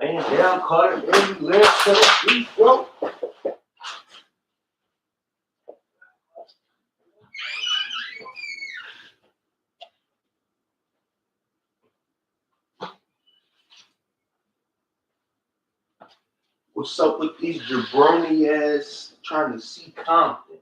Man down, caught it, baby, left to the free throw. What's up with these jabroni ass trying to see Compton?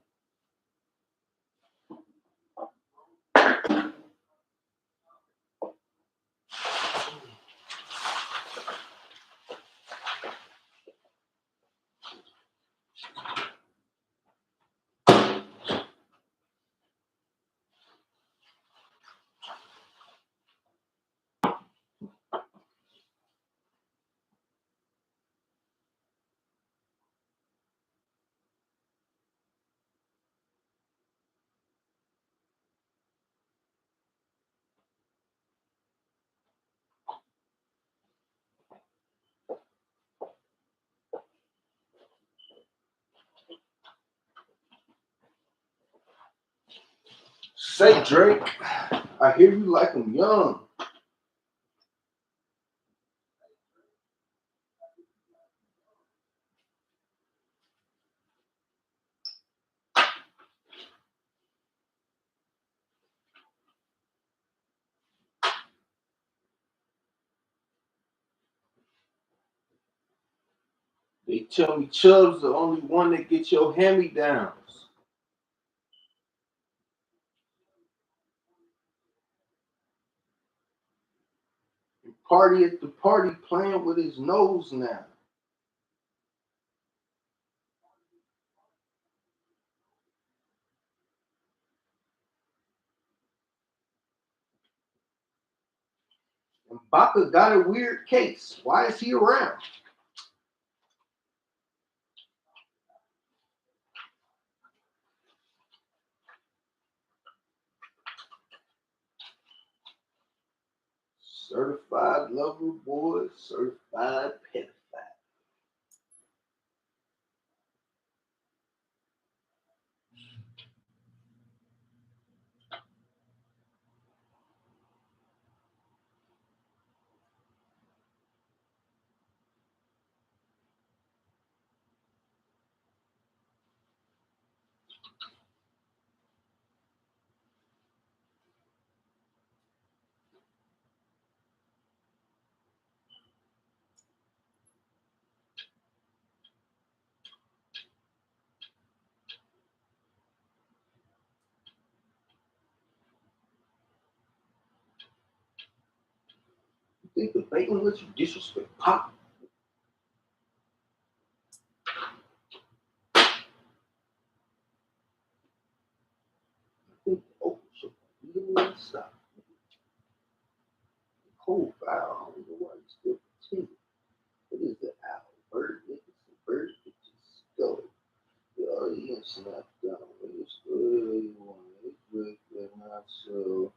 Say, Drake, I hear you like them young. They tell me Chubb's the only one that gets your hand-me-downs. Party at the party playing with his nose now. And Baca got a weird case. Why is he around? Certified lover boy, certified pedophile. You think the bacon lets you disrespect Pop? think, oh, so you didn't stop. Cold foul. I don't know why you still continue. What is the owl? Bird niggas, bird bitches. Go. Yo, you ain't snapped down. It's good. It's good. But not so.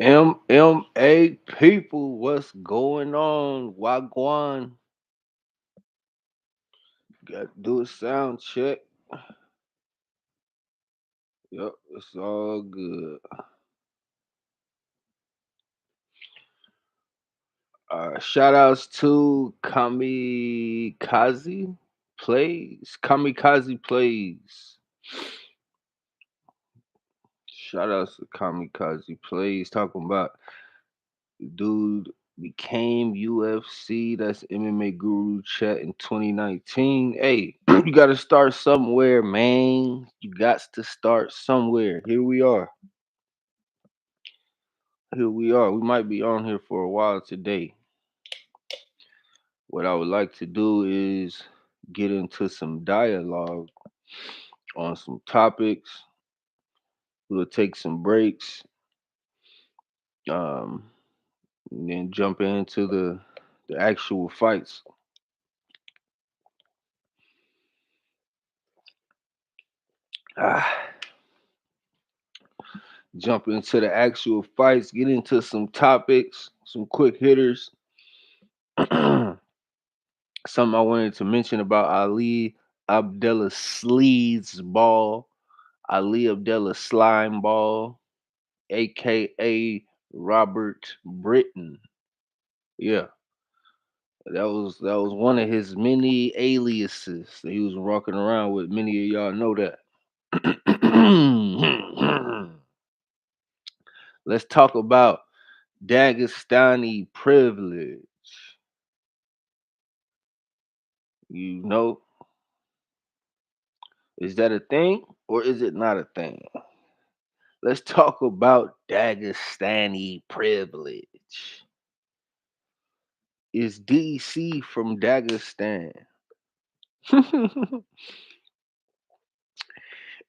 MMA people, what's going on? Wagwan, got to do a sound check. Yep, it's all good. Shout outs to Kamikaze Plays. Shout outs to Kamikaze Plays. Talking about the dude became UFC. That's MMA Guru Chat in 2019. Hey, you got to start somewhere, man. You got to start somewhere. Here we are. Here we are. We might be on here for a while today. What I would like to do is get into some dialogue on some topics. We'll take some breaks, um, and then jump into the actual fights. Ah, jump into the actual fights. Get into some topics, some quick hitters. Something I wanted to mention about Ali Abdullah Sleaze Ball, Ali Abdullah Slime Ball, aka Robert Britton. Yeah, that was one of his many aliases that he was walking around with. Many of y'all know that. Let's talk about Dagestani privilege. You know, is that a thing or is it not a thing? Let's talk about Dagestani privilege. Is DC from Dagestan?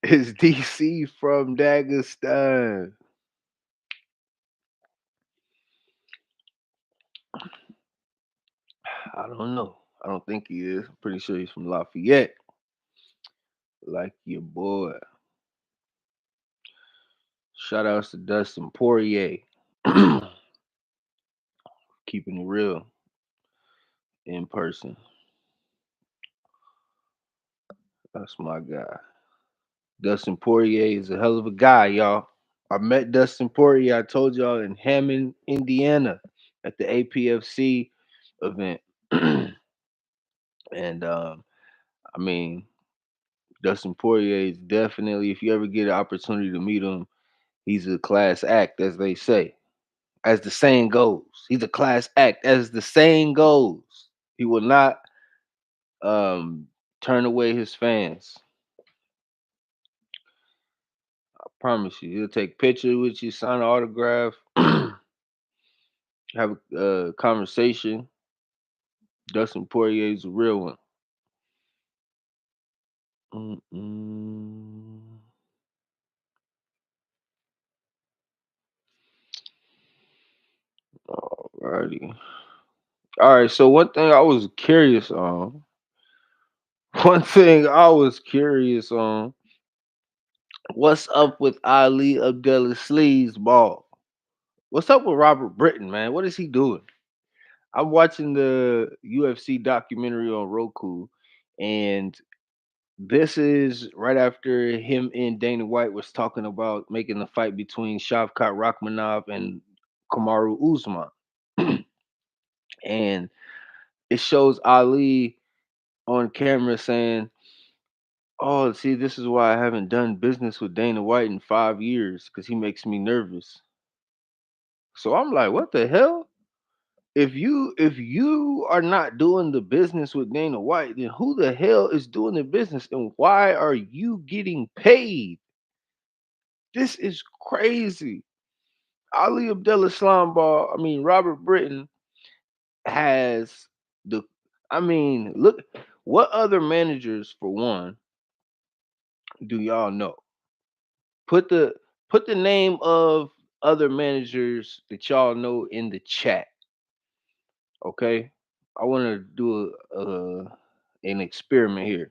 Is DC from Dagestan? I don't know. I don't think he is. I'm pretty sure he's from Lafayette, like your boy. Shout outs to Dustin Poirier. Keeping it real in person. That's my guy. Dustin Poirier is a hell of a guy, y'all. I met Dustin Poirier, I told y'all, in Hammond, Indiana at the APFC event. And I mean, Dustin Poirier is definitely, if you ever get an opportunity to meet him, he's a class act, as they say. As the saying goes, he's a class act, as the saying goes. He will not um turn away his fans. I promise you. He'll take pictures with you, sign an autograph, have a conversation. Dustin Poirier is a real one. Mm-mm. Alrighty. All right. So one thing I was curious on. One thing I was curious on. What's up with Ali Abdullah Sleeves Ball? What's up with Robert Britton, man? What is he doing? I'm watching the UFC documentary on Roku, and this is right after him and Dana White was talking about making the fight between Shavkat Rachmanov and Kamaru Usman. And it shows Ali on camera saying, "Oh, see, this is why I haven't done business with Dana White in 5 years because he makes me nervous." So I'm like, "What the hell? If you are not doing the business with Dana White, then who the hell is doing the business, and why are you getting paid? This is crazy." Ali Abdullah Slamball, I mean Robert Britton has the. I mean, look, what other managers for one do y'all know? Put the name of other managers that y'all know in the chat. Okay, I want to do an experiment here.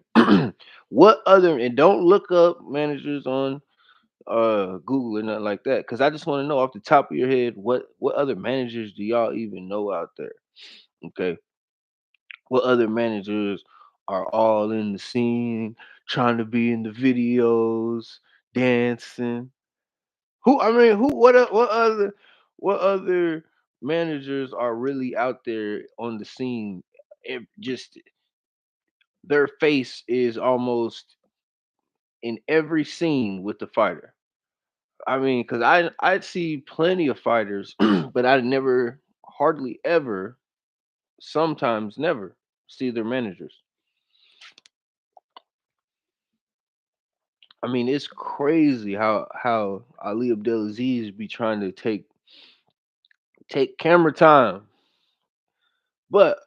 What other, and don't look up managers on Google or nothing like that, because I just want to know off the top of your head what other managers do y'all even know out there? Okay, what other managers are all in the scene, trying to be in the videos, dancing? Who I mean, who what other managers are really out there on the scene? Just their face is almost in every scene with the fighter. I mean, because I'd see plenty of fighters, but I never, hardly ever, sometimes never see their managers. I mean, it's crazy how Ali Abdelaziz be trying to take camera time. But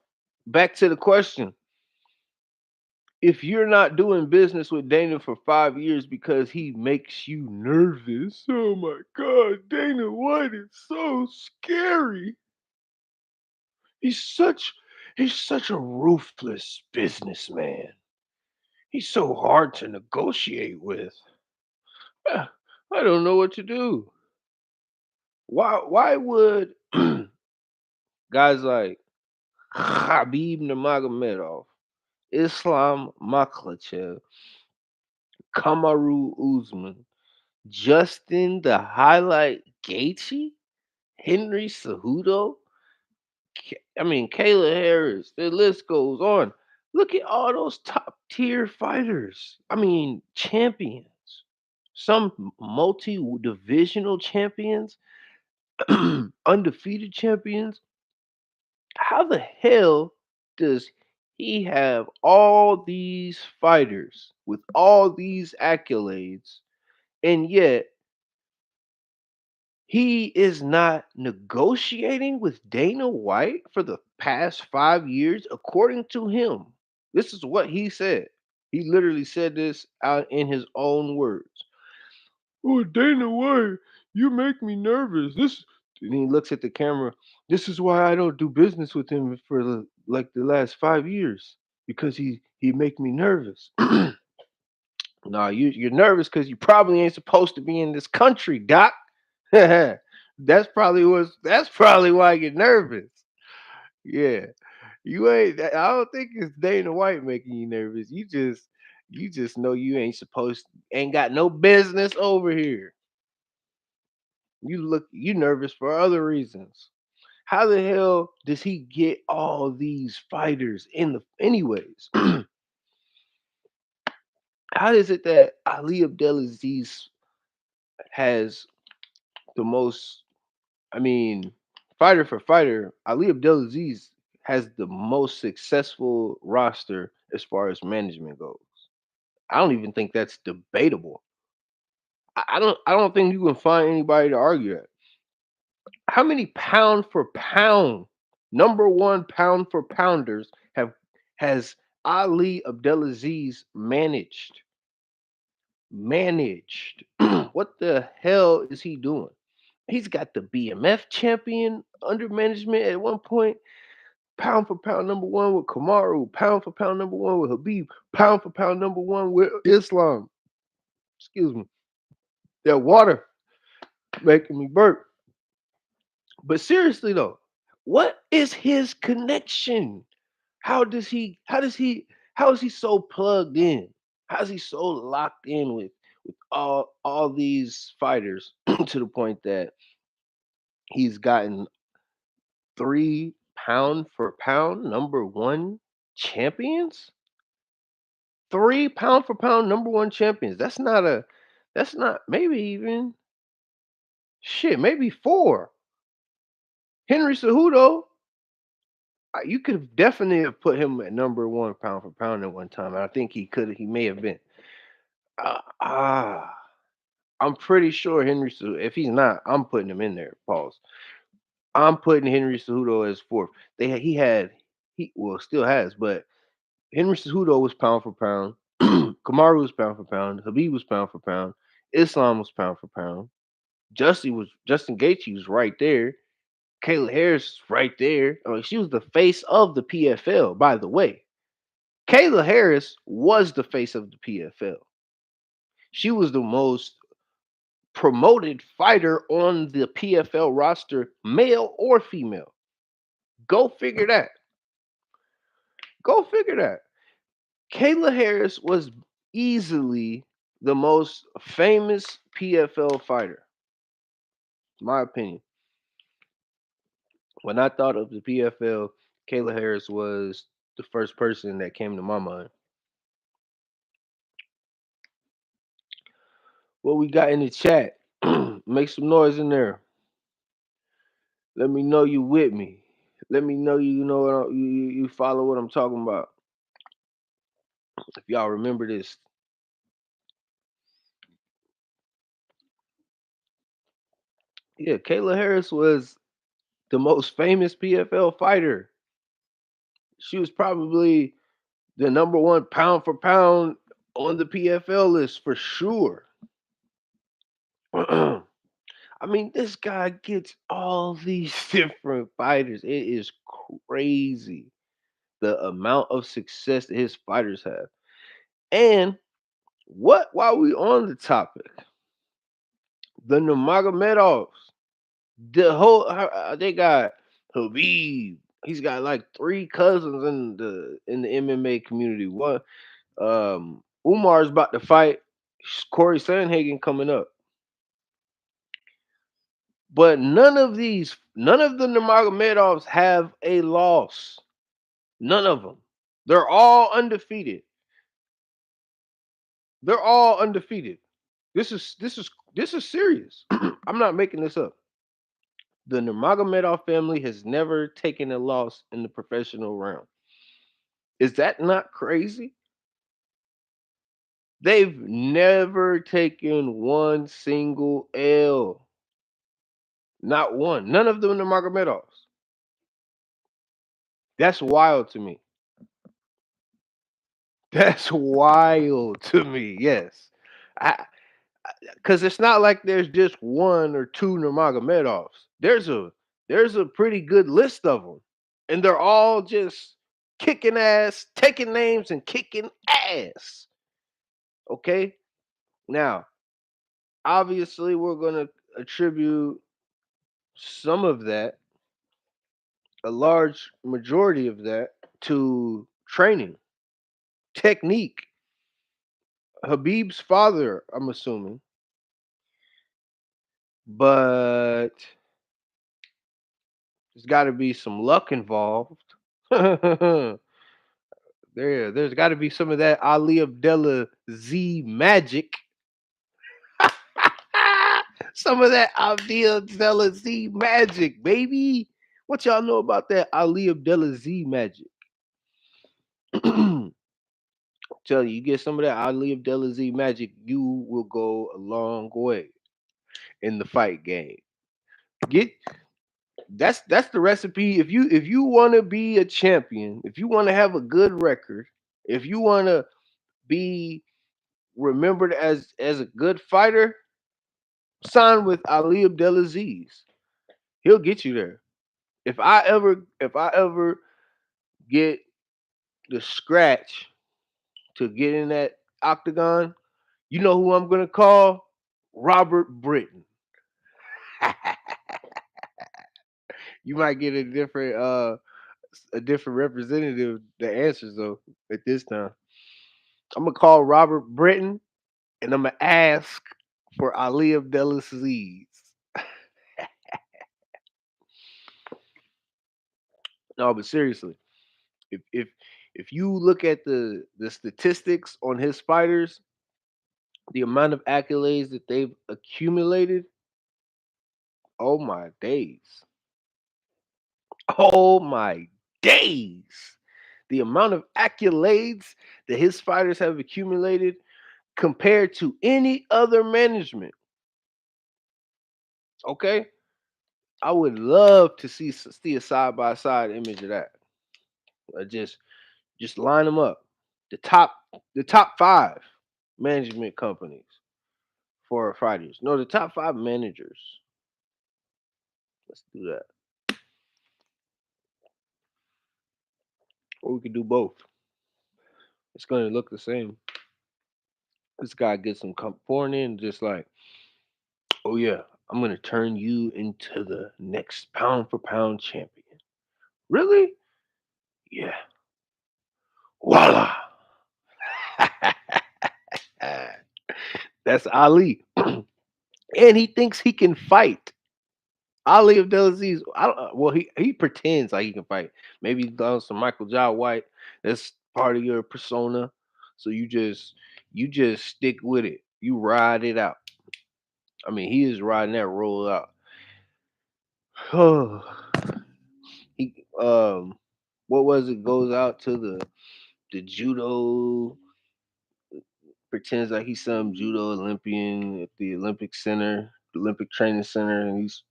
back to the question: if you're not doing business with Dana for 5 years because he makes you nervous, oh my God, Dana White is so scary. He's such he's such a ruthless businessman. He's so hard to negotiate with. Ah, I don't know what to do. Why would guys like Khabib Nurmagomedov, Islam Makhachev, Kamaru Usman, Justin the Highlight Gaethje, Henry Cejudo, I mean Kayla Harris, the list goes on. Look at all those top tier fighters. I mean champions. Some multi divisional champions, undefeated champions. How the hell does he have all these fighters with all these accolades, and yet he is not negotiating with Dana White for the past 5 years, according to him? This is what he said. He literally said this out in his own words. Oh, Dana White, you make me nervous. This, and he looks at the camera. This is why I don't do business with him for the last 5 years, because he make me nervous. Nah, you're nervous because you probably ain't supposed to be in this country, Doc. That's probably why you're nervous. Yeah, you ain't. I don't think it's Dana White making you nervous. You just know you ain't got no business over here. You nervous for other reasons. How the hell does he get all these fighters in the anyways? How is it that Ali Abdelaziz has the most, I mean, fighter for fighter, Ali Abdelaziz has the most successful roster as far as management goes. I don't even think that's debatable. I don't think you can find anybody to argue that. How many pound for pound, number one pound for pounders has Ali Abdelaziz managed? Managed. What the hell is he doing? He's got the BMF champion under management at one point. Pound for pound number one with Kamaru. Pound for pound number one with Habib. Pound for pound number one with Islam. Excuse me. That water making me burp. But seriously though, what is his connection? How is he so plugged in? How is he so locked in with all these fighters to the point that he's gotten three pound for pound number one champions? Three pound for pound number one champions. That's not maybe even shit, maybe four. Henry Cejudo, you could have definitely have put him at number one pound for pound at one time. I think he may have been. Uh, ah, I'm pretty sure Henry Cejudo. If he's not, I'm putting him in there. Pause. I'm putting Henry Cejudo as fourth. He had he well still has, but Henry Cejudo was pound for pound. Kamaru was pound for pound. Habib was pound for pound. Islam was pound for pound. Justin Gaethje was right there. Kayla Harris was right there. I mean, she was the face of the PFL, by the way. Kayla Harris was the face of the PFL. She was the most. promoted fighter on the PFL roster, male or female. Go figure that. Go figure that. Kayla Harris was easily the most famous PFL fighter, in my opinion. When I thought of the PFL, Kayla Harris was the first person that came to my mind. What we got in the chat? Make some noise in there. Let me know you with me. Let me know you know what you follow what I'm talking about. If y'all remember this, yeah, Kayla Harris was the most famous PFL fighter. She was probably the number one pound for pound on the PFL list for sure. I mean, this guy gets all these different fighters. It is crazy the amount of success that his fighters have. And what while we on the topic, the Nurmagomedovs, the whole they got Habib. He's got like three cousins in the MMA community. One Umar's about to fight Corey Sandhagen coming up. But none of the Nurmagomedovs have a loss. None of them. They're all undefeated. They're all undefeated. This is serious. I'm not making this up. The Nurmagomedov family has never taken a loss in the professional realm. Is that not crazy? They've never taken one single L. Not one. None of them Nurmagomedovs. That's wild to me. That's wild to me. Yes. I Because it's not like there's just one or two Nurmagomedovs. There's a pretty good list of them, and they're all just kicking ass, taking names, and kicking ass. Okay, now obviously we're gonna attribute some of that, a large majority of that, to training, technique. Habib's father, I'm assuming, but there's got to be some luck involved. There's got to be some of that Ali Abdullah Z magic. Some of that Ali Abdullah Z magic, baby. What y'all know about that Ali Abdullah Z magic? Tell you, you get some of that Ali Abdullah Z magic, you will go a long way in the fight game. Get that's the recipe. If you want to be a champion, if you want to have a good record, if you want to be remembered as a good fighter, sign with Ali Abdelaziz. He'll get you there. If I ever get the scratch to get in that octagon, you know who I'm gonna call? Robert Britton. You might get a different representative that answers though at this time. I'm gonna call Robert Britton and I'm gonna ask for Ali Abdelaziz. No, but seriously, if if if you look at the statistics on his fighters, the amount of accolades that they've accumulated, oh my days. Oh my days. The amount of accolades that his fighters have accumulated compared to any other management. Okay? I would love to see a side by side image of that. Just line them up. The top the top 5 management companies for fighters. No, the top 5 managers. Let's do that. Or we could do both. It's gonna look the same. This guy gets some pouring in, just like Oh yeah, I'm gonna turn you into the next pound for pound champion. Really? Yeah. Voila. That's Ali. And he thinks he can fight. Ali Abdelaziz. I don't, well, he pretends like he can fight. Maybe he does some Michael Jai White. That's part of your persona. So you just stick with it. You ride it out. I mean, he is riding that roll out. he what was it? Goes out to the judo, pretends like he's some judo Olympian at the Olympic Center, Olympic Training Center, and he's,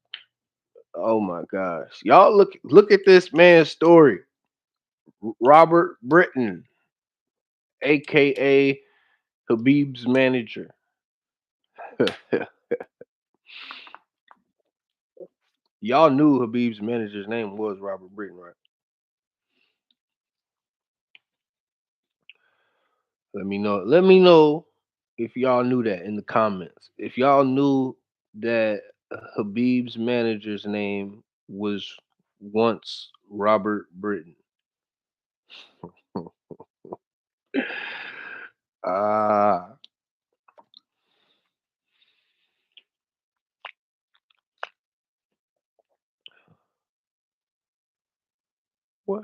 oh my gosh. Y'all look at this man's story. Robert Britton, aka Habib's manager. Y'all knew Habib's manager's name was Robert Britton, right? Let me know. Let me know if y'all knew that in the comments. If y'all knew that Habib's manager's name was once Robert Britton. Ah, what?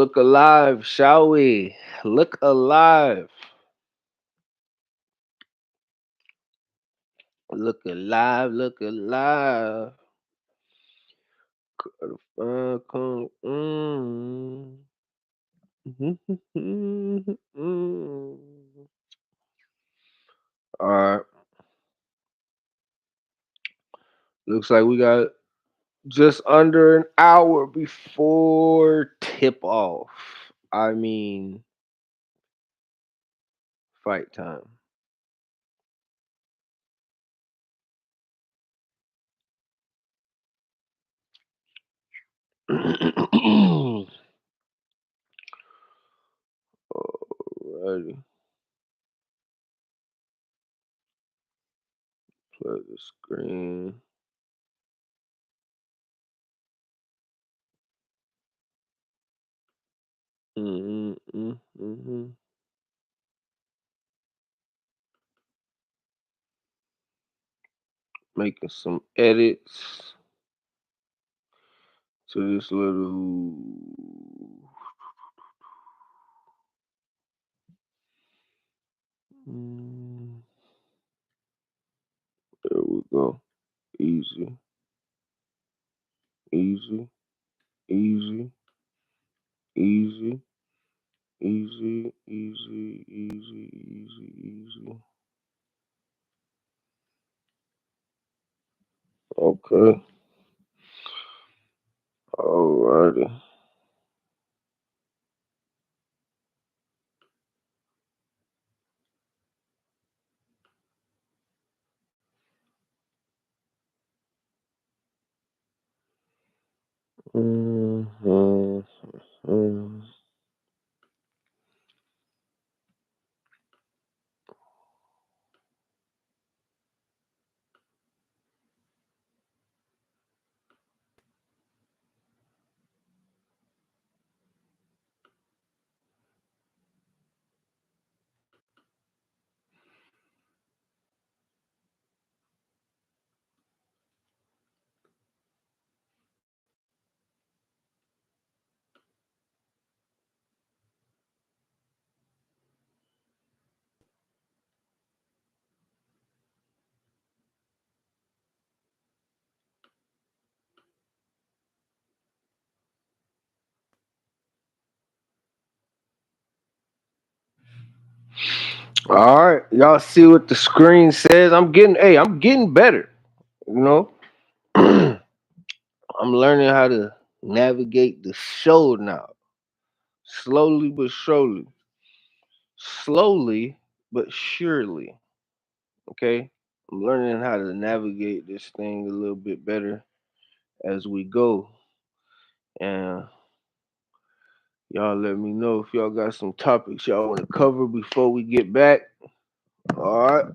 Look alive, shall we? Look alive. Look alive, look alive. All right. Looks like we got just under an hour before tip off. I mean, fight time. Alrighty. Play the screen. Mm-hmm. Making some edits to this little. Mm, there we go. Easy, easy, easy, easy, easy, easy, easy, easy, easy. Okay. Alrighty. Mm-hmm. All right, y'all see what the screen says? I'm getting better. You know, I'm learning how to navigate the show now, slowly but surely. slowly but surely. Okay, I'm learning how to navigate this thing a little bit better as we go, and y'all let me know if y'all got some topics y'all want to cover before we get back. All right.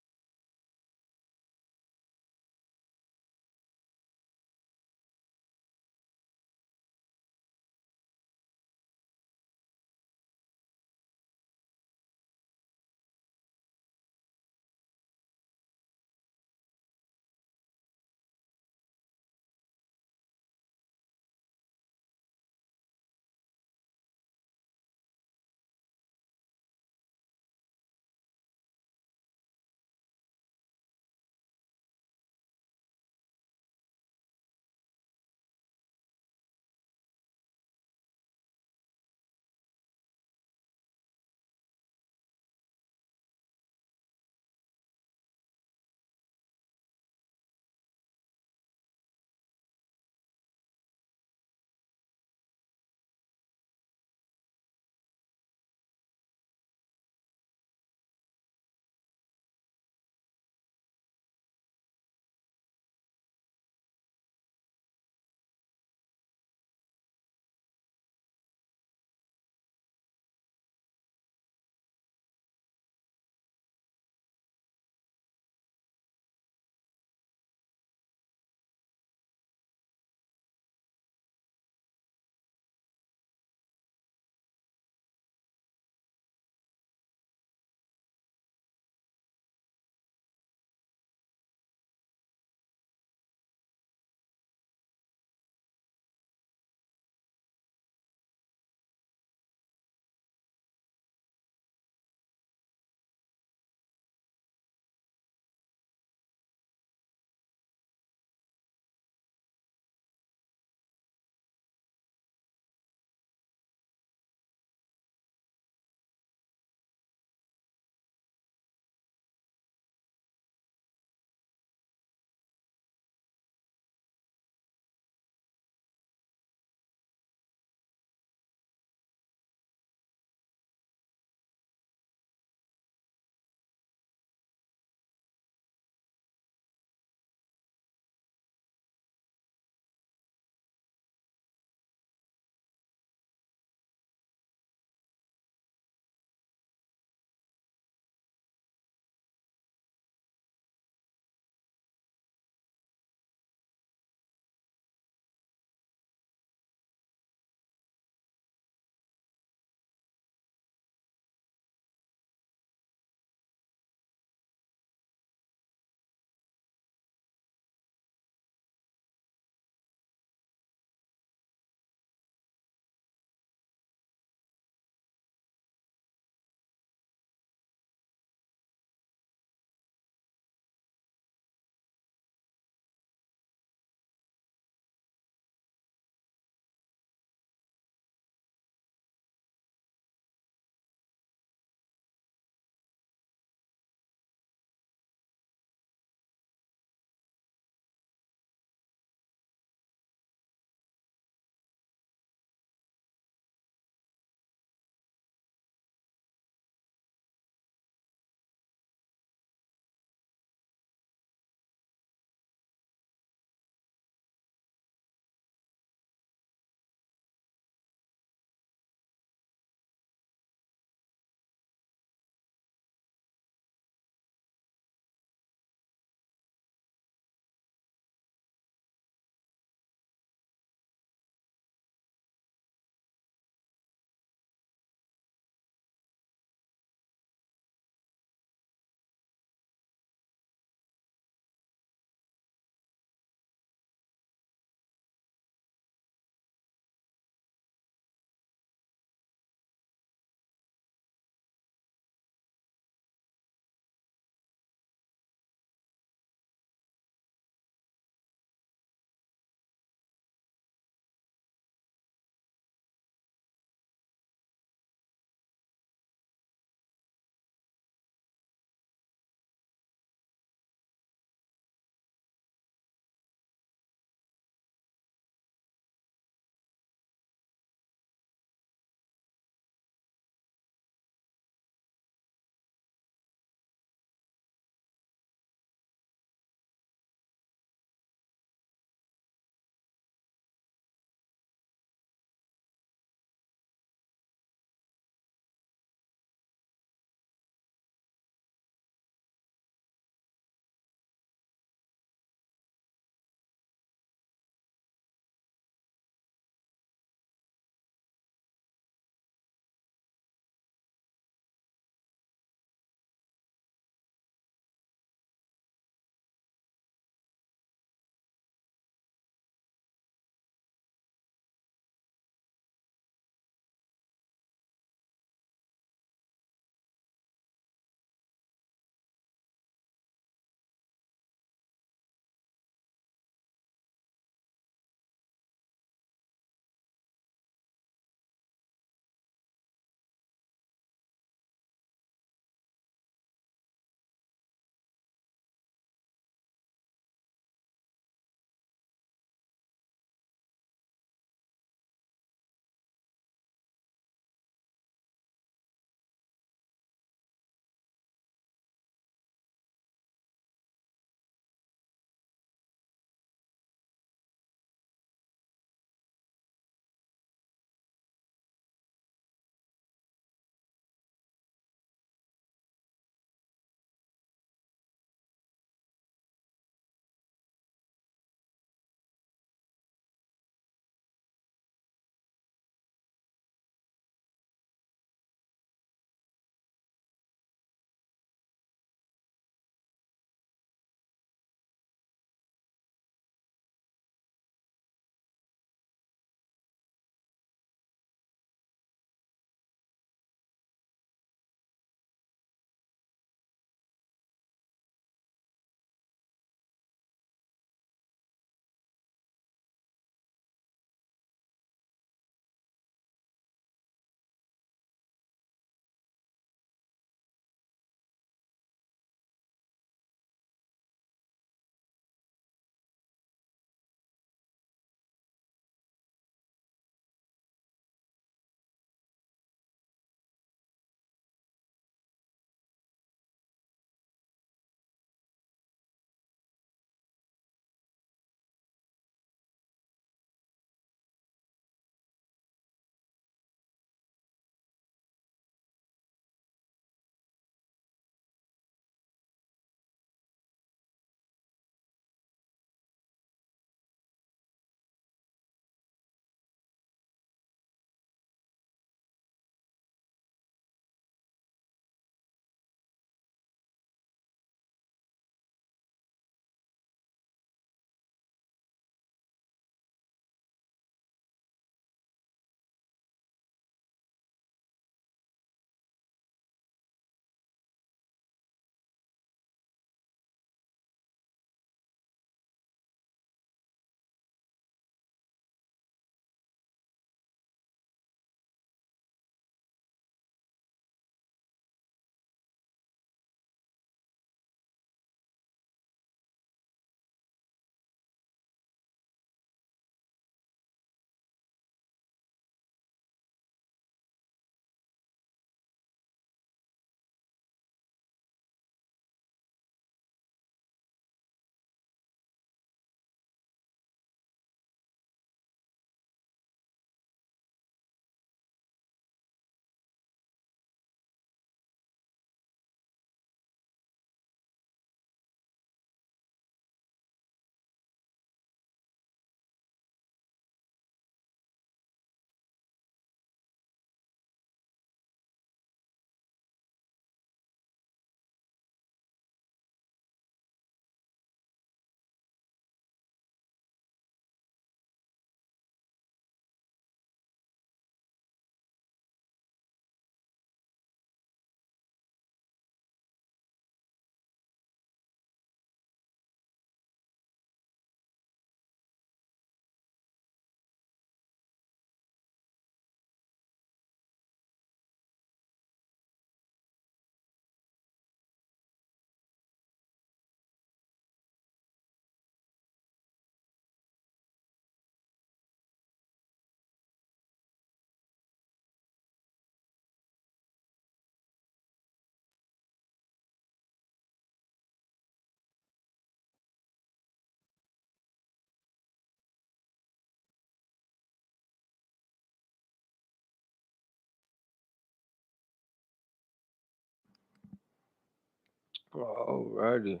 Alrighty.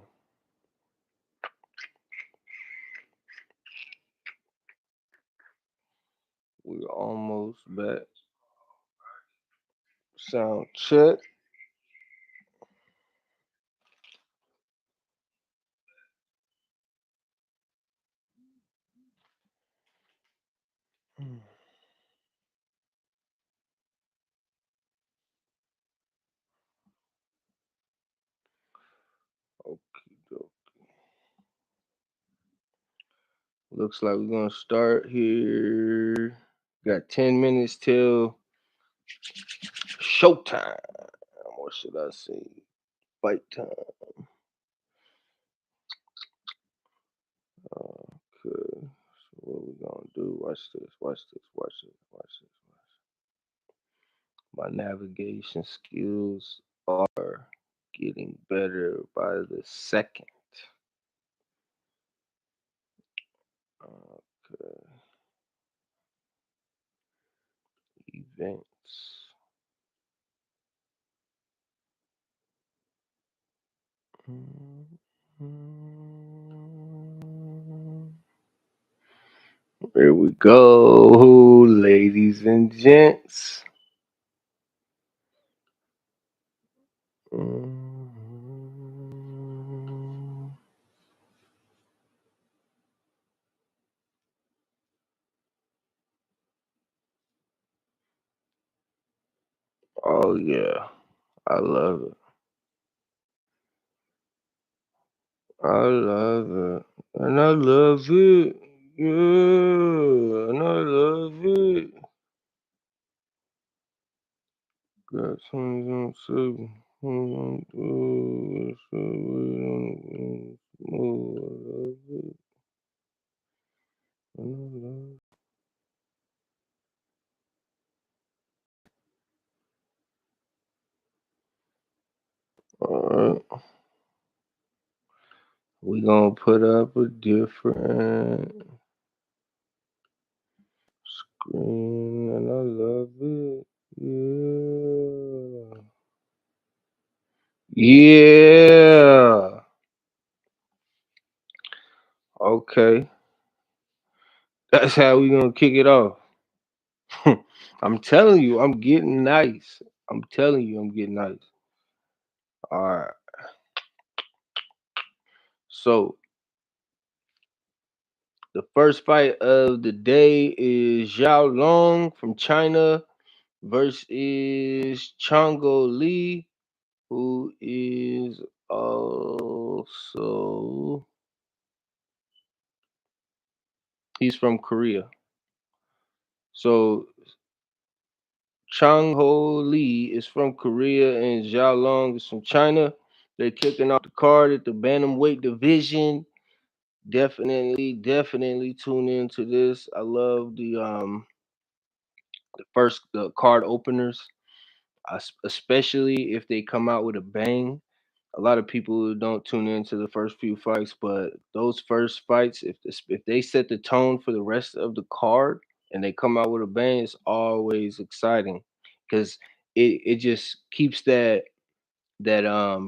We almost back. Sound check. Mm, okey-doke. Looks like we're gonna start here. Got 10 minutes till showtime. What should I say? Fight time. Okay. So what we gonna do? Watch this. Watch this. Watch this. Watch this. My navigation skills are getting better by the second. Okay. Events. Here we go, ladies and gents. Oh yeah, I love it. I love it, and I love it. Yeah, and I love it. Got something to say. Alright, we gonna put up a different screen, and I love it. Yeah. Yeah. Okay. That's how we gonna kick it off. I'm telling you, I'm getting nice. I'm telling you, I'm getting nice. All right. So the first fight of the day is Zhao Long from China versus Chango Lee, who is also he's from Korea. So Chang Ho Lee is from Korea and Zhao Long is from China. They're kicking off the card at the bantamweight division. Definitely tune into this. I love the card openers, especially if they come out with a bang. A lot of people don't tune into the first few fights, but those first fights, if they set the tone for the rest of the card and they come out with a bang, it's always exciting because it just keeps that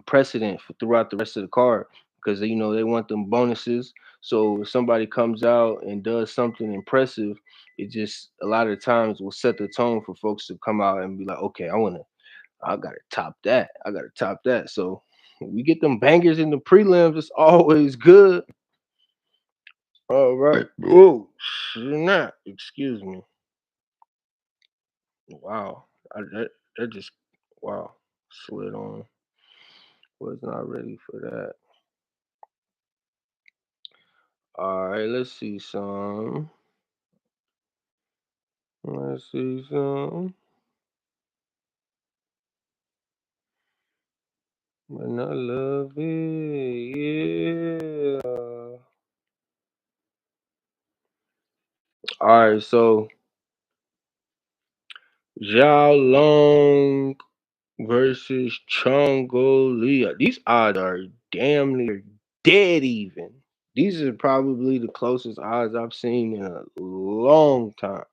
precedent for throughout the rest of the card because they want them bonuses. So if somebody comes out and does something impressive, it just a lot of times will set the tone for folks to come out and be like, okay, I gotta top that. I gotta top that. So we get them bangers in the prelims. It's always good. All right. Oh, snap. Excuse me. Wow. That just wow slid on. Was not ready for that. All right. Let's see some. Let's see some. And I love it. Yeah. All right. So Zhao Long versus Chongolia. These odds are damn near dead even. These are probably the closest odds I've seen in a long time.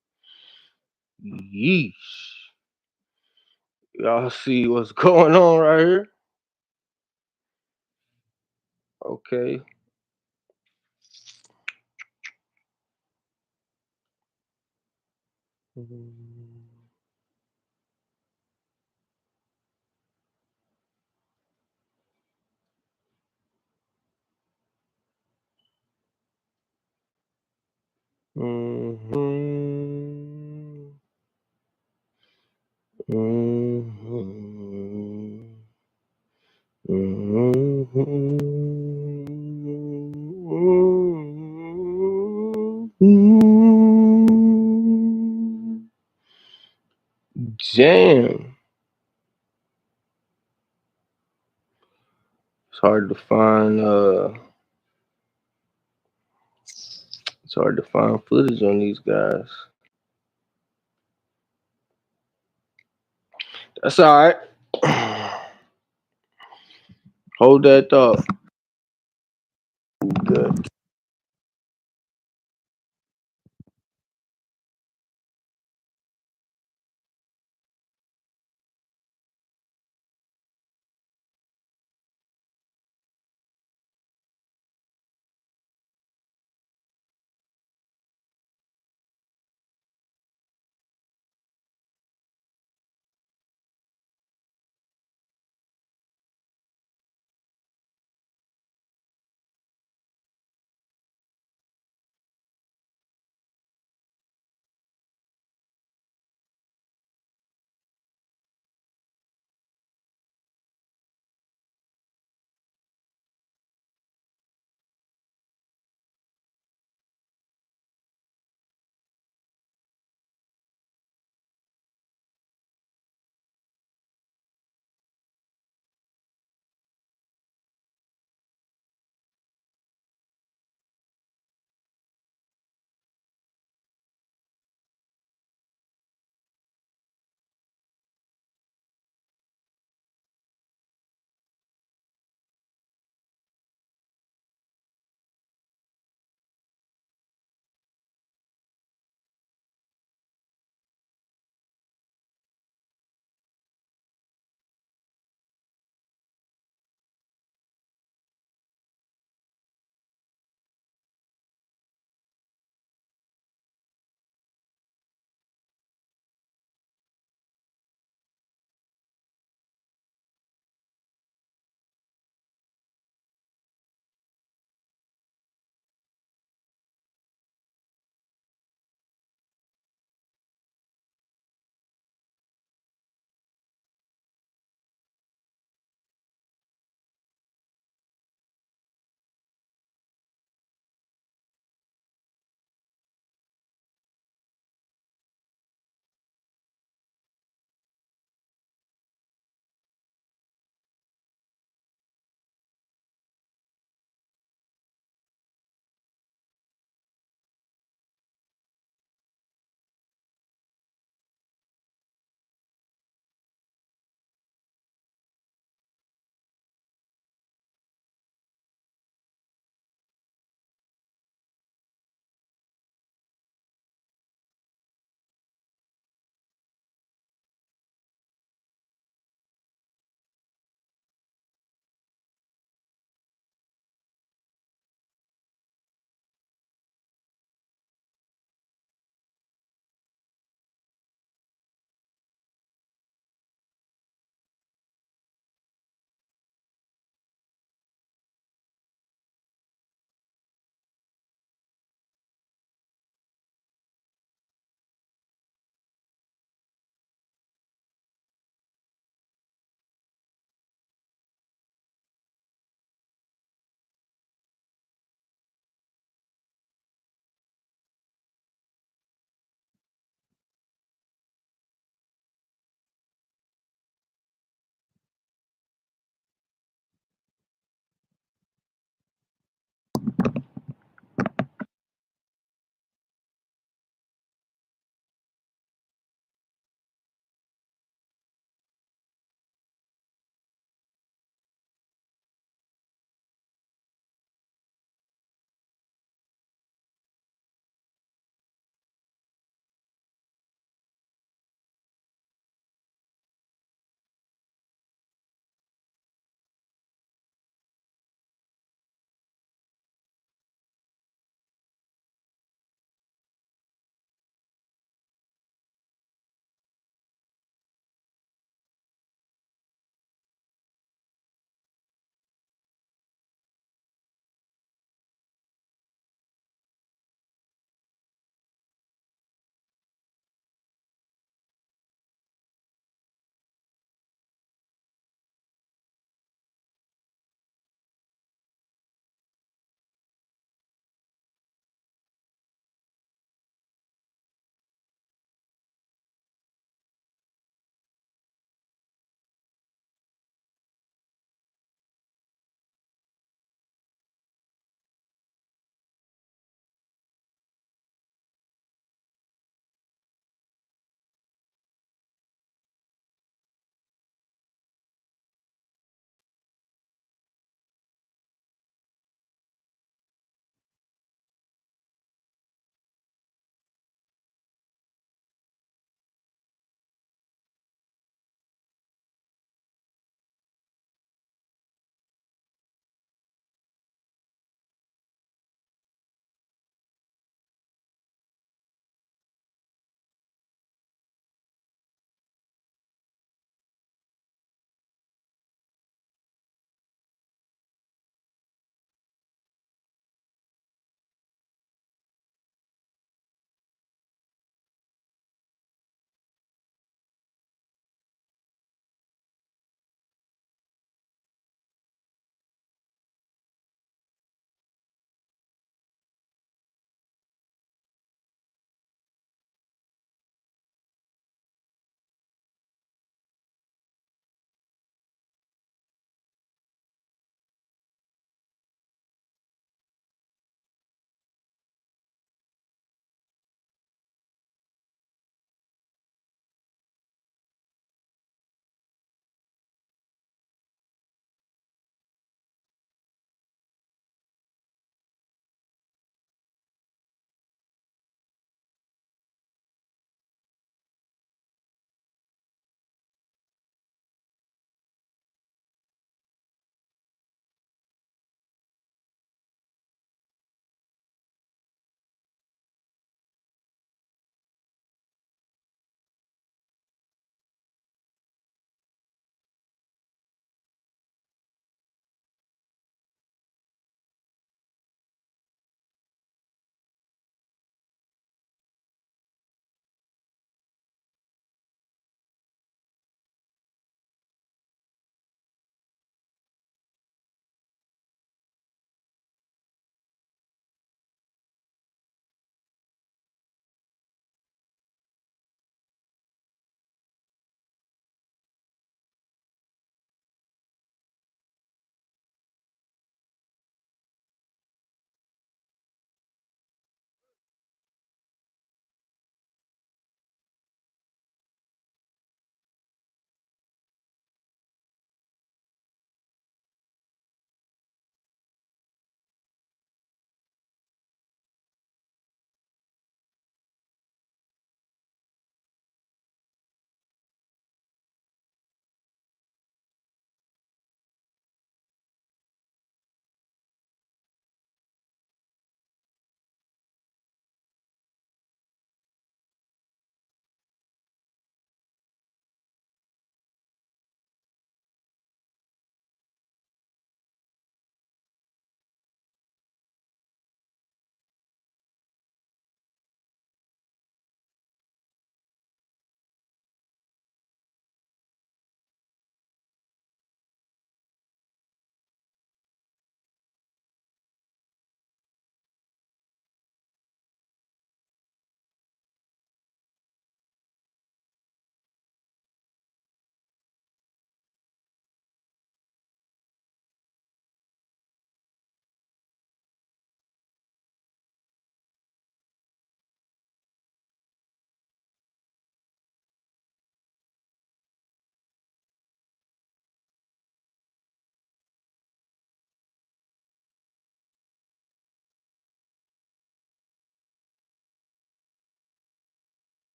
Yeesh. Y'all see what's going on right here? Okay. Mhm. Mhm. Mhm. Damn. It's hard to find it's hard to find footage on these guys. That's all right. Hold that thought. Good.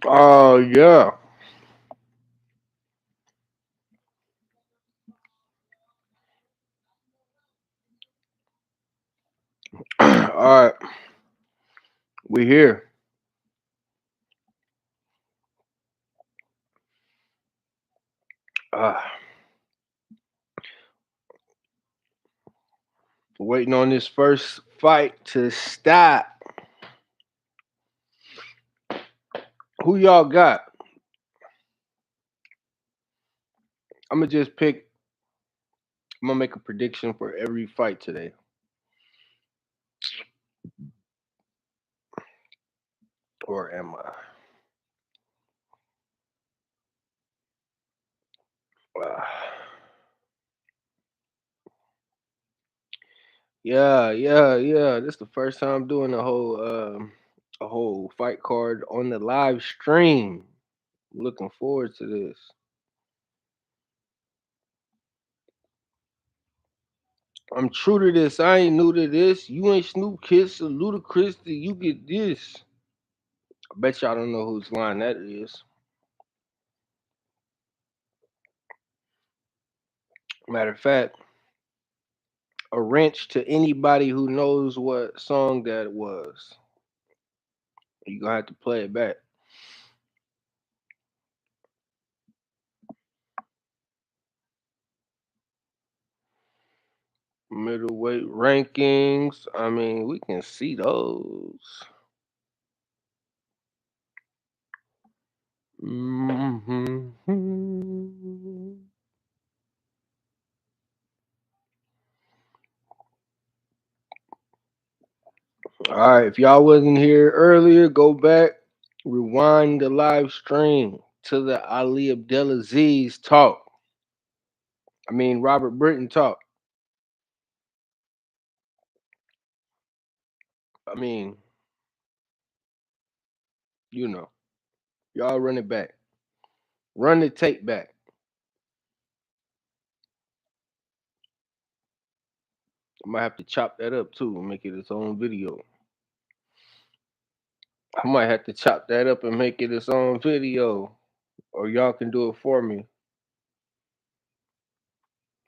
Oh yeah. All right, we here. Uh, Waiting on this first fight to stop. Who y'all got? I'm gonna just pick. I'm gonna make a prediction for every fight today. Or am I? Uh, yeah. This is the first time I'm doing a whole fight card on the live stream. Looking forward to this. I'm true to this. I ain't new to this. You ain't Snoop Kiss or Ludacris till you get this. I bet y'all don't know whose line that is. Matter of fact, a wrench to anybody who knows what song that was. You gonna have to play it back. Middleweight rankings. I mean, we can see those. Mhm. All right, if y'all wasn't here earlier, go back, rewind the live stream to the Ali Abdelaziz talk. I mean, Robert Britton talk. I mean, you know, y'all run it back. Run the tape back. I might have to chop that up too and make it its own video. I might have to chop that up and make it its own video. Or y'all can do it for me.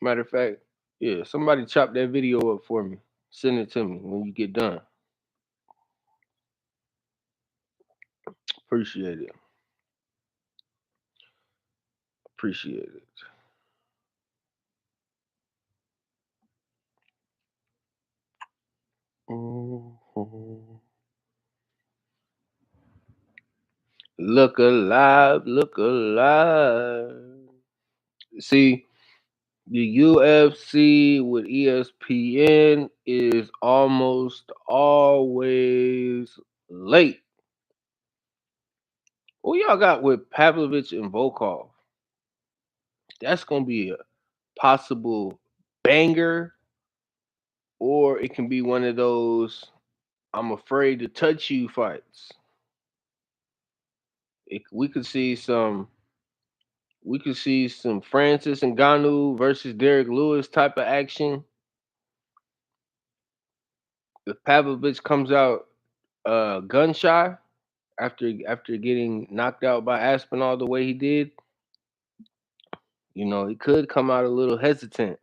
Matter of fact, yeah, somebody chop that video up for me. Send it to me when you get done. Appreciate it. Appreciate it. Mhm. Look alive, look alive. See, the UFC with ESPN is almost always late. What y'all got with Pavlovich and Volkov? That's gonna be a possible banger, or it can be one of those I'm afraid to touch you fights. We could see some. We could see some Francis Ngannou versus Derek Lewis type of action. If Pavlovich comes out gun shy after getting knocked out by Aspinall the way he did, he could come out a little hesitant.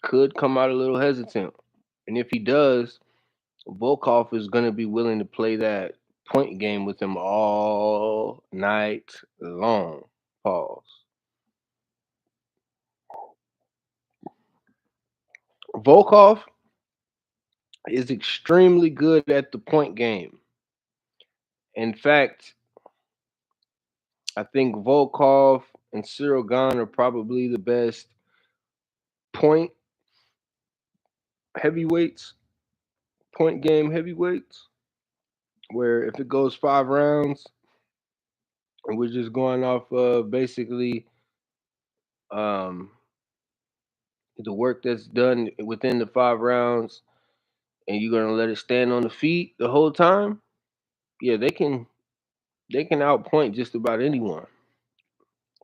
Could come out a little hesitant. And if he does, Volkov is going to be willing to play that point game with him all night long. Pause. Volkov is extremely good at the point game. In fact, I think Volkov and Cyril Gahn are probably the best point heavyweights, point game heavyweights. Where if it goes 5 rounds and we're just going off of basically um, the work that's done within the 5 rounds, and you're gonna let it stand on the feet the whole time, yeah, they can outpoint just about anyone.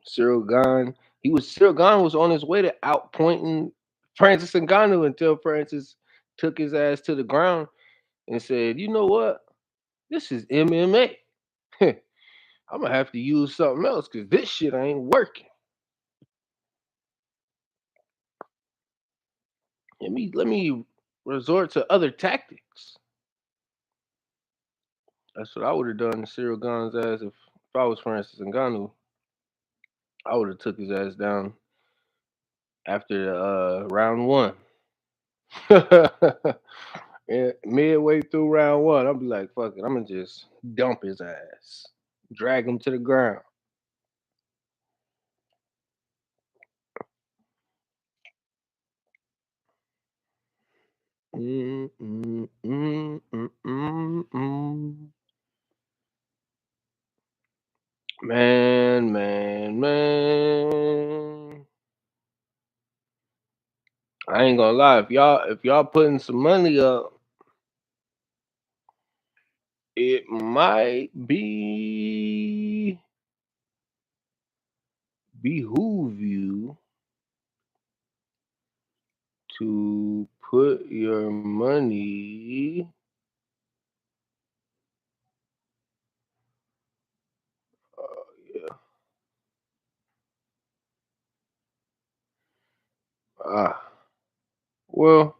Cyril Gahn was on his way to outpointing Francis Ngannou until Francis took his ass to the ground and said, "You know what? This is MMA. I'm gonna have to use something else because this shit ain't working. Let me resort to other tactics. That's what I would have done to Cyril Gane's ass if I was Francis Ngannou. I would have took his ass down after round one. And midway through round one, I'll be like, fuck it, I'm gonna just dump his ass, drag him to the ground. Mm, mm, mm, mm, mm, mm. Man, man, man. I ain't gonna lie. If y'all putting some money up, it might behoove you to put your money. Yeah. Ah. Well,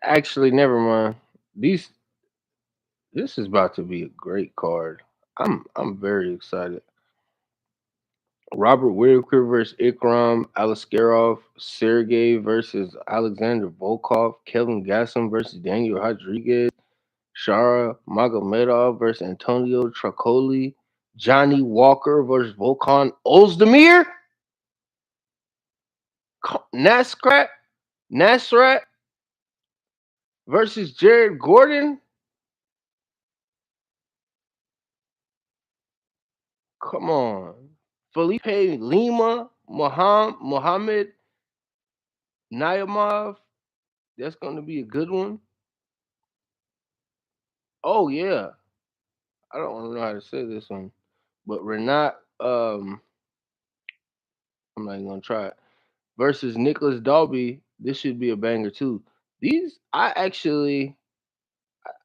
actually, never mind. These This is about to be a great card. I'm very excited. Robert Whitaker versus Ikram Alaskarov, Sergey versus Alexander Volkov, Kevin Gasson versus Daniel Rodriguez, Shara Magomedov versus Antonio Tricoli, Johnny Walker versus Volkan Ozdemir, Nasrat Nasrat versus Jared Gordon. Come on. Felipe Lima, Mohammed Naimov. That's going to be a good one. Oh, yeah. I don't know how to say this one. But Renat, I'm not even going to try it. Versus Nicholas Dalby. This should be a banger, too.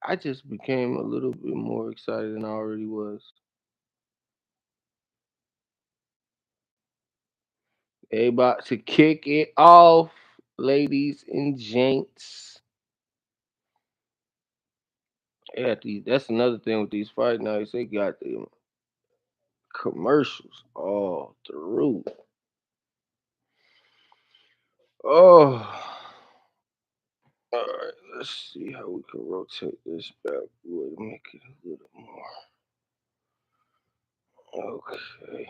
I just became a little bit more excited than I already was. They about to kick it off, ladies and gents. That's another thing with these fight nights. They got the commercials all through. Oh, all right. Let's see how we can rotate this back boy to make it a little more. Okay,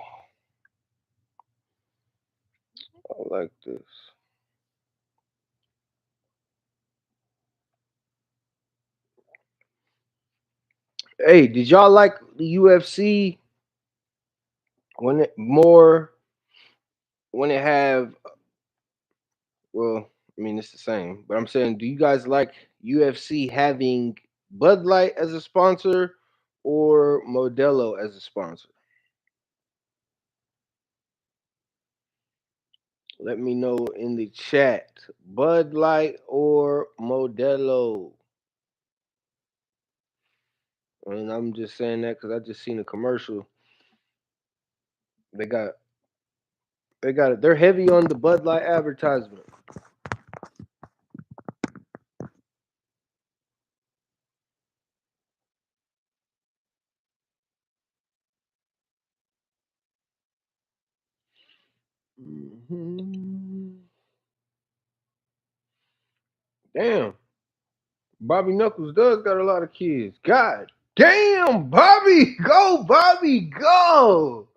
I like this. Hey, did y'all like the UFC when it have? Well, I mean it's the same, but I'm saying, do you guys like UFC having Bud Light as a sponsor or Modelo as a sponsor? Let me know in the chat. Bud Light or Modelo. And I'm just saying that because I just seen a commercial. They got they're heavy on the Bud Light advertisement. Mhm. Damn, Bobby Knuckles does got a lot of kids. God damn, Bobby, go, Bobby, go!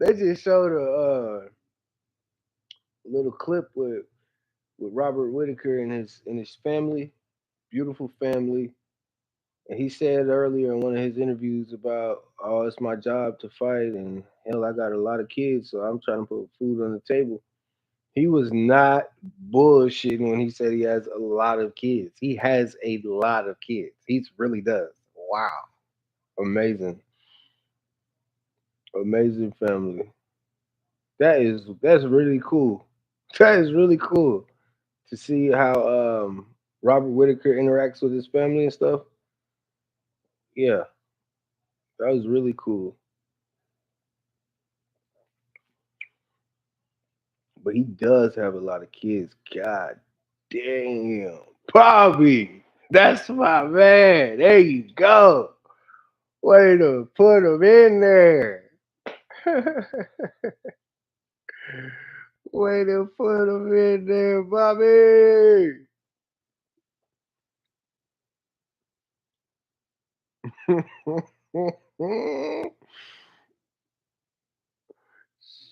They just showed a little clip with Robert Whitaker and his family, beautiful family. And he said earlier in one of his interviews about, oh, it's my job to fight, and hell, I got a lot of kids, so I'm trying to put food on the table. He was not bullshitting when he said he has a lot of kids. He has a lot of kids. He really does. Wow. Amazing. Amazing family. That's really cool. That is really cool to see how Robert Whitaker interacts with his family and stuff. Yeah, that was really cool. But he does have a lot of kids. God damn. Bobby. That's my man. There you go. Way to put him in there. Way to put him in there, Bobby.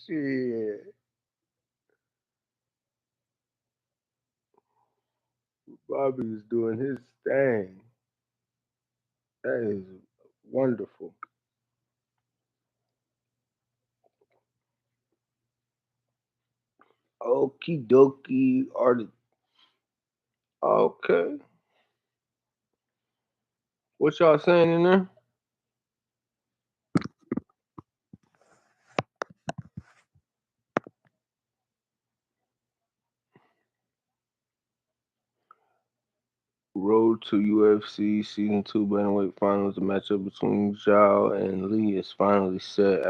Shit. Bobby's doing his thing. That is wonderful. Okie dokie. Okay. What y'all saying in there? Road to UFC Season 2 Bantamweight Finals. The matchup between Zhao and Lee is finally set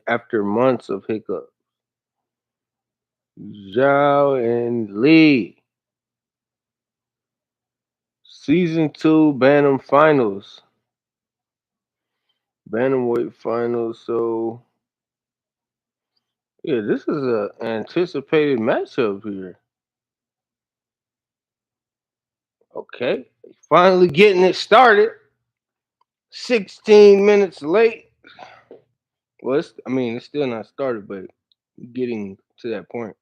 after months of hiccup. Zhao and Lee. Season 2 Bantam Finals. Bantamweight Finals. So, yeah, this is a anticipated matchup here. Okay. Finally getting it started. 16 minutes late. Well, it's still not started, but getting to that point.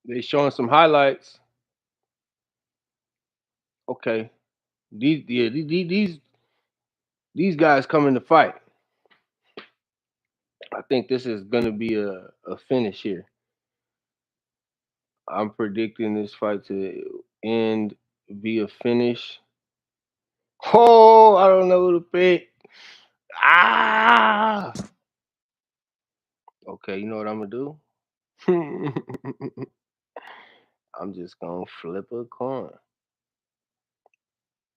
They showing some highlights. Okay, these guys coming to fight. I think this is gonna be a finish here. I'm predicting this fight to end via finish. Oh, I don't know who to pick. Ah. Okay, you know what I'm gonna do? I'm just gonna flip a coin.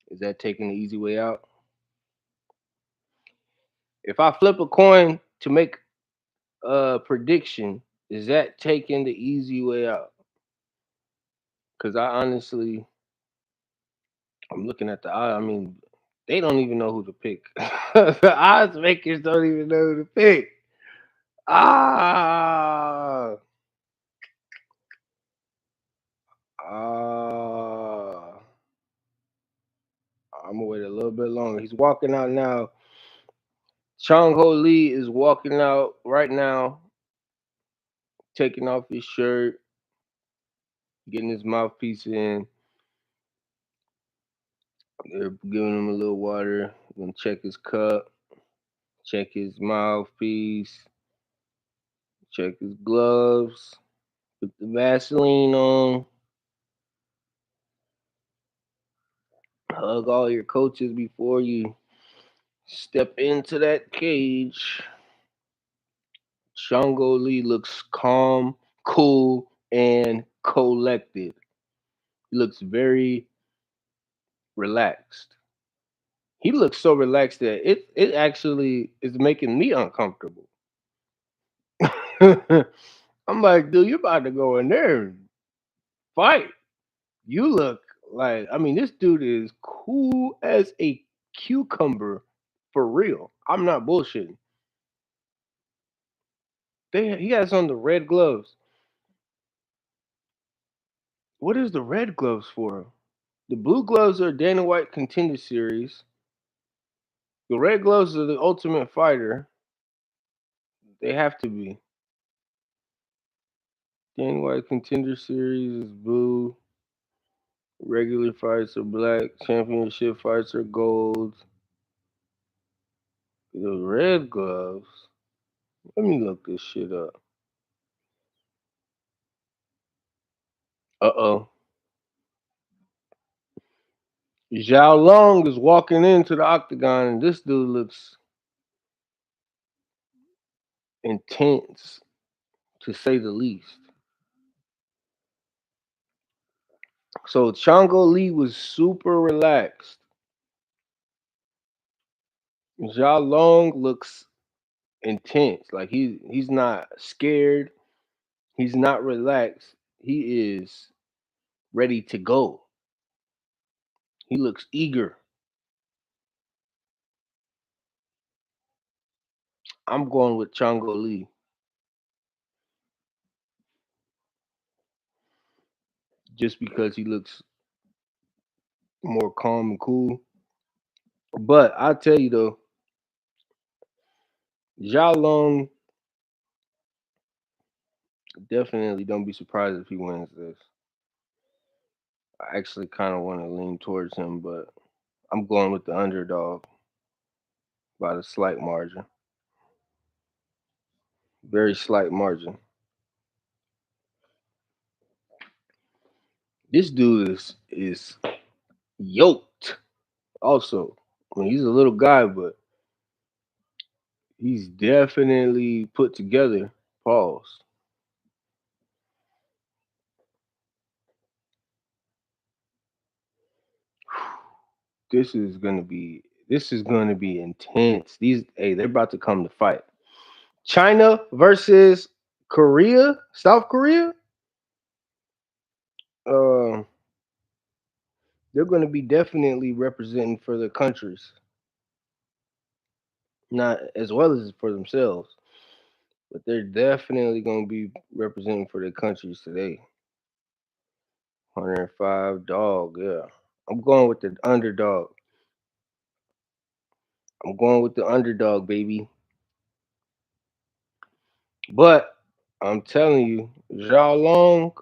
Is that taking the easy way out? If I flip a coin to make a prediction, is that taking the easy way out? Because I honestly, I'm looking at the odds. I mean, they don't even know who to pick. The odds makers don't even know who to pick. Ah, ah. I'm gonna wait a little bit longer. He's walking out now. Chong Ho Lee is walking out right now, taking off his shirt, getting his mouthpiece in. They're giving him a little water. Gonna check his cup, check his mouthpiece, check his gloves, put the Vaseline on, hug all your coaches before you step into that cage. Shango Lee looks calm, cool, and collected. He looks very relaxed. He looks so relaxed that it actually is making me uncomfortable. I'm like, dude, you're about to go in there and fight. You look like, I mean, this dude is cool as a cucumber for real. I'm not bullshitting. He has on the red gloves. What is the red gloves for? The blue gloves are Dana White Contender Series. The red gloves are the Ultimate Fighter. They have to be. Dana White Contender Series is blue. Regular fights are black. Championship fights are gold. The red gloves. Let me look this shit up. Uh-oh. Zhao Long is walking into the octagon, and this dude looks intense, to say the least. So Chango Lee was super relaxed. Zhao Long looks intense. Like he's not scared. He's not relaxed. He is ready to go. He looks eager. I'm going with Chango Lee just because he looks more calm and cool. But I tell you though, Zhao Long, definitely don't be surprised if he wins this. I actually kind of want to lean towards him, but I'm going with the underdog by the slight margin, very slight margin. This dude is yoked. Also, I mean, he's a little guy, but he's definitely put together. Pause. This is gonna be intense. They're about to come to fight. China versus Korea, South Korea. Uh, they're gonna be definitely representing for their countries, not as well as for themselves, but they're definitely gonna be representing for their countries today. 105 dog, yeah. I'm going with the underdog. I'm going with the underdog, baby. But I'm telling you, Zhao Long,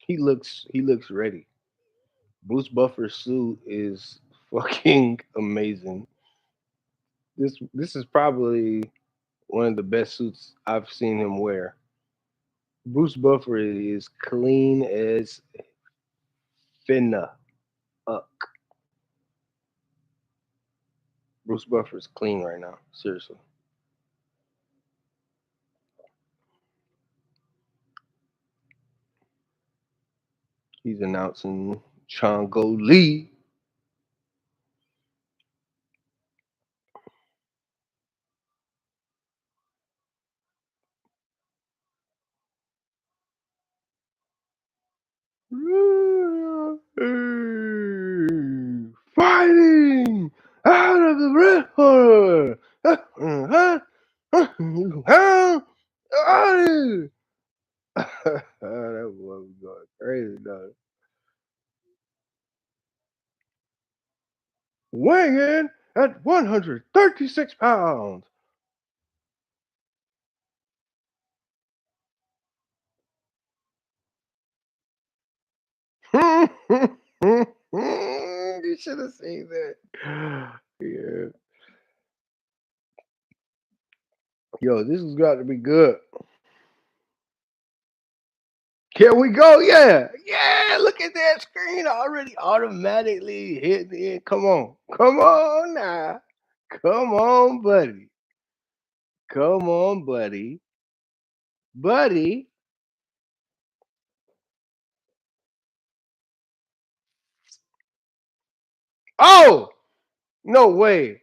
he looks ready. Bruce Buffer's suit is fucking amazing. This is probably one of the best suits I've seen him wear. Bruce Buffer is clean as finna. Uh, Bruce Buffer is clean right now. Seriously. He's announcing Chango Lee. Fighting out of the red corner. That boy was going crazy, dog. Weighing in at 136 pounds. You should have seen that. Yeah. Yo, this has got to be good. Here we go. Yeah. Yeah. Look at that screen already automatically hitting it. Come on. Come on now. Come on, buddy. Come on, buddy. Buddy. Oh, no way.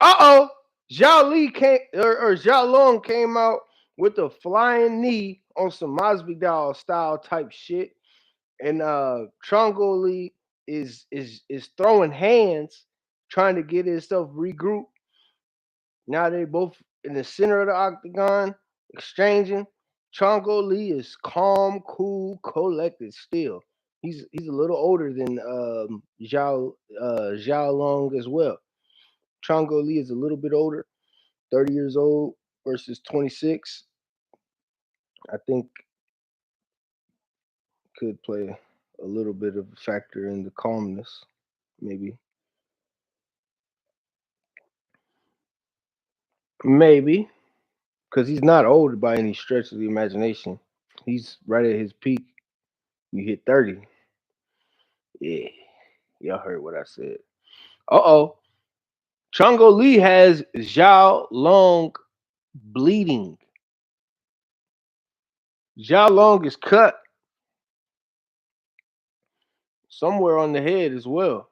Uh-oh. Zhao Li came or Zhao Long came out with a flying knee on some Masvidal style type shit. And Trongo Lee is throwing hands, trying to get himself regrouped. Now they both in the center of the octagon, exchanging. Trongo Lee is calm, cool, collected still. He's a little older than Zhao Long as well. Trongo Lee is a little bit older, 30 years old versus 26. I think could play a little bit of a factor in the calmness, maybe. Maybe because he's not old by any stretch of the imagination. He's right at his peak. You hit 30. Yeah, y'all heard what I said. Uh-oh. Chongo Lee has Zhao Long bleeding. Zhao Long is cut somewhere on the head as well.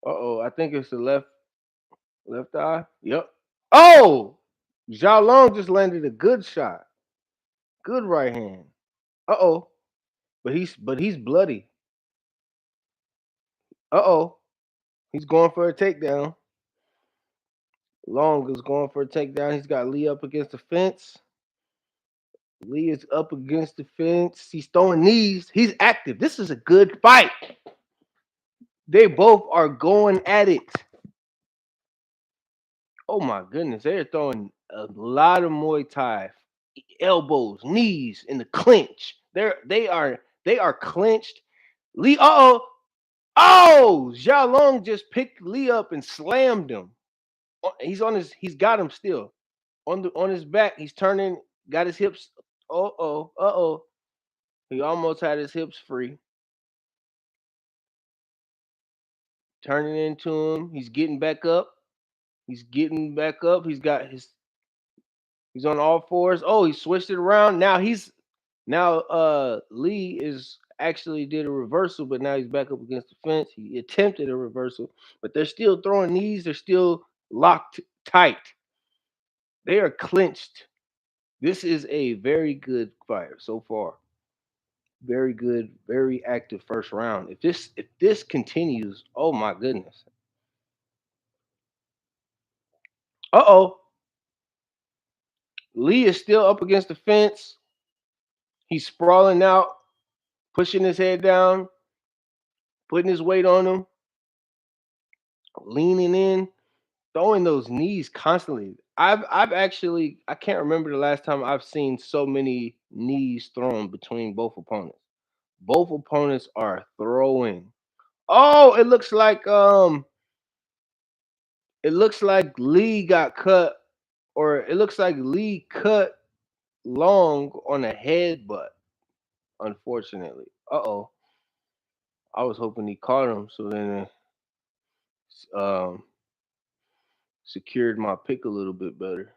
Uh-oh, I think it's the left eye. Yep. Oh! Zhao Long just landed a good shot. Good right hand. Uh-oh. But he's bloody. Uh-oh. He's going for a takedown. Long is going for a takedown. He's got Lee up against the fence. Lee is up against the fence. He's throwing knees. He's active. This is a good fight. They both are going at it. Oh my goodness. They're throwing a lot of Muay Thai. Elbows, knees in the clinch. They are clinched. Lee, oh, Zhao Long just picked Lee up and slammed him. He's got him still. On his back. He's turning, got his hips. Uh oh. He almost had his hips free. Turning into him. He's getting back up. He's getting back up. He's on all fours. Oh, he switched it around. Now Lee is actually did a reversal, but now he's back up against the fence. He attempted a reversal, but they're still throwing knees. They're still locked tight. They are clinched. This is a very good fight so far. Very good, very active first round. If this continues, oh my goodness. Uh-oh. Lee is still up against the fence. He's sprawling out, pushing his head down, putting his weight on him, leaning in, throwing those knees constantly. I've actually I can't remember the last time I've seen so many knees thrown between both opponents. Both opponents are throwing. Oh, it looks like Lee got cut, or it looks like Lee cut Long on a headbutt, unfortunately. Uh-oh. I was hoping he caught him, so then secured my pick a little bit better.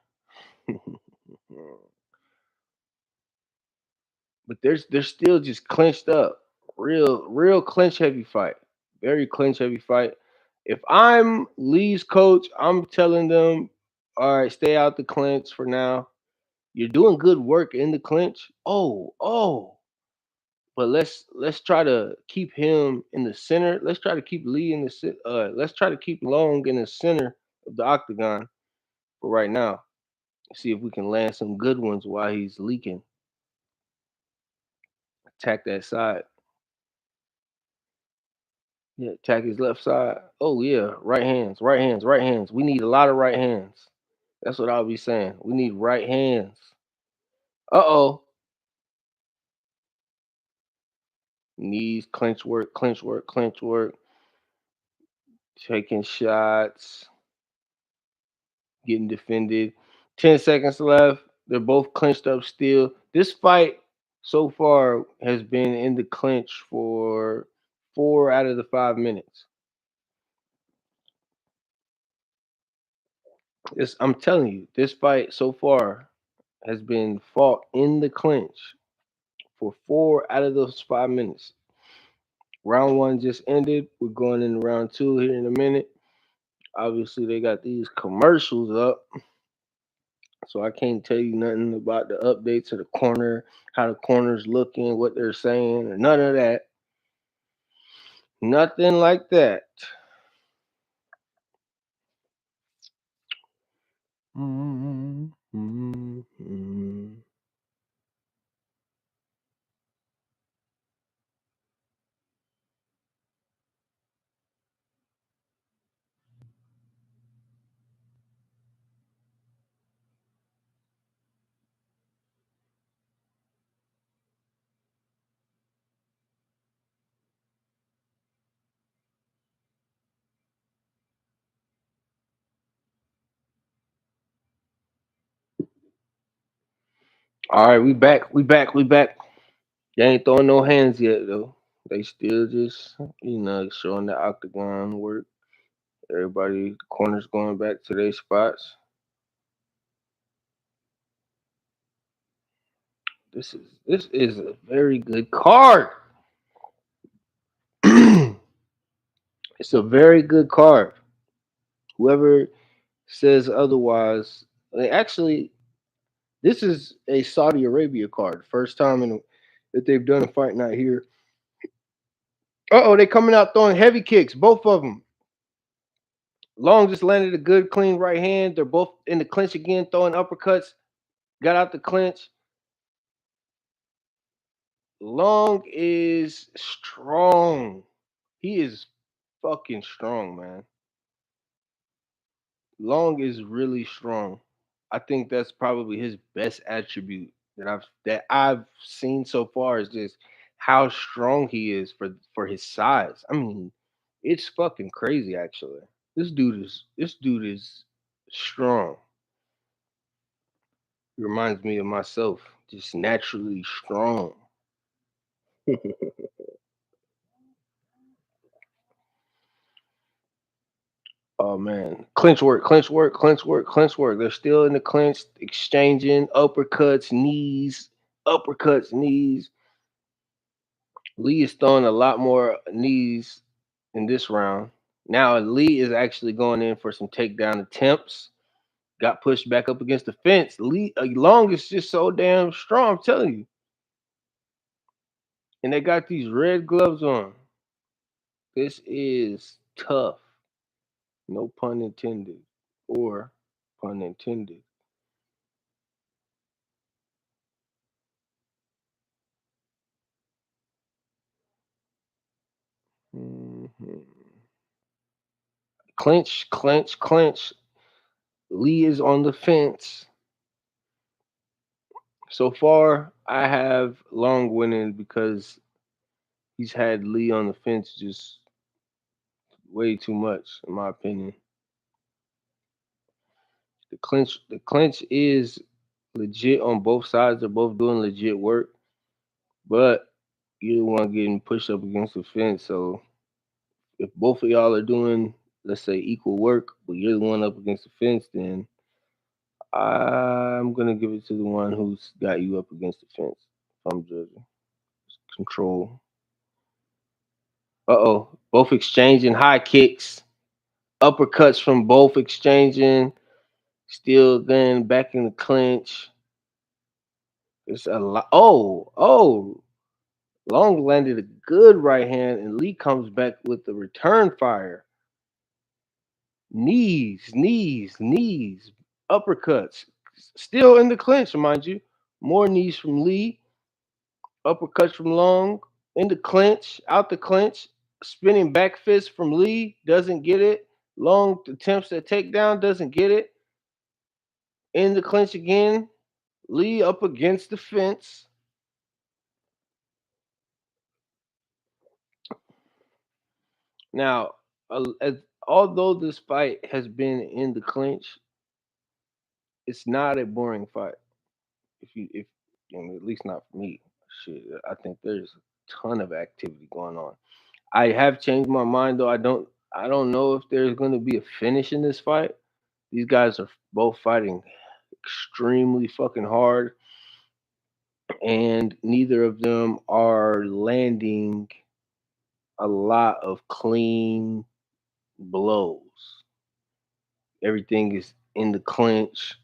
But they're still just clenched up. Real clinch heavy fight. Very clinch heavy fight. If I'm Lee's coach, I'm telling them, all right, stay out the clinch for now. You're doing good work in the clinch. Oh. But let's try to keep him in the center. Let's try to keep Lee in the let's try to keep Long in the center of the octagon for right now. See if we can land some good ones while he's leaking. Attack that side. Yeah, attack his left side. Oh yeah, right hands, right hands, right hands. We need a lot of right hands. That's what I'll be saying. We need right hands. Uh-oh. Knees, clinch work, clinch work, clinch work. Taking shots, getting defended. 10 seconds left. They're both clinched up still. This fight so far has been in the clinch for 4 out of the 5 minutes. I'm telling you, this fight so far has been fought in the clinch for 4 out of those 5 minutes. Round one just ended. We're going into round two here in a minute. Obviously, they got these commercials up, so I can't tell you nothing about the updates of the corner, how the corner's looking, what they're saying, or none of that. Nothing like that. Mm, mm, mm. All right, we back. We back. We back. They ain't throwing no hands yet though. They still just showing the octagon work. Everybody corners going back to their spots. This is a very good card. It's a very good card. Whoever says otherwise, actually, this is a Saudi Arabia card. First time that they've done a fight night here. Oh, they coming out throwing heavy kicks, both of them. Long just landed a good, clean right hand. They're both in the clinch again, throwing uppercuts. Got out the clinch. Long is strong. He is fucking strong, man. Long is really strong. I think that's probably his best attribute that I've seen so far is just how strong he is for his size. I mean, it's fucking crazy actually. This dude is strong. Reminds me of myself, just naturally strong. Oh man, clinch work, clinch work, clinch work, clinch work. They're still in the clinch, exchanging uppercuts, knees, uppercuts, knees. Lee is throwing a lot more knees in this round. Now Lee is actually going in for some takedown attempts. Got pushed back up against the fence. Lee Long is just so damn strong. I'm telling you. And they got these red gloves on. This is tough. No pun intended. Or pun intended. Mhm. Clinch, clinch, clinch. Lee is on the fence. So far, I have Long winning because he's had Lee on the fence just way too much, in my opinion. The clinch is legit on both sides. They're both doing legit work, but you're the one getting pushed up against the fence. So if both of y'all are doing, let's say, equal work, but you're the one up against the fence, then I'm gonna give it to the one who's got you up against the fence. If I'm judging. Control. Uh-oh. Both exchanging high kicks. Uppercuts from both exchanging. Still then back in the clinch. It's a lot. Oh. Long landed a good right hand, and Lee comes back with the return fire. Knees, knees, knees. Uppercuts. Still in the clinch, mind you. More knees from Lee. Uppercuts from Long. In the clinch. Out the clinch. Spinning back fist from Lee. Doesn't get it. Long attempts at takedown. Doesn't get it. In the clinch again. Lee up against the fence. Now, although this fight has been in the clinch, it's not a boring fight. If at least not for me. Shit, I think there's a ton of activity going on. I have changed my mind though. I don't know if there's going to be a finish in this fight. These guys are both fighting extremely fucking hard, and neither of them are landing a lot of clean blows. Everything is in the clinch,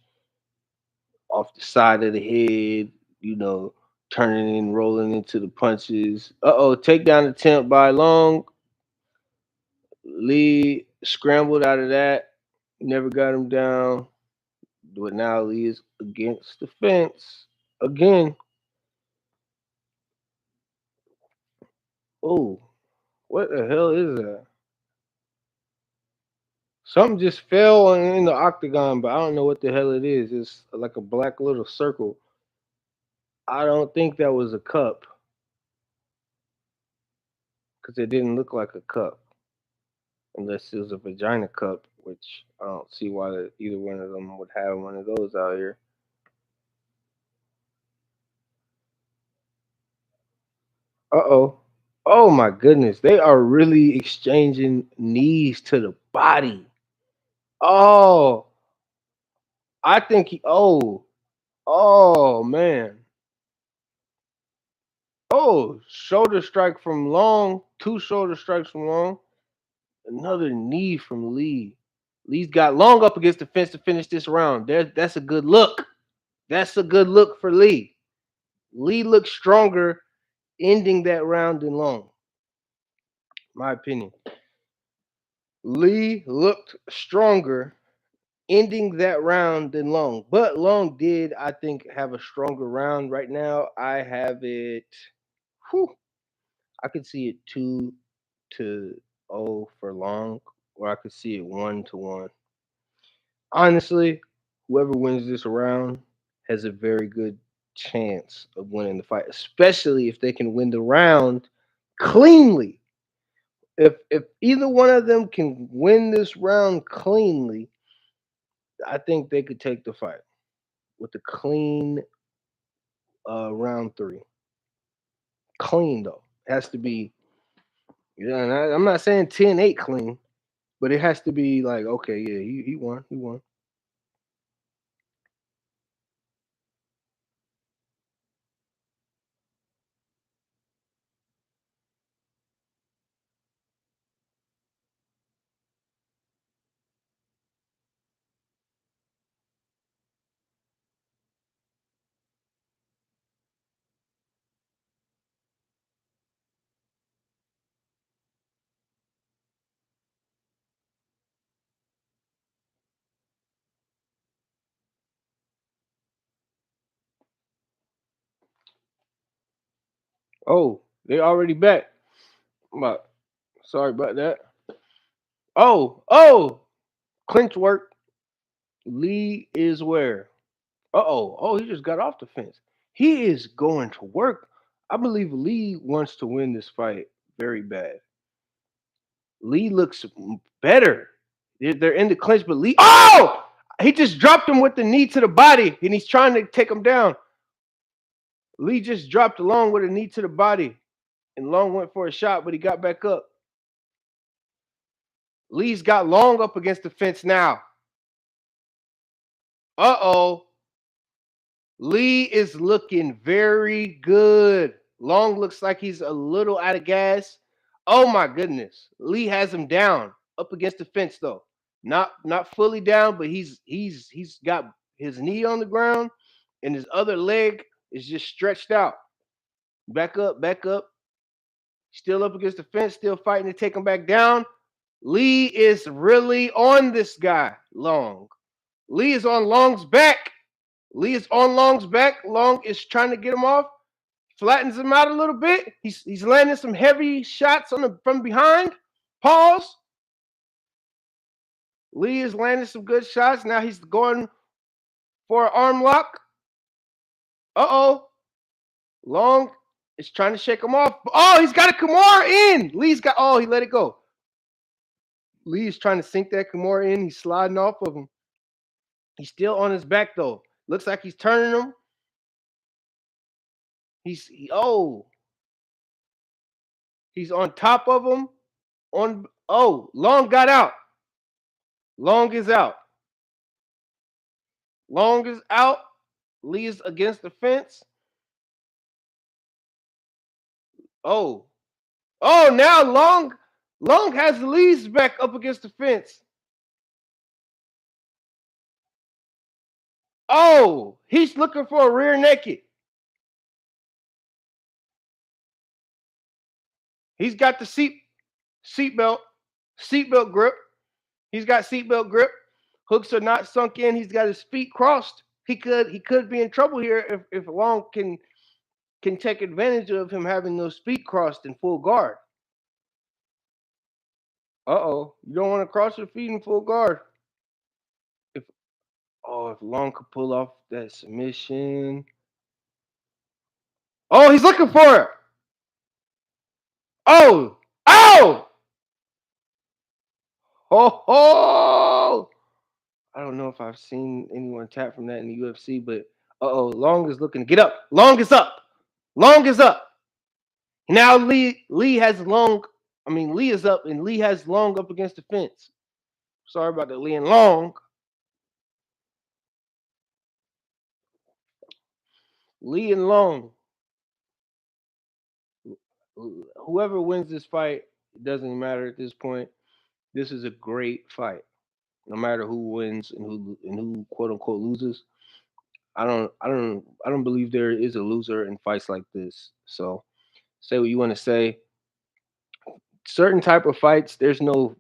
off the side of the head, you know, turning and rolling into the punches. Takedown attempt by Long. Lee scrambled out of that, never got him down. But now Lee is against the fence again. Oh, what the hell is that? Something just fell in the octagon, but I don't know what the hell it is. It's like a black little circle. I don't think that was a cup because it didn't look like a cup unless it was a vagina cup, which I don't see why either one of them would have one of those out here. Uh-oh. Oh my goodness. They are really exchanging knees to the body. Oh, I think oh man. Oh, shoulder strike from Long, two shoulder strikes from Long, another knee from Lee. Lee's got Long up against the fence to finish this round. That's a good look. That's a good look for Lee. Lee looks stronger ending that round than Long. My opinion. Lee looked stronger ending that round than Long. But Long did, I think, have a stronger round. Right now, I have it. Whew, I could see it 2-0 for Long, or I could see it 1-1. Honestly, whoever wins this round has a very good chance of winning the fight, especially if they can win the round cleanly. If either one of them can win this round cleanly, I think they could take the fight with a clean round three. Clean though, has to be. Yeah, and I'm not saying 10-8 clean, but it has to be like okay, yeah, he won, he won. Oh, they already back. But sorry about that. Oh, clinch work. Lee is where? Oh, he just got off the fence. He is going to work. I believe Lee wants to win this fight very bad. Lee looks better. They're in the clinch, but Lee. Oh! He just dropped him with the knee to the body, and he's trying to take him down. Lee just dropped Long with a knee to the body, and Long went for a shot, but he got back up. Lee's got Long up against the fence now. Uh-oh. Lee is looking very good. Long looks like he's a little out of gas. Oh my goodness. Lee has him down up against the fence though. Not fully down, but he's got his knee on the ground and his other leg is just stretched out. Back up, back up. Still up against the fence, still fighting to take him back down. Lee is really on this guy, Long. Lee is on Long's back. Lee is on Long's back. Long is trying to get him off. Flattens him out a little bit. He's landing some heavy shots from behind. Pause. Lee is landing some good shots. Now he's going for an arm lock. Uh-oh. Long is trying to shake him off. Oh, he's got a Kimura in. He let it go. Lee is trying to sink that Kimura in. He's sliding off of him. He's still on his back though. Looks like he's turning him. Oh, he's on top of him. Long got out. Long is out. Long is out. Lee is against the fence. Oh. Oh, now Long has Lee's back up against the fence. Oh, he's looking for a rear naked. He's got the seatbelt grip. He's got seatbelt grip. Hooks are not sunk in. He's got his feet crossed. He could be in trouble here if Long can take advantage of him having those feet crossed in full guard. Uh-oh. You don't want to cross your feet in full guard. If if Long could pull off that submission. Oh, he's looking for it. Oh! Oh! Oh! I don't know if I've seen anyone tap from that in the UFC, but Long is looking to get up. Long is up. Long is up. Now Lee has Long. I mean, Lee is up, and Lee has Long up against the fence. Sorry about that, Lee and Long. Lee and Long. Whoever wins this fight, it doesn't matter at this point. This is a great fight. No matter who wins and who quote unquote loses. I don't believe there is a loser in fights like this. So say what you want to say. Certain type of fights, there's no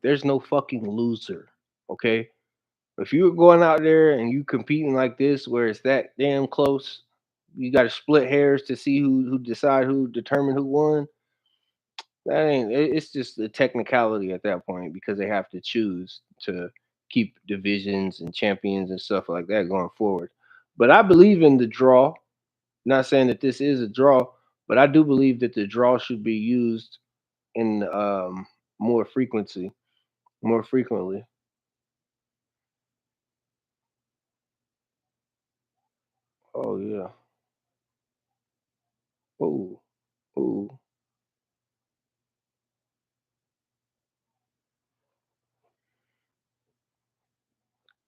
fucking loser. Okay? If you're going out there and you competing like this where it's that damn close, you gotta split hairs to see who decide who determine who won. That ain't it's just a technicality at that point because they have to choose to keep divisions and champions and stuff like that going forward. But I believe in the draw. Not saying that this is a draw, but I do believe that the draw should be used in more frequency, more frequently. Oh yeah. Ooh, ooh.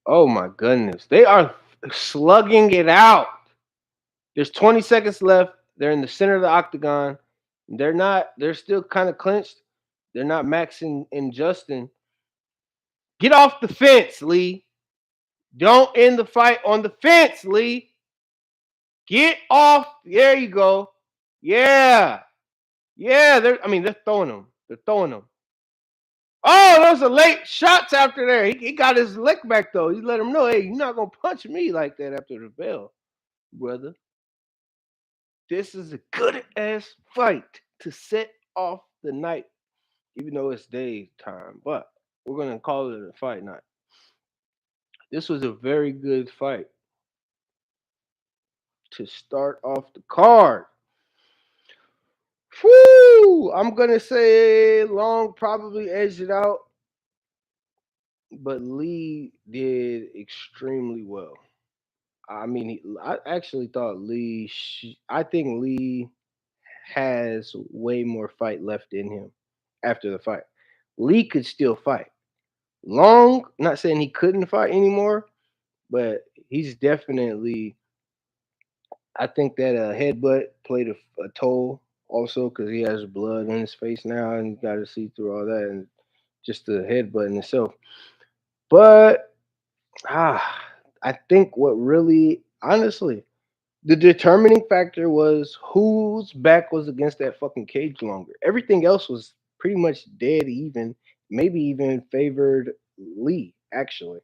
Oh my goodness. They are slugging it out. There's 20 seconds left. They're in the center of the octagon. They're still kind of clinched. They're not Max and Justin. Get off the fence, Lee. Don't end the fight on the fence, Lee. Get off. There you go. Yeah. Yeah. They're throwing them. They're throwing them. Oh, those are late shots after there. He got his lick back though. He let him know, hey, you're not gonna punch me like that after the bell, brother. This is a good ass fight to set off the night, even though it's daytime. But we're gonna call it a fight night. This was a very good fight to start off the card. Whoo! I'm gonna say Long probably edged it out, but Lee did extremely well. I mean, I actually thought Lee. I think Lee has way more fight left in him after the fight. Lee could still fight. Long, not saying he couldn't fight anymore, but he's definitely. I think that headbutt played a toll also because he has blood on his face now and you got to see through all that and just the headbutt in itself. But ah, I think what really, honestly, the determining factor was whose back was against that fucking cage longer. Everything else was pretty much dead even, maybe even favored Lee, actually.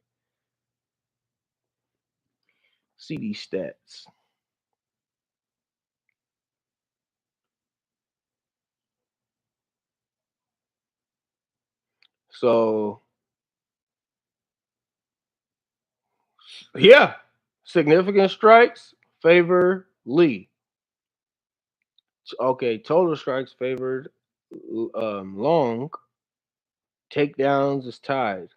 See these stats. So, yeah, significant strikes favor Lee. Okay, total strikes favored Long. Takedowns is tied.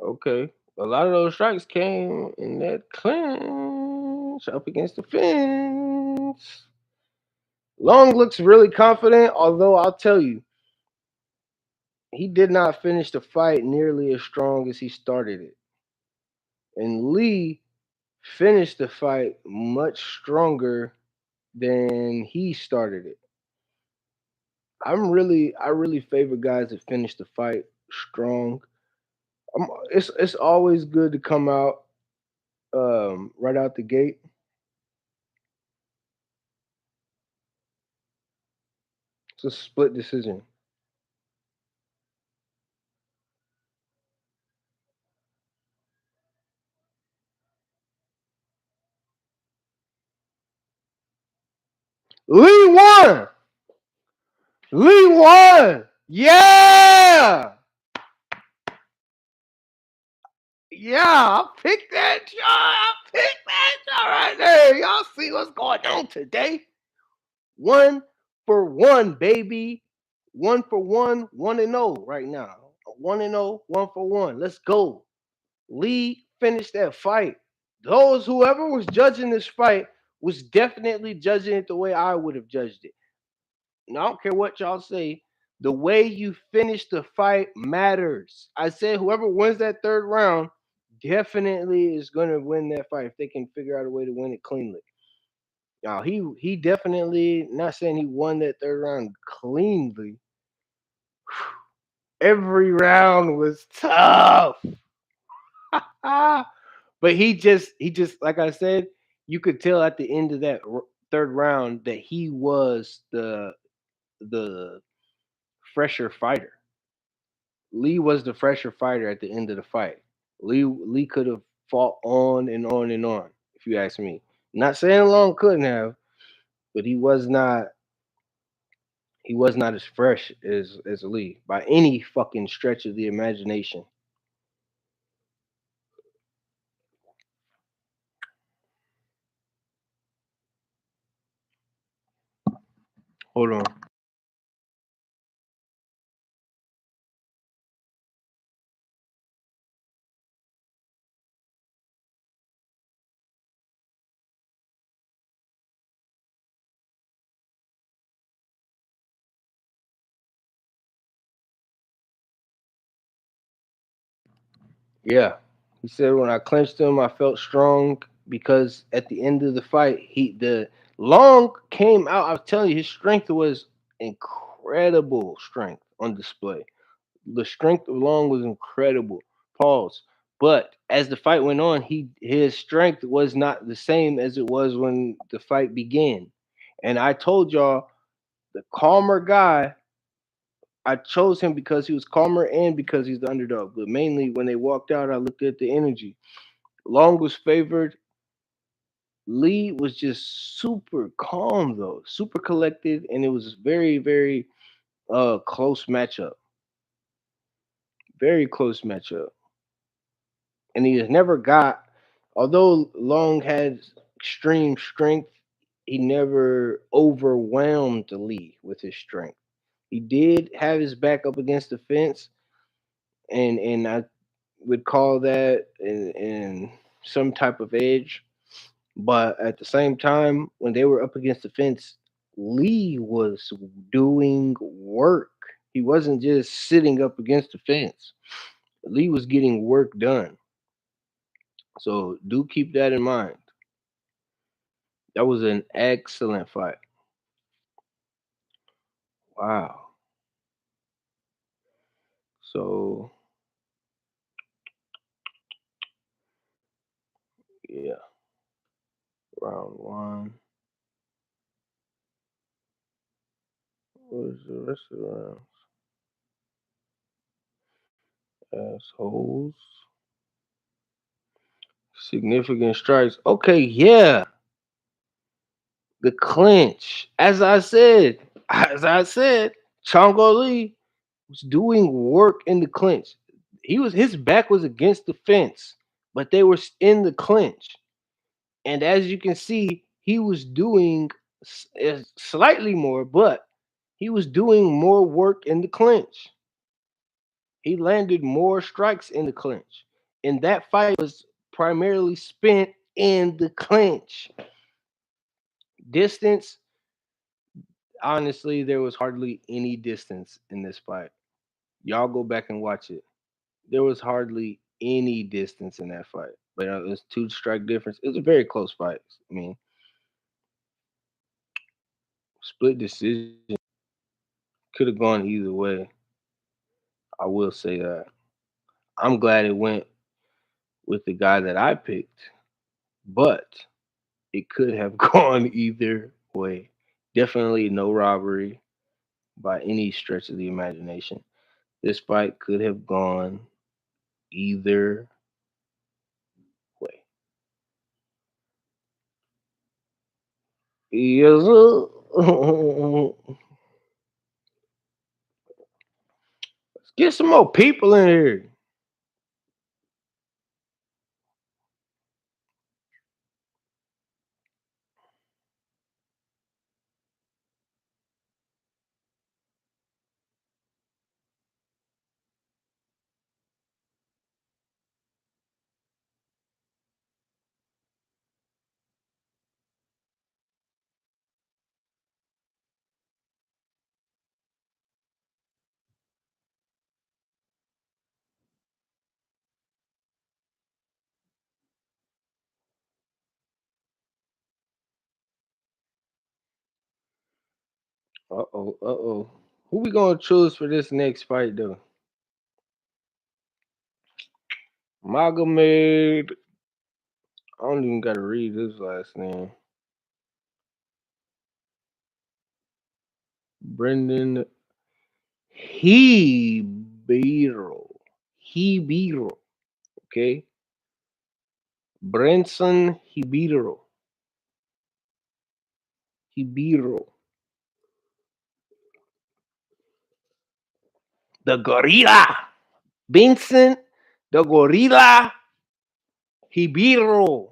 Okay. A lot of those strikes came in that clinch up against the fence. Long looks really confident, although I'll tell you, he did not finish the fight nearly as strong as he started it. And Lee finished the fight much stronger than he started it. I really favor guys that finish the fight strong. It's always good to come out right out the gate. It's a split decision. Lee won. Lee won. Yeah. Yeah, I picked that shot. I picked that shot right there. Y'all see what's going on today? 1 for 1, baby. 1 for 1, 1-0 right now. 1-0, 1 for 1. Let's go. Lee finished that fight. Whoever was judging this fight was definitely judging it the way I would have judged it. I don't care what y'all say. The way you finish the fight matters. I said whoever wins that third round definitely is gonna win that fight if they can figure out a way to win it cleanly. Now he definitely not saying he won that third round cleanly. Every round was tough. Ah, but he just like I said, you could tell at the end of that third round that he was the fresher fighter. Lee was the fresher fighter at the end of the fight. Lee could have fought on and on and on, if you ask me. Not saying Long couldn't have, but he was not as fresh as Lee by any fucking stretch of the imagination. Hold on. Yeah. He said when I clenched him, I felt strong because at the end of the fight, the Long came out. I was telling you, his strength was incredible strength on display. The strength of Long was incredible. Pause. But as the fight went on, his strength was not the same as it was when the fight began. And I told y'all the calmer guy, I chose him because he was calmer and because he's the underdog. But mainly when they walked out, I looked at the energy. Long was favored. Lee was just super calm though, super collected, and it was very, very close matchup. Very close matchup. And he has never got, although Long had extreme strength, he never overwhelmed Lee with his strength. He did have his back up against the fence, and I would call that in some type of edge. But at the same time, when they were up against the fence, Lee was doing work. He wasn't just sitting up against the fence. Lee was getting work done. So do keep that in mind. That was an excellent fight. Wow. So yeah, round one. What was the rest of the rounds? Assholes. Significant strikes. Okay, yeah. The clinch. As I said, Chongo Lee was doing work in the clinch. His back was against the fence, but they were in the clinch. And as you can see, he was doing slightly more, but he was doing more work in the clinch. He landed more strikes in the clinch. And that fight was primarily spent in the clinch. Distance, honestly, there was hardly any distance in this fight. Y'all go back and watch it. There was hardly any distance in that fight. But it was two strike difference. It was a very close fight. I mean, split decision could have gone either way. I will say that. I'm glad it went with the guy that I picked, but it could have gone either way. Definitely no robbery by any stretch of the imagination. This fight could have gone either way. Yes, sir. Let's get some more people in here. Uh oh. Who we gonna choose for this next fight though? Magomed. I don't even gotta read his last name. Brendan Hebiro. Hebiro. Okay. Brenson Hebiro. Hebiro. The gorilla. Vincent the gorilla Hebiro.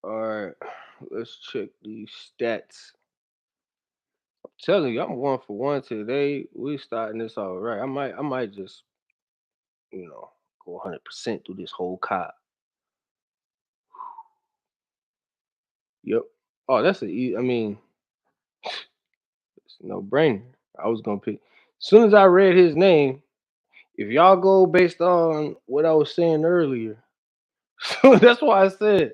All right, let's check these stats. Telling you, I'm 1 for 1 today. We starting this all right. I might just, go 100% through this whole card. Yep. Oh, that's I mean, it's no brainer. I was gonna pick. As soon as I read his name, if y'all go based on what I was saying earlier, so that's why I said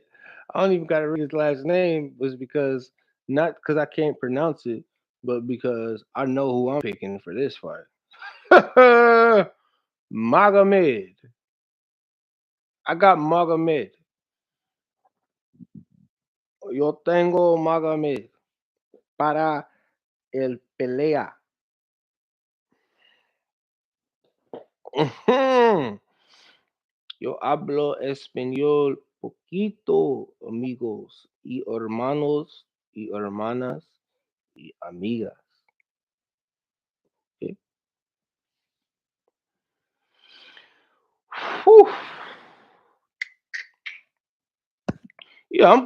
I don't even gotta read his last name. Was because not because I can't pronounce it, but because I know who I'm picking for this fight. Magomed. I got Magomed. Yo tengo Magomed para el pelea. Ujú. Yo hablo español poquito, amigos y hermanos y hermanas y amigas. Okay. Whew. Yeah, I'm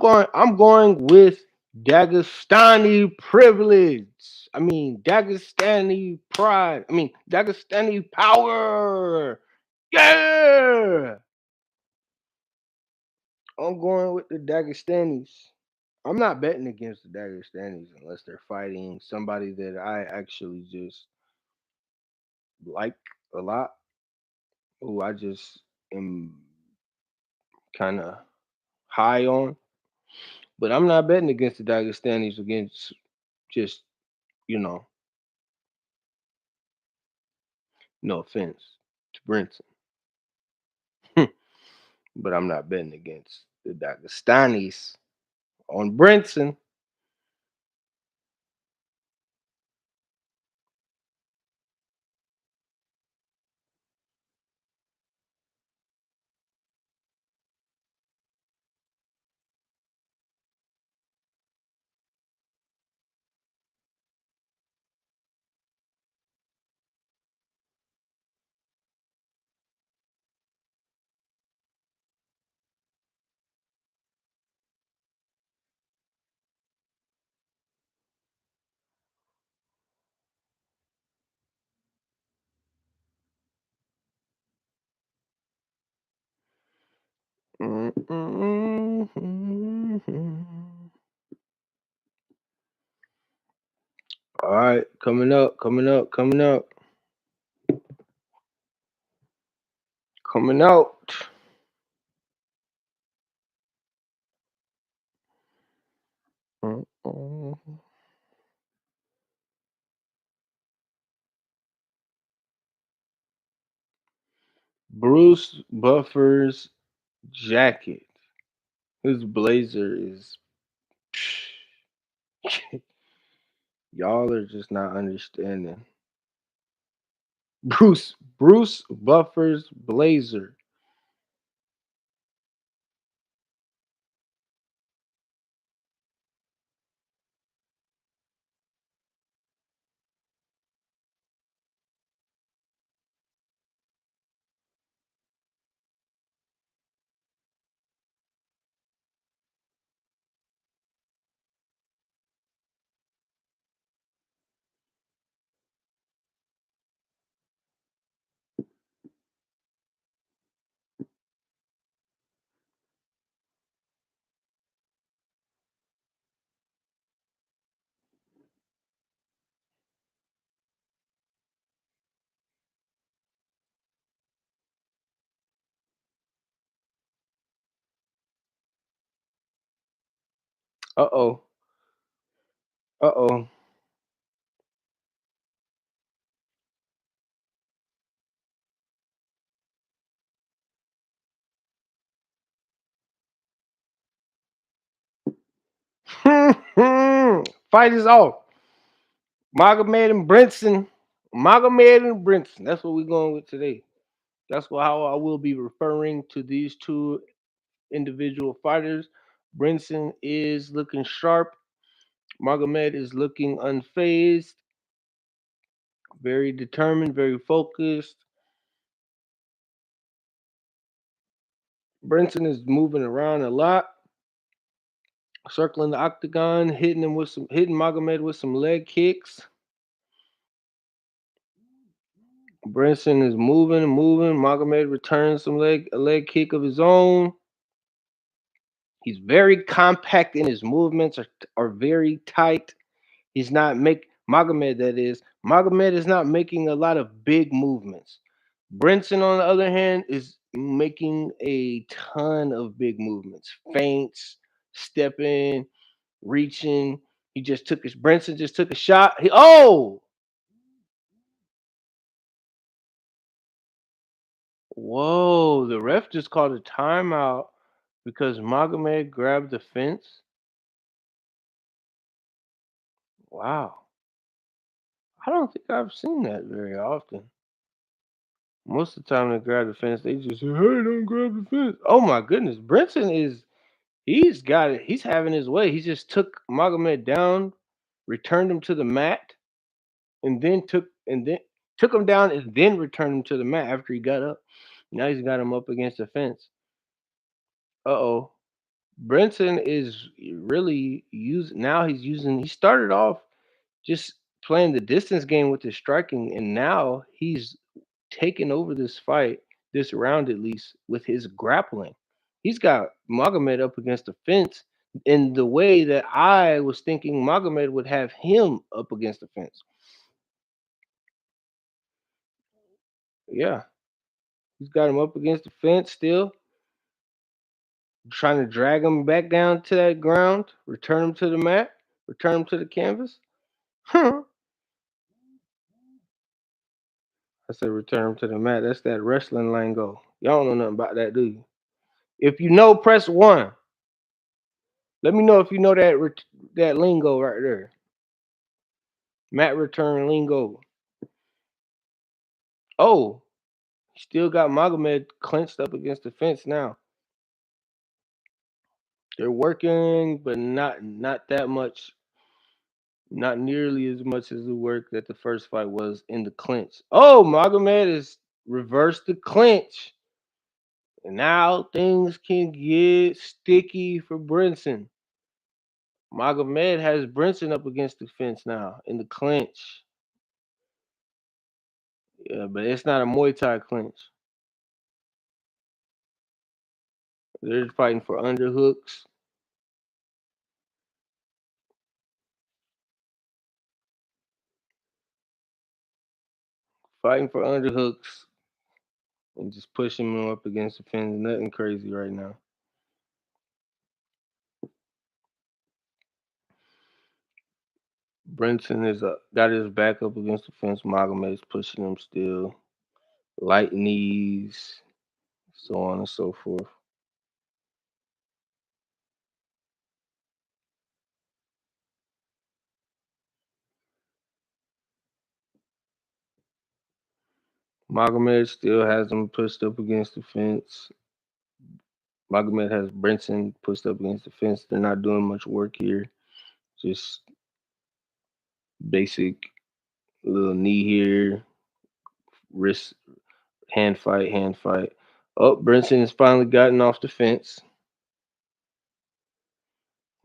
going with Dagestani privilege. I mean Dagestani pride. I mean Dagestani power. Yeah. I'm going with the Dagestanis. I'm not betting against the Dagestanis unless they're fighting somebody that I actually just like a lot, who I just am kind of high on. But I'm not betting against the Dagestanis against just, you know, no offense to Brinson, but I'm not betting against the Dagestanis on Brinson. All right, coming out. Mm-mm. Bruce Buffer's jacket. His blazer is. Y'all are just not understanding. Bruce Buffer's blazer. Uh oh. Uh oh. Fight is off. Magomed and Brinson. Magomed and Brinson. That's what we're going with today. That's how I will be referring to these two individual fighters. Brinson is looking sharp. Magomed is looking unfazed, very determined, very focused. Brinson is moving around a lot, circling the octagon, hitting Magomed with some leg kicks. Brinson is moving and moving. Magomed returns a leg kick of his own. He's very compact in his movements, are very tight. He's not make Magomed that is. Magomed is not making a lot of big movements. Brinson, on the other hand, is making a ton of big movements, feints, stepping, reaching. Brinson just took a shot. Whoa, the ref just called a timeout because Magomed grabbed the fence. Wow. I don't think I've seen that very often. Most of the time they grab the fence, they just say, "Hey, don't grab the fence." Oh my goodness, Brinson he's got it. He's having his way. He just took Magomed down, returned him to the mat, and then took him down and then returned him to the mat after he got up. Now he's got him up against the fence. Uh-oh. Brinson is really using now he started off just playing the distance game with his striking, and now he's taken over this fight, this round at least, with his grappling. He's got Magomed up against the fence in the way that I was thinking Magomed would have him up against the fence. Yeah, he's got him up against the fence still, trying to drag him back down to that ground, return him to the mat, return him to the canvas. Huh. I said return him to the mat. That's that wrestling lingo. Y'all don't know nothing about that, do you? If you know, press one. Let me know if you know that lingo right there. Mat return lingo. Oh, still got Magomed clenched up against the fence now. They're working, but not that much, not nearly as much as the work that the first fight was in the clinch. Oh, Magomed has reversed the clinch. And now things can get sticky for Brinson. Magomed has Brinson up against the fence now in the clinch. Yeah, but it's not a Muay Thai clinch. They're fighting for underhooks, fighting for underhooks, and just pushing them up against the fence. Nothing crazy right now. Brinson got his back up against the fence. Magomed is pushing him still. Light knees, so on and so forth. Magomed still has him pushed up against the fence. Magomed has Brinson pushed up against the fence. They're not doing much work here. Just basic little knee here, wrist, hand fight, hand fight. Oh, Brinson has finally gotten off the fence.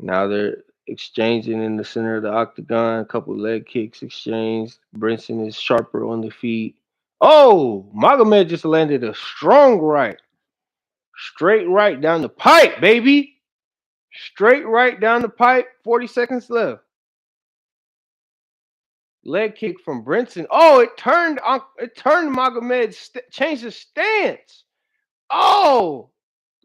Now they're exchanging in the center of the octagon. A couple leg kicks exchanged. Brinson is sharper on the feet. Oh, Magomed just landed a strong right. Straight right down the pipe, baby. Straight right down the pipe. 40 seconds left. Leg kick from Brinson. Oh, it turned Magomed, changed his stance. Oh,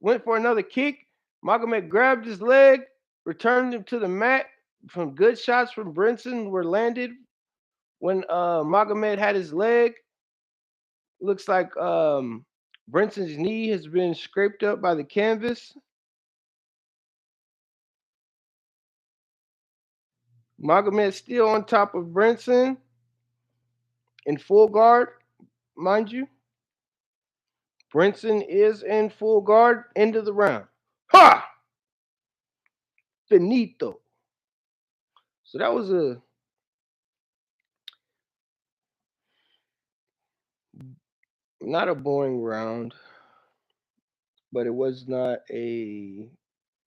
went for another kick. Magomed grabbed his leg, returned him to the mat from good shots from Brinson were landed when Magomed had his leg. Looks like Brinson's knee has been scraped up by the canvas. Magomed still on top of Brinson in full guard, mind you. Brinson is in full guard. End of the round. Ha! Finito. So that was a not a boring round, but it was not a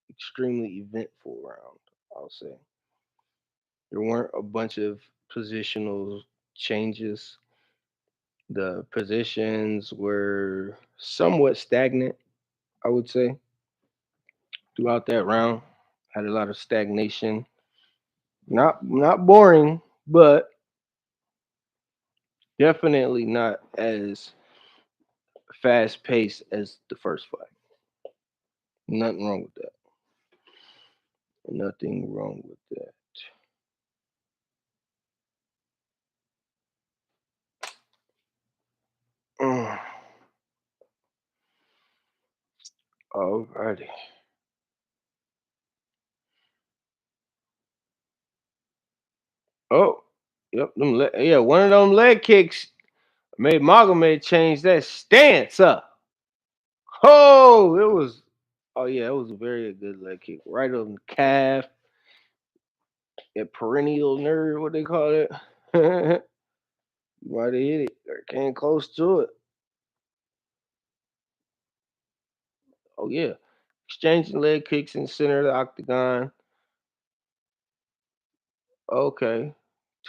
extremely eventful round. I'll say there weren't a bunch of positional changes. The positions were somewhat stagnant, I would say, throughout that round. Had a lot of stagnation. Not boring, but definitely not as fast paced as the first fight. Nothing wrong with that. Nothing wrong with that. Mm. Alrighty. Oh, yep. Yeah, one of them leg kicks made Magomed change that stance up. Oh, it was. Oh yeah, it was a very good leg kick, right on the calf, that perennial nerve, what they call it. Might have hit it or came close to it. Oh yeah, exchanging leg kicks in the center of the octagon. Okay,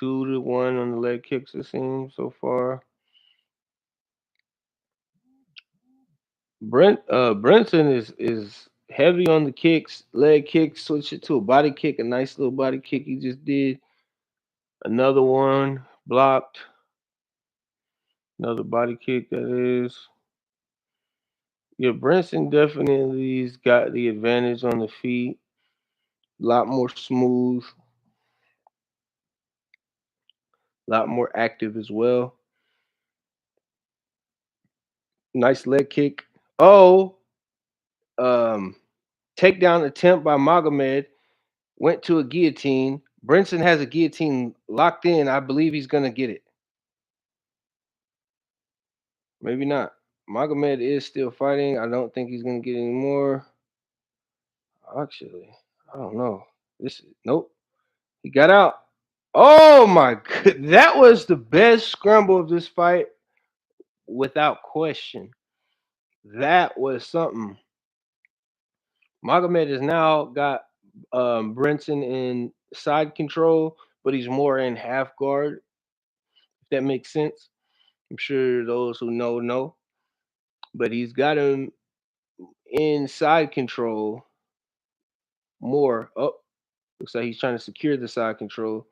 2-1 on the leg kicks. It seems so far. Brenton is heavy on the kicks, leg kicks. Switch it to a body kick, a nice little body kick he just did. Another one blocked. Another body kick that is. Yeah, Brinson definitely's got the advantage on the feet. A lot more smooth, a lot more active as well. Nice leg kick. Oh, um, takedown attempt by Magomed went to a guillotine. Brinson has a guillotine locked in. I believe he's gonna get it. Maybe not. Magomed is still fighting. I don't think he's gonna get any more. Actually, I don't know. This nope. He got out. Oh my god, that was the best scramble of this fight without question. That was something. Magomed has now got Brinson in side control, but he's more in half guard. If that makes sense, I'm sure those who know. But he's got him in side control more. Oh, looks like he's trying to secure the side control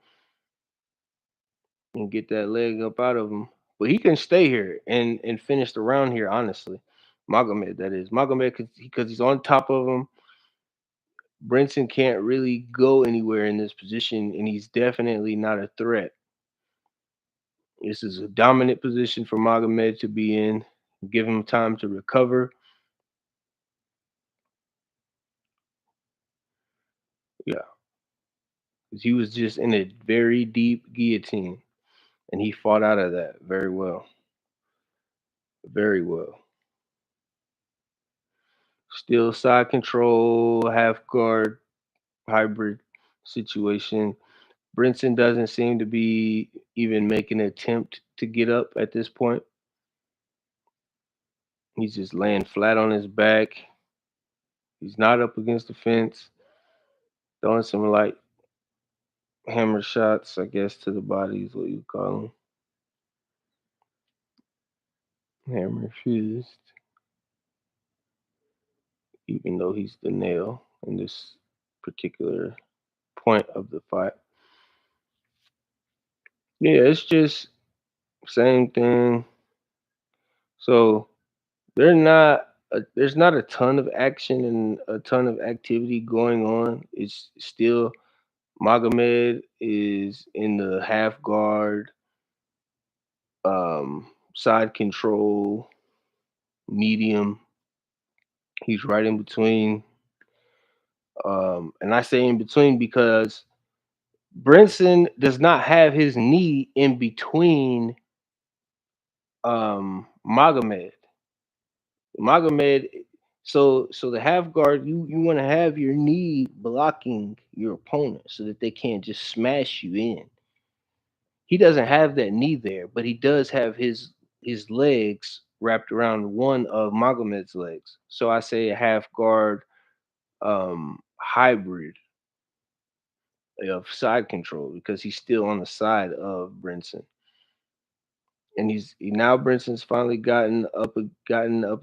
and get that leg up out of him. But he can stay here and finish the round here. Honestly, Magomed, that is Magomed, because he's on top of him. Brinson can't really go anywhere in this position, and he's definitely not a threat. This is a dominant position for Magomed to be in. Give him time to recover. Yeah, 'cause he was just in a very deep guillotine, and he fought out of that very well. Very well. Still side control, half guard, hybrid situation. Brinson doesn't seem to be even making an attempt to get up at this point. He's just laying flat on his back. He's not up against the fence, throwing some light hammer shots, I guess, to the body is what you call them. Hammer fist, even though he's the nail in this particular point of the fight. Yeah, it's just same thing. So they're not. there's not a ton of action and a ton of activity going on. It's still Magomed is in the half guard, side control, medium. He's right in between. And I say in between because Brinson does not have his knee in between Magomed. Magomed, so the half guard, you want to have your knee blocking your opponent so that they can't just smash you in. He doesn't have that knee there, but he does have his legs wrapped around one of Magomed's legs. So I say a half guard hybrid of side control because he's still on the side of Brinson. And now Brinson's finally gotten up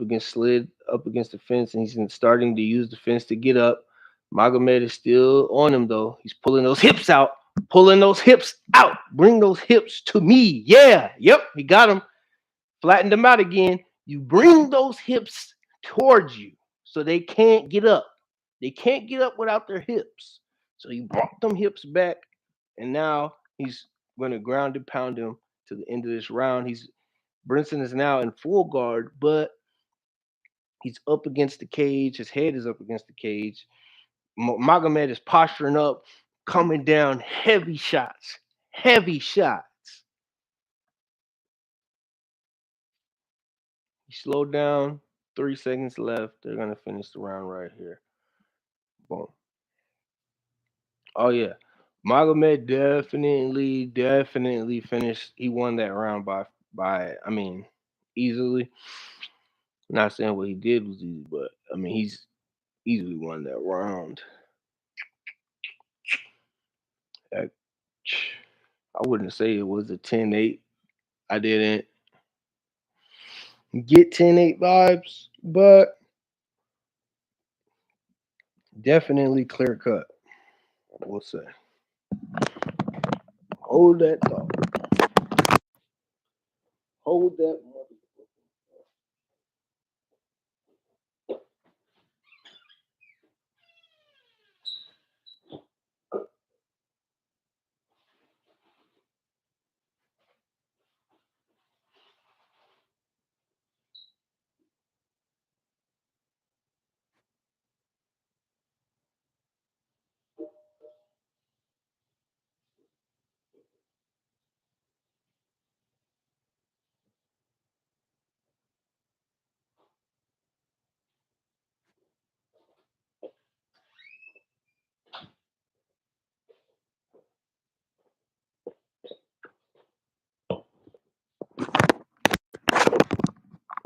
against slid up against the fence, and he's starting to use the fence to get up. Magomed is still on him though. He's pulling those hips out. Bring those hips to me. Yeah, yep, he got him. Flattened them out again. You bring those hips towards you so they can't get up. They can't get up without their hips. So he brought them hips back, and now he's going to ground and pound him to the end of this round. Brinson is now in full guard, but he's up against the cage. His head is up against the cage. Magomed is posturing up, coming down heavy shots. Heavy shots. He slowed down. 3 seconds left. They're gonna finish the round right here. Boom. Oh yeah. Magomed definitely finished. He won that round by I mean easily. Not saying what he did was easy, but I mean he's easily won that round. Heck, I wouldn't say it was a 10-8. I didn't get 10-8 vibes, but definitely clear cut. We'll say. Hold that thought. Hold that mother.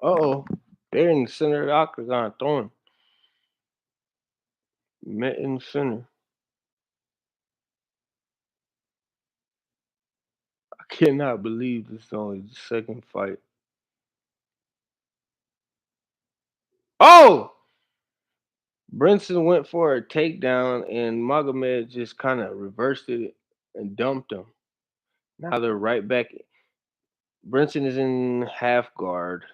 Uh-oh. They're in the center of the octagon throwing. Met in the center. I cannot believe this is only the second fight. Oh! Brinson went for a takedown and Magomed just kind of reversed it and dumped him. Now they're right back. Brinson is in half guard,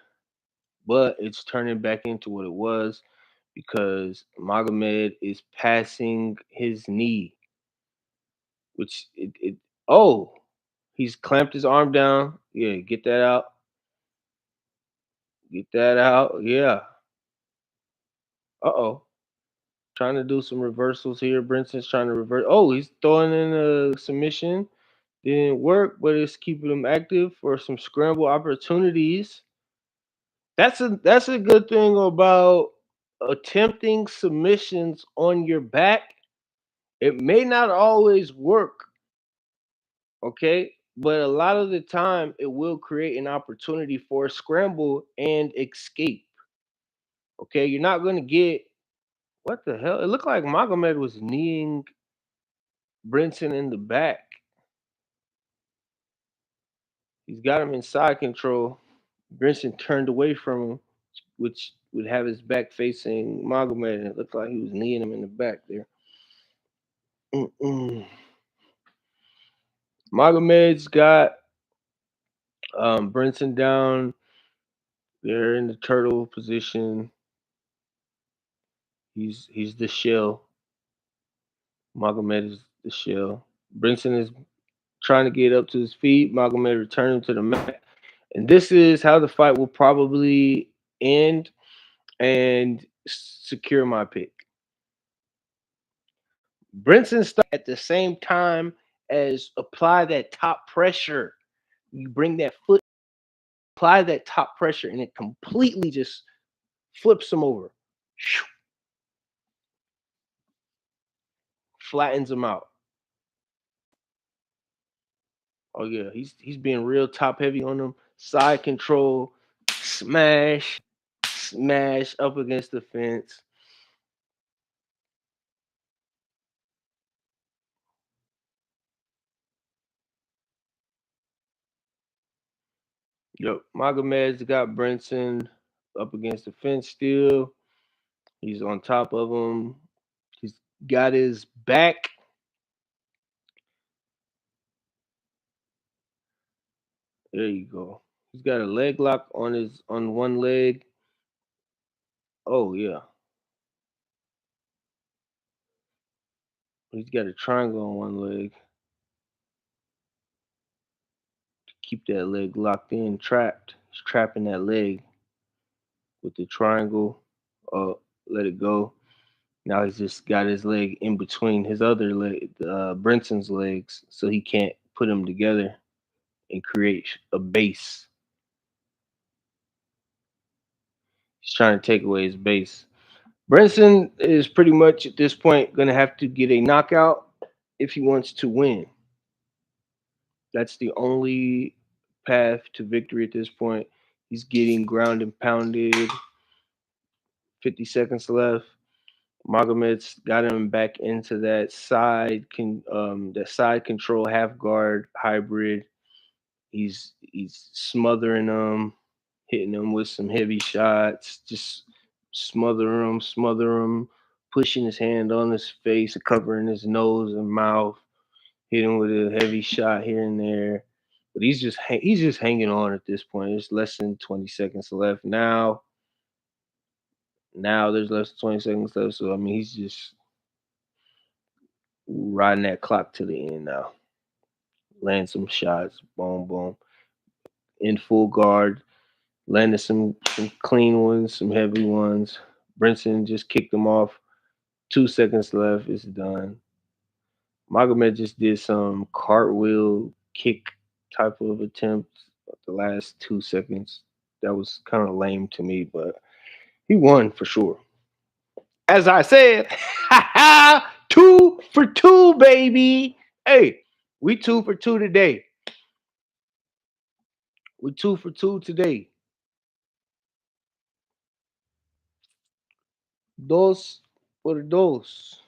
but it's turning back into what it was because Magomed is passing his knee, which it oh, he's clamped his arm down. Yeah, get that out. Get that out. Yeah. Uh-oh. Trying to do some reversals here. Brinson's trying to reverse. Oh, he's throwing in a submission. Didn't work, but it's keeping him active for some scramble opportunities. That's a good thing about attempting submissions on your back. It may not always work, okay? But a lot of the time it will create an opportunity for a scramble and escape. Okay, you're not gonna get what the hell? It looked like Magomed was kneeing Brinson in the back. He's got him in side control. Brinson turned away from him, which would have his back facing Magomed, and it looked like he was kneeing him in the back there. Mm-mm. Magomed's got Brinson down. They're in the turtle position. He's the shell. Magomed is the shell. Brinson is trying to get up to his feet. Magomed returning to the mat. And this is how the fight will probably end and secure my pick. Brinson starts at the same time as apply that top pressure. You bring that foot, apply that top pressure, and it completely just flips him over, flattens him out. Oh yeah, he's being real top heavy on him. Side control, smash, smash up against the fence. Yep, Magomed's got Brinson up against the fence still. He's on top of him. He's got his back. There you go. He's got a leg lock on one leg. Oh yeah. He's got a triangle on one leg. Keep that leg locked in, trapped. He's trapping that leg with the triangle. Let it go. Now he's just got his leg in between his other leg, Brinson's legs, so he can't put them together and create a base. He's trying to take away his base. Brinson is pretty much at this point going to have to get a knockout if he wants to win. That's the only path to victory at this point. He's getting ground and pounded. 50 seconds left. Magomed's got him back into that side control half guard hybrid. He's smothering him, hitting him with some heavy shots, just smother him, pushing his hand on his face, covering his nose and mouth, hitting with a heavy shot here and there. But he's just hanging on at this point. There's less than 20 seconds left now. Now there's less than 20 seconds left, so I mean he's just riding that clock to the end now. Land some shots, boom, boom, in full guard, landed some clean ones, some heavy ones. Brinson just kicked them off. 2 seconds left. It's done. Magomed just did some cartwheel kick type of attempt at the last 2 seconds. That was kind of lame to me, but he won for sure. As I said, 2 for 2, baby. Hey, we 2 for 2 today. We 2 for 2 today. Dos por dos.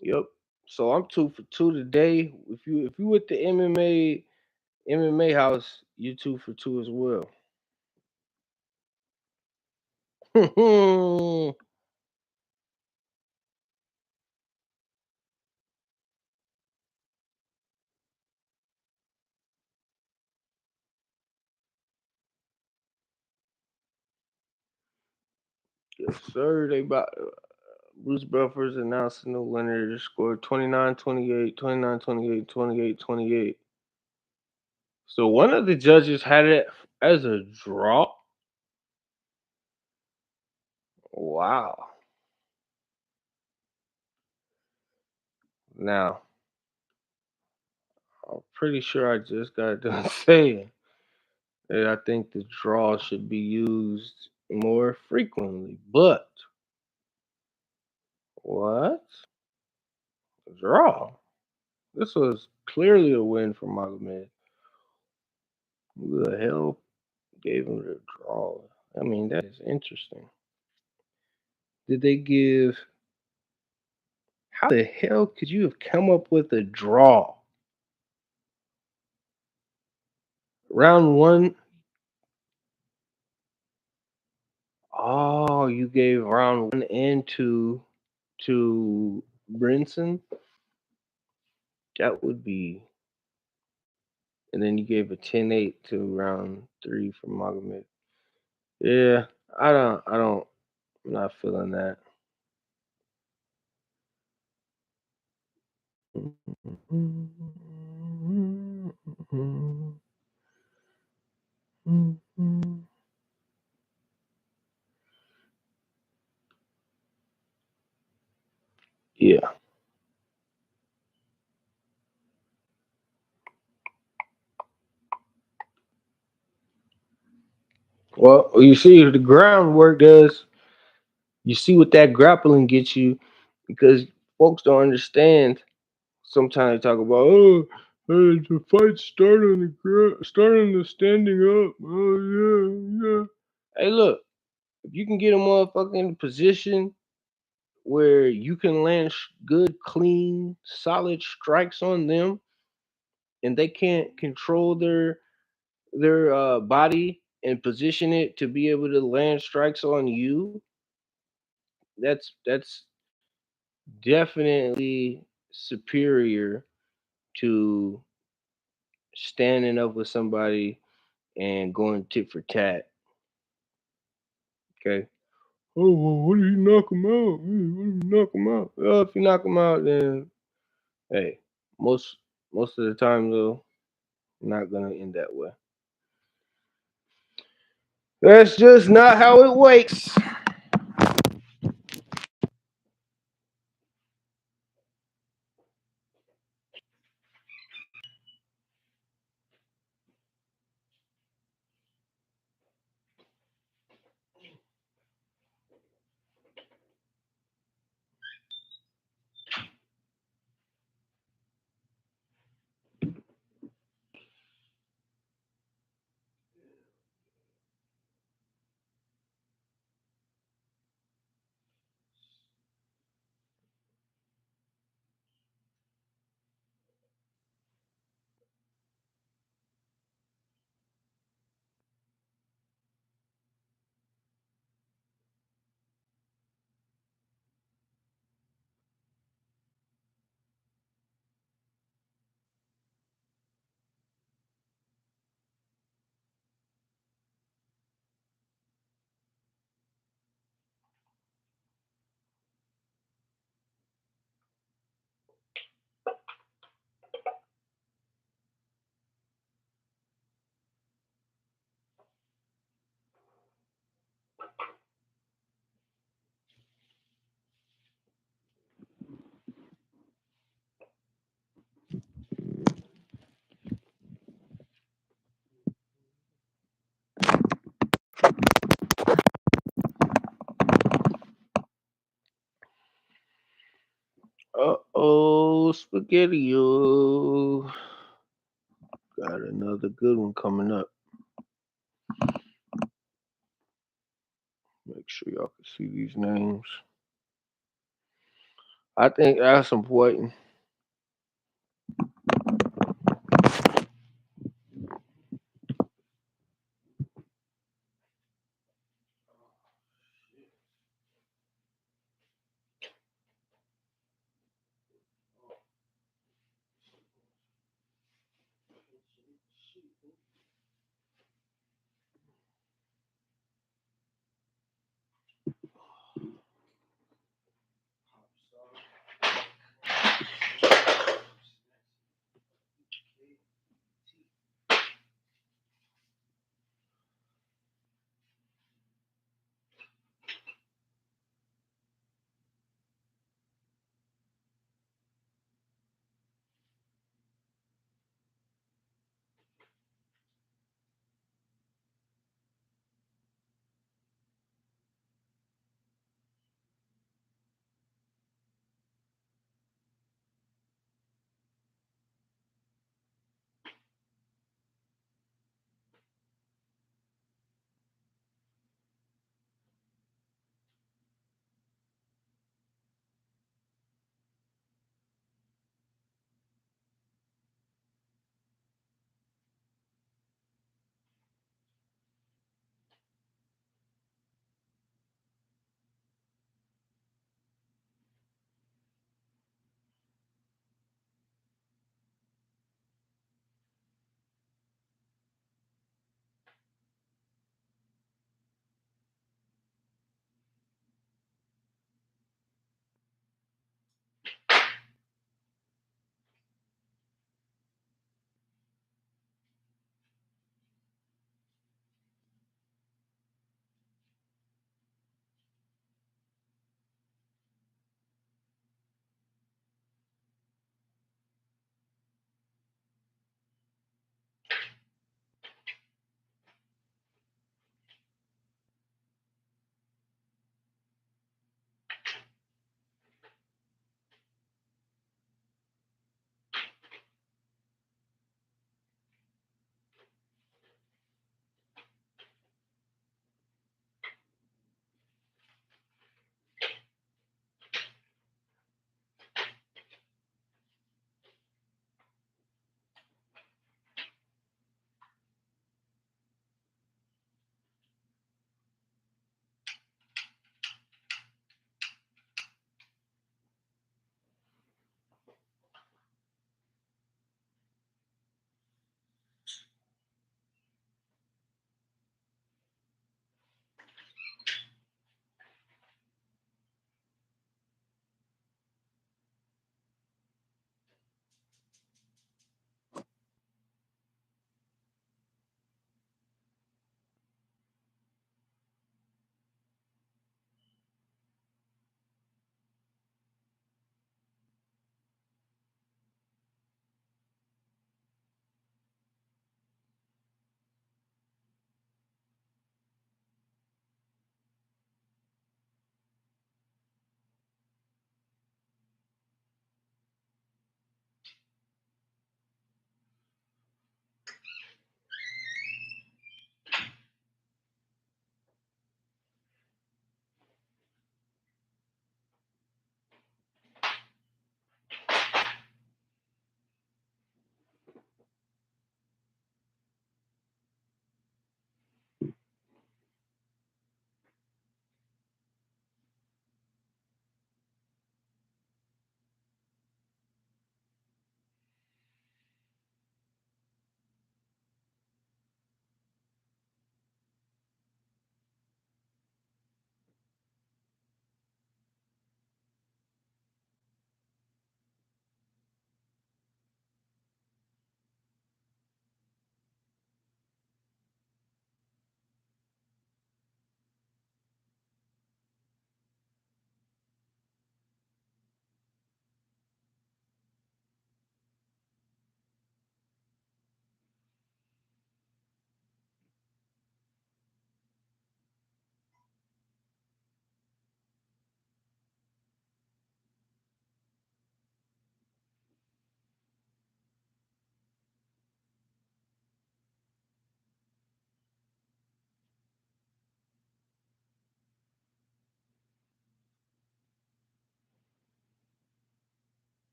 Yep. So I'm 2 for 2 today. If you with the MMA house, you 2 for 2 as well. Yes, sir. They about Bruce Buffer's announcing the winner. The score 29-28, 29-28, 28-28. So one of the judges had it as a draw. Wow. Now, I'm pretty sure I just got done saying that I think the draw should be used more frequently. But what? Draw. This was clearly a win for Magomed. Who the hell gave him the draw? I mean, that is interesting. Did they give? How the hell could you have come up with a draw? Round one. Oh, you gave round one and two to Brinson. That would be, and then you gave a 10-8 to round three for Magomed. Yeah, I'm not feeling that. Yeah. Well, you see, the groundwork does. You see what that grappling gets you, because folks don't understand. Sometimes they talk about, oh, hey, the fight starting the standing up. Oh yeah, yeah. Hey, look, if you can get a motherfucker in a position where you can land good, clean, solid strikes on them, and they can't control their body and position it to be able to land strikes on you, that's definitely superior to standing up with somebody and going tit for tat. Okay. Oh well, what if you knock him out? What if you knock him out? Well, if you knock him out, then hey, most most of the time though, not gonna end that way. That's just not how it works. Uh-oh, spaghetti. Got another good one coming up. Make sure y'all can see these names. I think that's important.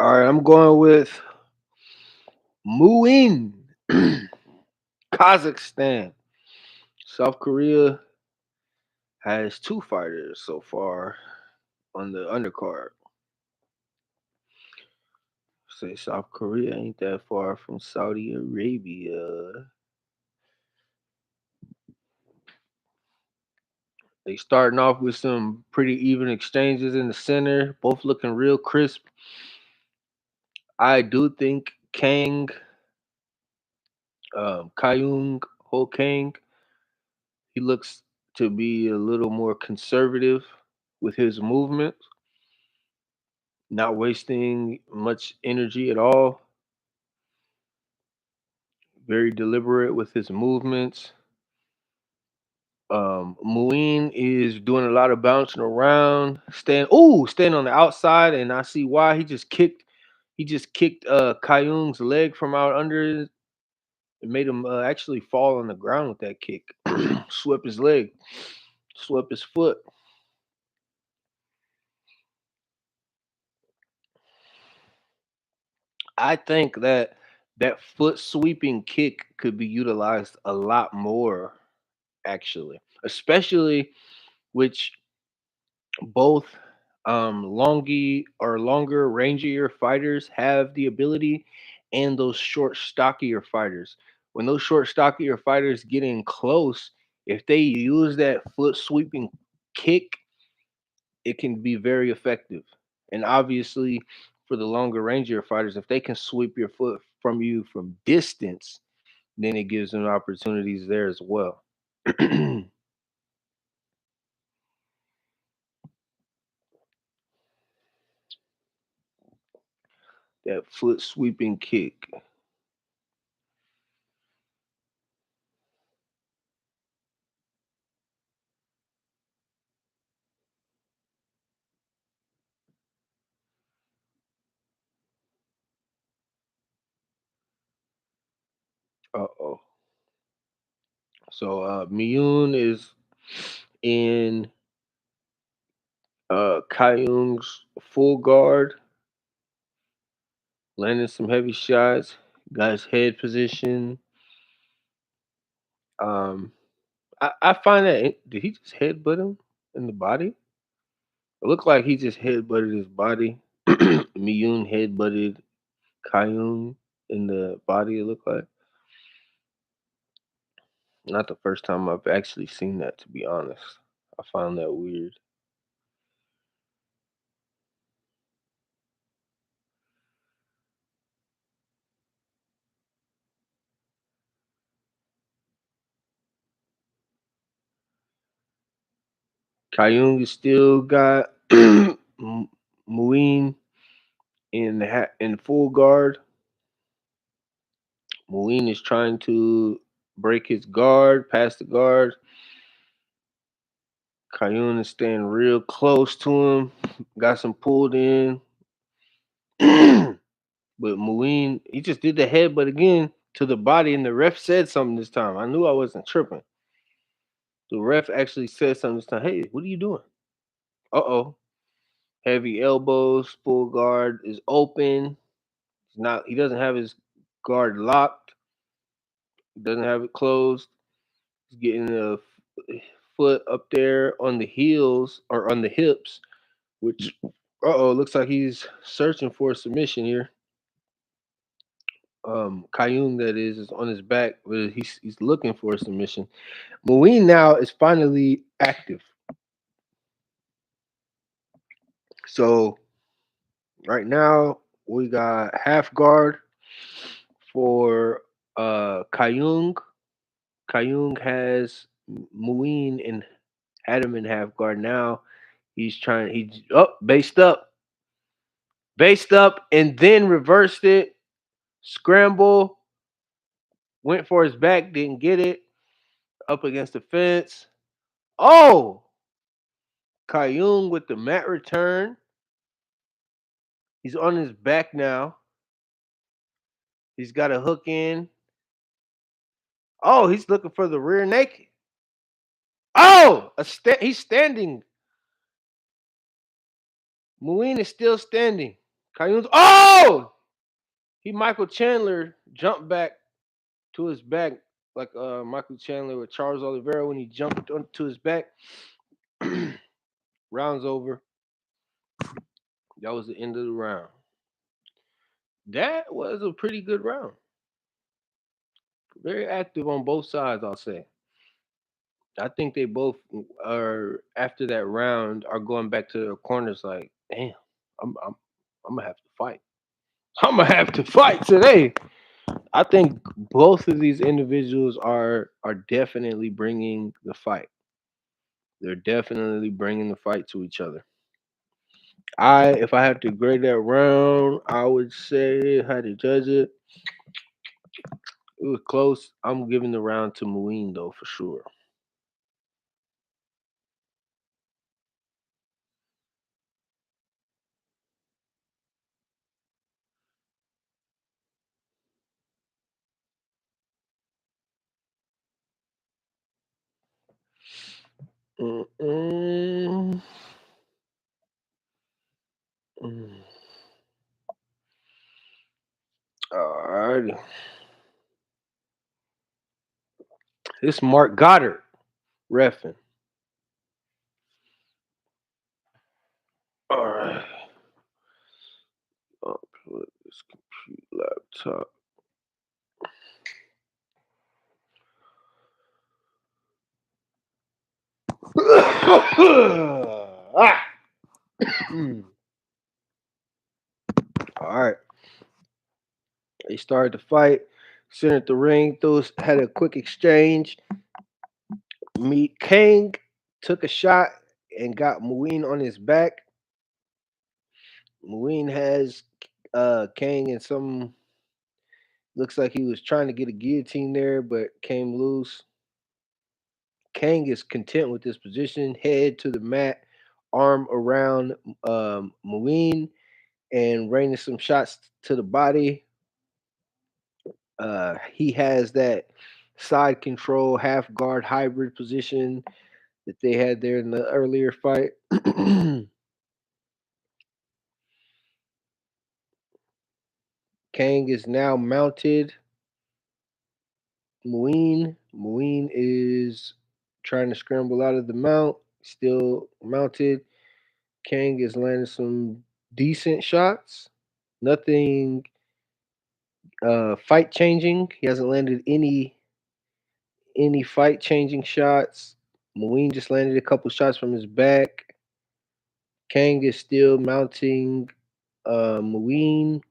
All right, I'm going with Muin, Kazakhstan. South Korea has two fighters so far on the undercard. Say South Korea ain't that far from Saudi Arabia. They starting off with some pretty even exchanges in the center, both looking real crisp. I do think Kayung Ho Kang, he looks to be a little more conservative with his movements, not wasting much energy at all, very deliberate with his movements. Muin is doing a lot of bouncing around, staying on the outside, and I see why he just kicked Kayung's leg from out under it. It made him actually fall on the ground with that kick. Swept his leg, swept his foot. I think that that foot sweeping kick could be utilized a lot more, actually, especially which both longy or longer, rangier fighters have the ability, and those short, stockier fighters. When those short, stockier fighters get in close, if they use that foot sweeping kick, it can be very effective. And obviously, for the longer, rangier fighters, if they can sweep your foot from you from distance, then it gives them opportunities there as well. That foot sweeping kick. Uh oh. So Miyun is in Kayung's full guard, landing some heavy shots. Got his head position. Um, I find that did he just headbutt him in the body? It looked like he just headbutted his body. Miyun headbutted Kayung in the body. It looked like not the first time I've actually seen that. To be honest, I found that weird. Kayung still got Muin in full guard. Muin is trying to break his guard, pass the guard. Kayun is staying real close to him. Got some pulled in. But Muin, he just did the headbutt again to the body, and the ref said something this time. I knew I wasn't tripping. The ref actually said something this time. Hey, what are you doing? Uh oh. Heavy elbows, full guard is open. He's not. He doesn't have his guard locked. He doesn't have it closed. He's getting the foot up there on the heels or on the hips, which looks like he's searching for a submission here. Kayun that is on his back, but he's looking for a submission. Muin now is finally active. So right now we got half guard for Kayung. Kayung has Muin and had him in half guard. Now he's based up, and then reversed it, scramble, went for his back, didn't get it, up against the fence. Oh, Kayung with the mat return. He's on his back now. He's got a hook in. Oh, he's looking for the rear naked. Oh, he's standing. Muin is still standing. Kayun's. Oh, he Michael Chandler jumped back to his back like Michael Chandler with Charles Oliveira when he jumped onto his back. Round's over. That was the end of the round. That was a pretty good round. Very active on both sides, I'll say. I think they both are after that round are going back to their corners like, damn, I'm gonna have to fight. I'm gonna have to fight today. I think both of these individuals are definitely bringing the fight. They're definitely bringing the fight to each other. If I had to grade that round, I would say how to judge it. It was close. I'm giving the round to Muin though for sure. Mm-mm. Mm. Alrighty. This Mark Goddard refing. All right. Unplug this computer laptop. Ah. Mm. All right. They started the fight, centered the ring, those had a quick exchange. Meet Kang took a shot and got Muin on his back. Muin has Kang in some looks like he was trying to get a guillotine there, but came loose. Kang is content with this position, head to the mat, arm around Muin, and raining some shots to the body. He has that side control, half guard hybrid position that they had there in the earlier fight. Kang is now mounted. Muin is trying to scramble out of the mount, still mounted. Kang is landing some decent shots. Nothing fight changing. He hasn't landed any fight changing shots. Muin just landed a couple shots from his back. Kang is still mounting Muin.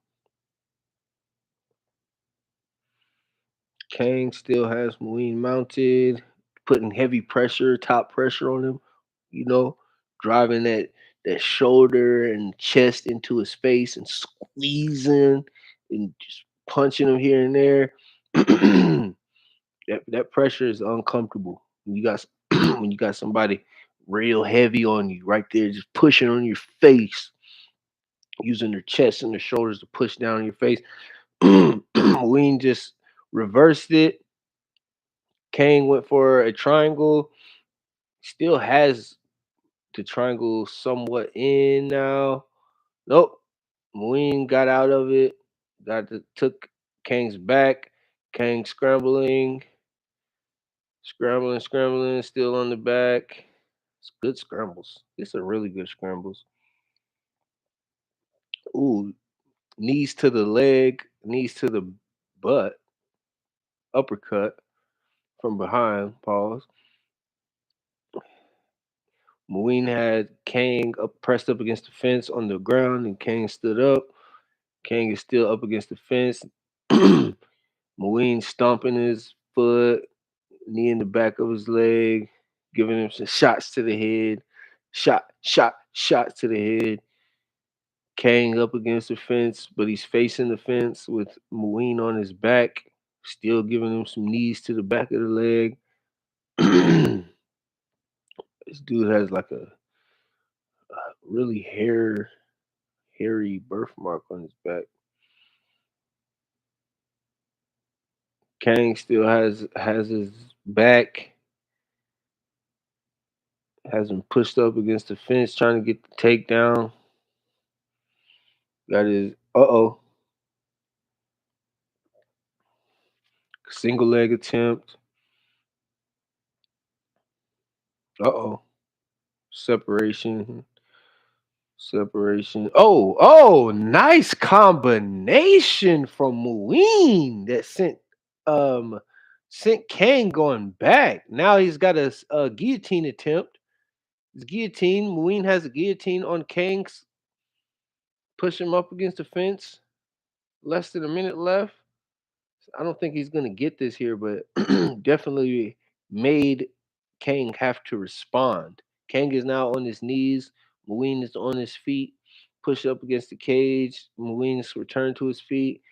Kang still has Muin mounted, putting heavy pressure, top pressure on him, you know, driving that shoulder and chest into his face and squeezing and just punching him here and there. That pressure is uncomfortable. When you got when you got somebody real heavy on you right there, just pushing on your face, using their chest and their shoulders to push down on your face. Ween just reversed it. Kane went for a triangle. Still has the triangle somewhat in now. Nope. Ween got out of it. Took Kang's back. Kang scrambling, still on the back. It's good scrambles. These are really good scrambles. Ooh, knees to the leg, knees to the butt, uppercut from behind. Pause. Moeen had Kang up pressed up against the fence on the ground, and Kang stood up. Kang is still up against the fence. Moeen stomping his foot, knee in the back of his leg, giving him some shots to the head. Shots to the head. Kang up against the fence, but he's facing the fence with Moeen on his back, still giving him some knees to the back of the leg. This dude has like a really hairy birthmark on his back. Kang still has his back, has him pushed up against the fence, trying to get the takedown. Got his single leg attempt. Uh-oh. Separation. Separation. Nice combination from Muin that um sent Kane going back. Now he's got a guillotine attempt. His guillotine. Muin has a guillotine on Kang's. Push him up against the fence. Less than a minute left. I don't think he's gonna get this here, but definitely made Kang have to respond. Kang is now on his knees. Muin is on his feet. Push up against the cage. Muin's returned to his feet,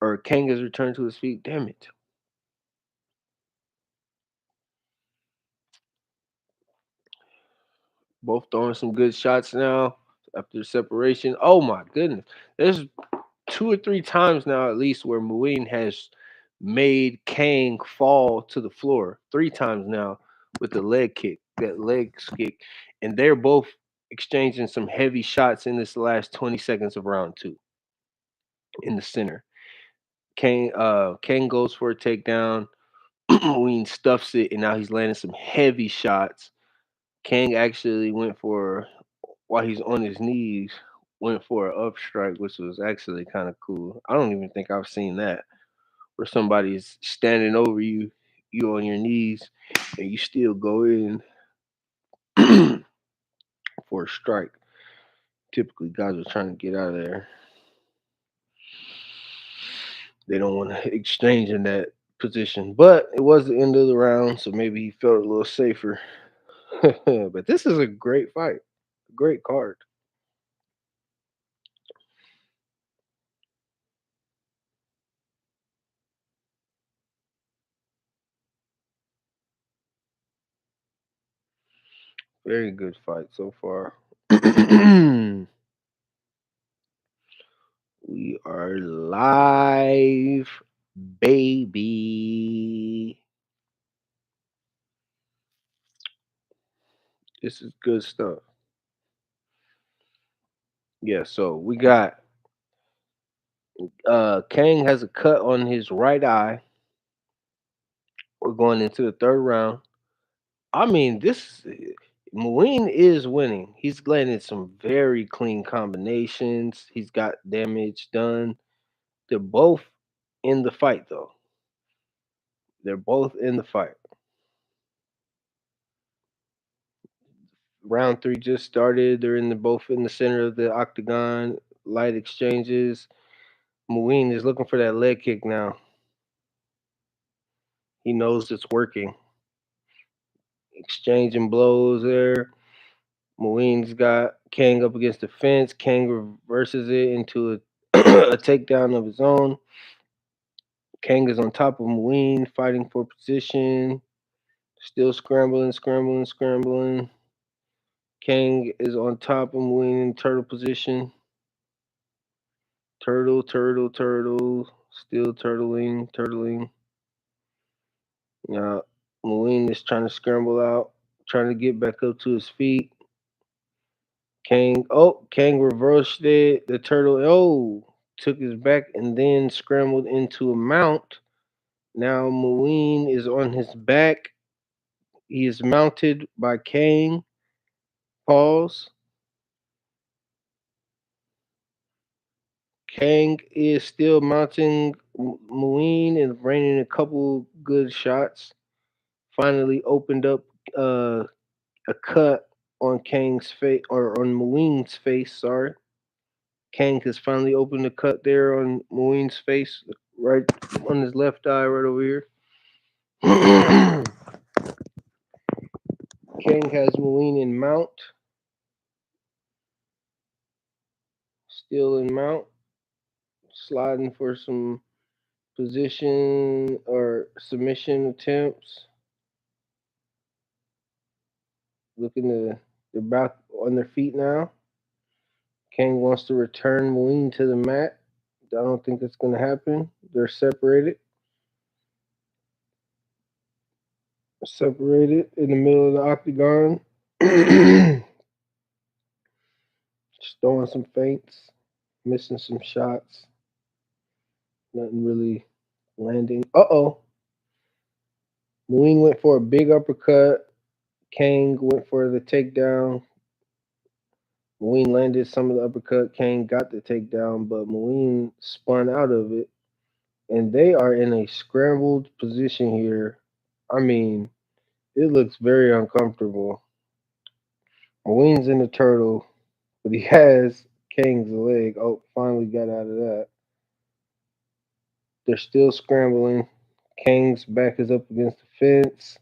or Kang has returned to his feet. Damn it! Both throwing some good shots now after separation. Oh my goodness! There's two or three times now at least where Muin has made Kang fall to the floor. Three times now with the leg kick, that leg kick, and they're both exchanging some heavy shots in this last 20 seconds of round two in the center. Kang goes for a takedown. Muin stuffs it, and now he's landing some heavy shots. Kang actually went for, while he's on his knees, went for an up strike, which was actually kind of cool. I don't even think I've seen that, where somebody's standing over you, you on your knees, and you still go in for a strike. Typically, guys are trying to get out of there. They don't want to exchange in that position. But it was the end of the round, so maybe he felt a little safer. But this is a great fight, great card. Very good fight so far. We are live, baby. This is good stuff. Yeah, so we got Kang has a cut on his right eye. We're going into the third round. I mean, this Muin is winning. He's landing some very clean combinations. He's got damage done. They're both in the fight though. They're both in the fight. Round three just started. They're in the both in the center of the octagon. Light exchanges. Muin is looking for that leg kick now. He knows it's working. Exchanging blows there. Muin's got Kang up against the fence. Kang reverses it into a takedown of his own. Kang is on top of Muin, fighting for position. Still scrambling, scrambling, scrambling. Kang is on top of Muin in turtle position. Turtle, turtle, turtle. Still turtling, turtling. Now, Muin is trying to scramble out, trying to get back up to his feet. Kang reversed it. The turtle, took his back and then scrambled into a mount. Now Muin is on his back. He is mounted by Kang. Pause. Kang is still mounting Muin and raining a couple good shots. Finally opened up uh, a cut on Kang's face, or on Muin's face. Sorry, Kang has finally opened a cut there on Muin's face, right on his left eye, right over here. Kang has Muin in mount, still in mount, sliding for some position or submission attempts. Looking to, they're back on their feet now. Kang wants to return Muin to the mat. I don't think that's going to happen. They're separated. Separated in the middle of the octagon. Just throwing some feints, missing some shots, nothing really landing. Uh-oh. Moeen went for a big uppercut. Kang went for the takedown. Moeen landed some of the uppercut. Kang got the takedown, but Moeen spun out of it. And they are in a scrambled position here. I mean, it looks very uncomfortable. Moeen's in the turtle, but he has Kang's leg. Oh, finally got out of that. They're still scrambling. Kang's back is up against the fence.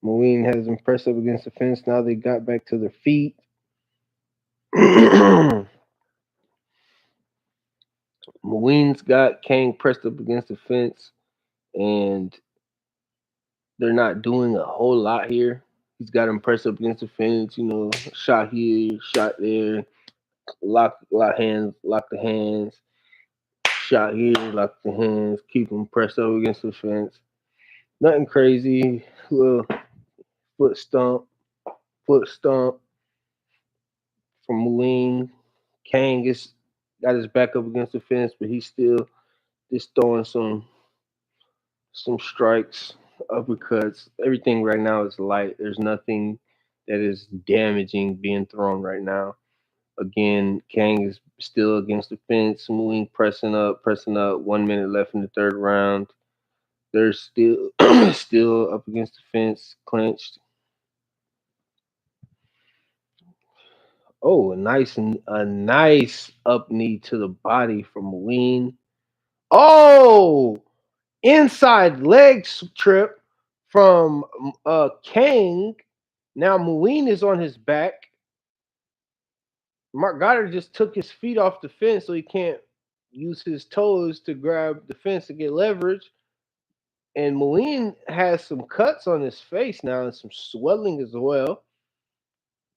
Moeen has him pressed up against the fence. Now they got back to their feet. Moeen's got Kang pressed up against the fence, and they're not doing a whole lot here. He's got him pressed up against the fence, shot here, shot there, lock the hands, shot here, lock the hands, keep him pressed up against the fence. Nothing crazy. Little foot stomp, foot stomp from Moeen. Kang is got his back up against the fence, but he's still just throwing some strikes, uppercuts. Everything right now is light. There's nothing that is damaging being thrown right now. Again, Kang is still against the fence, moving, pressing up. 1 minute left in the third round. They're still still up against the fence, clenched. Oh, a nice up knee to the body from Ween. Oh, inside leg trip from Kang. Now Muin is on his back. Mark Goddard just took his feet off the fence so he can't use his toes to grab the fence to get leverage. And Muin has some cuts on his face now and some swelling as well.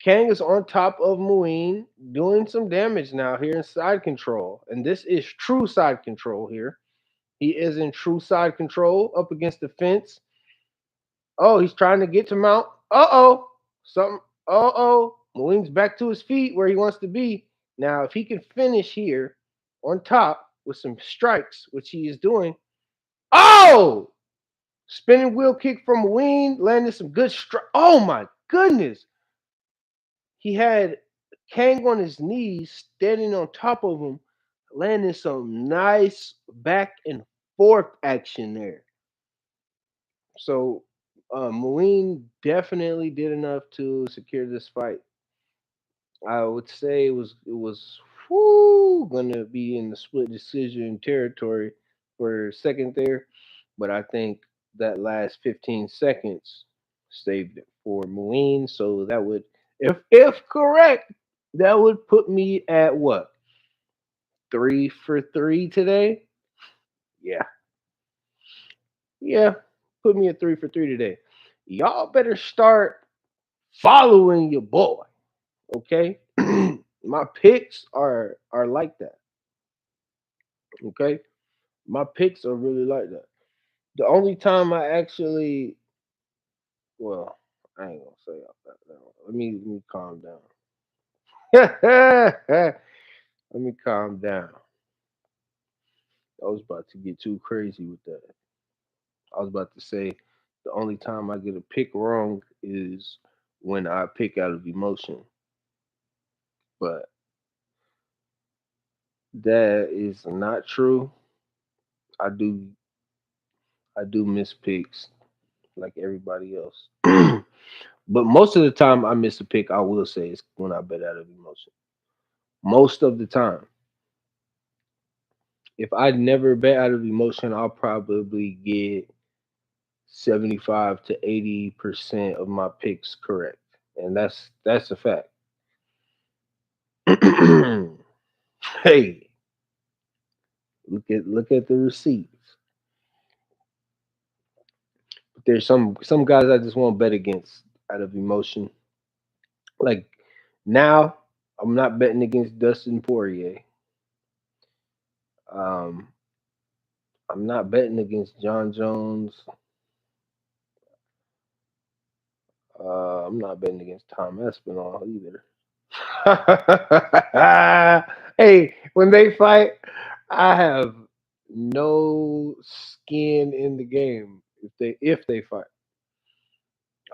Kang is on top of Muin, doing some damage now here in side control. And this is true side control here. He is in true side control up against the fence. Oh, he's trying to get to mount. Uh-oh. Something. Uh-oh. Muin's back to his feet where he wants to be. Now, if he can finish here on top with some strikes, which he is doing. Oh! Spinning wheel kick from Muin, landing some good strike. Oh my goodness. He had Kang on his knees, standing on top of him, landing some nice back and forth action there. So Moeen definitely did enough to secure this fight. I would say it was gonna be in the split decision territory for a second there, but I think that last 15 seconds saved it for Moeen. So that would, if correct, that would put me at what, 3 for 3 today? Yeah, yeah, put me at 3 for 3 today. Y'all better start following your boy. Okay, my picks are like that. Okay, my picks are really like that. The only time I actually, well, I ain't gonna say all that. No. Let me calm down. Let me calm down. I was about to get too crazy with that. I was about to say the only time I get a pick wrong is when I pick out of emotion, but that is not true. I do I do miss picks like everybody else. But most of the time I miss a pick, I will say, is when I bet out of emotion. Most of the time. If I never bet out of emotion, I'll probably get 75 to 80% of my picks correct. And that's a fact. Hey, look at the receipts. But there's some guys I just won't bet against out of emotion. Like now, I'm not betting against Dustin Poirier. Um, I'm not betting against John Jones. I'm not betting against Tom Espinal either. Hey, when they fight, I have no skin in the game. If they fight,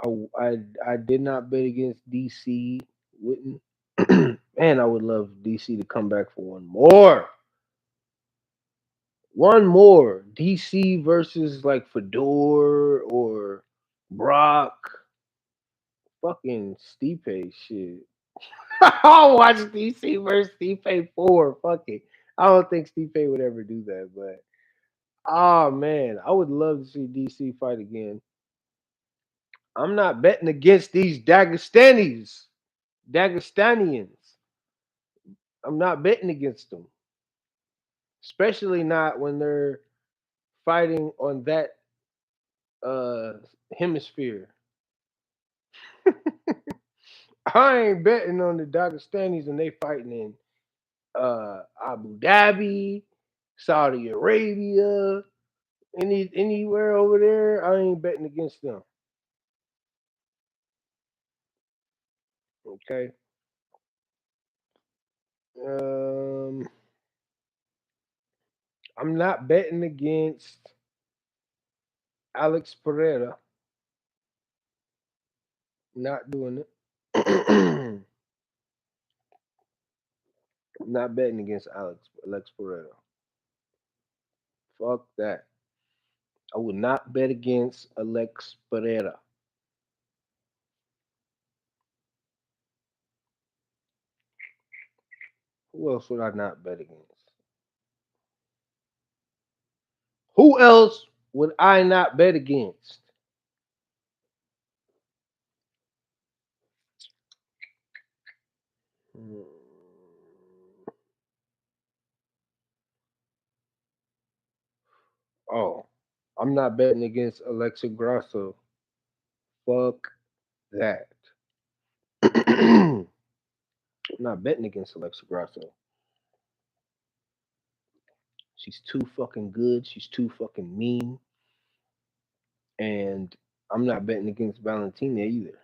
I did not bet against DC. Wouldn't. Man, I would love DC to come back for one more DC versus like Fedor or Brock. Fucking Stipe shit. I'll watch DC versus Stipe 4. Fuck it. I don't think Stipe would ever do that, but oh man, I would love to see DC fight again. I'm not betting against these Dagestanians. I'm not betting against them, especially not when they're fighting on that uh hemisphere. I ain't betting on the Dagestanis and they fighting in Abu Dhabi, Saudi Arabia, anywhere over there. I ain't betting against them. Okay. Um, I'm not betting against Alex Pereira. Not doing it. I'm not betting against Alex Pereira. Fuck that. I would not bet against Alex Pereira. Who else would I not bet against? Who else would I not bet against? Hmm. Oh, I'm not betting against Alexa Grasso. Fuck that. I'm not betting against Alexa Grasso. She's too fucking good. She's too fucking mean. And I'm not betting against Valentina either.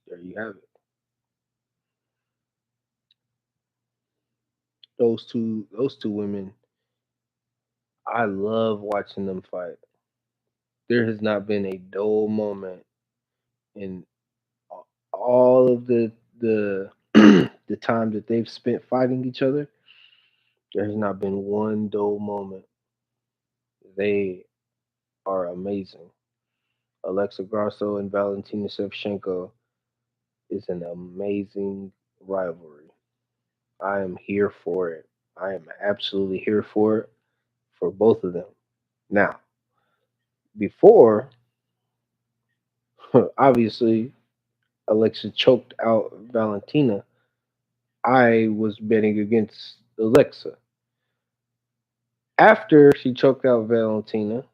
There you have it. Those two women, I love watching them fight. There has not been a dull moment in all of the the time that they've spent fighting each other. There has not been one dull moment. They are amazing. Alexa Grasso and Valentina Shevchenko is an amazing rivalry. I am here for it. I am absolutely here for it for both of them. Now, before, obviously, Alexa choked out Valentina, I was betting against Alexa. After she choked out Valentina,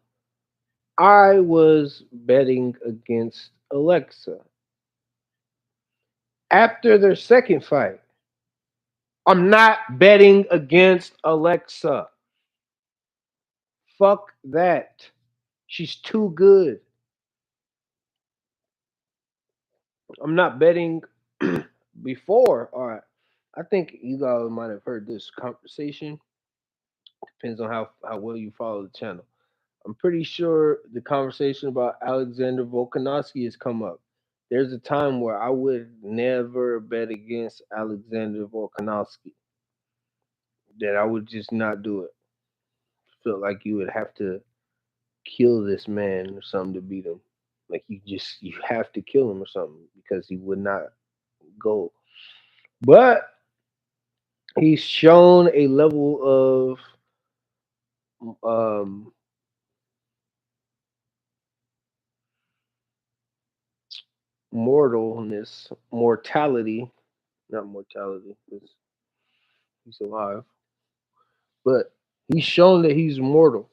I was betting against Alexa. After their second fight, I'm not betting against Alexa. Fuck that. She's too good. I'm not betting before. All right. I think you guys might have heard this conversation. Depends on how well you follow the channel. I'm pretty sure the conversation about Alexander Volkanovski has come up. There's a time where I would never bet against Alexander Volkanovski. That I would just not do it. Felt like you would have to kill this man or something to beat him. Like you have to kill him or something because he would not go. But he's shown a level of mortality, not mortality, because he's alive, but he's shown that he's mortal.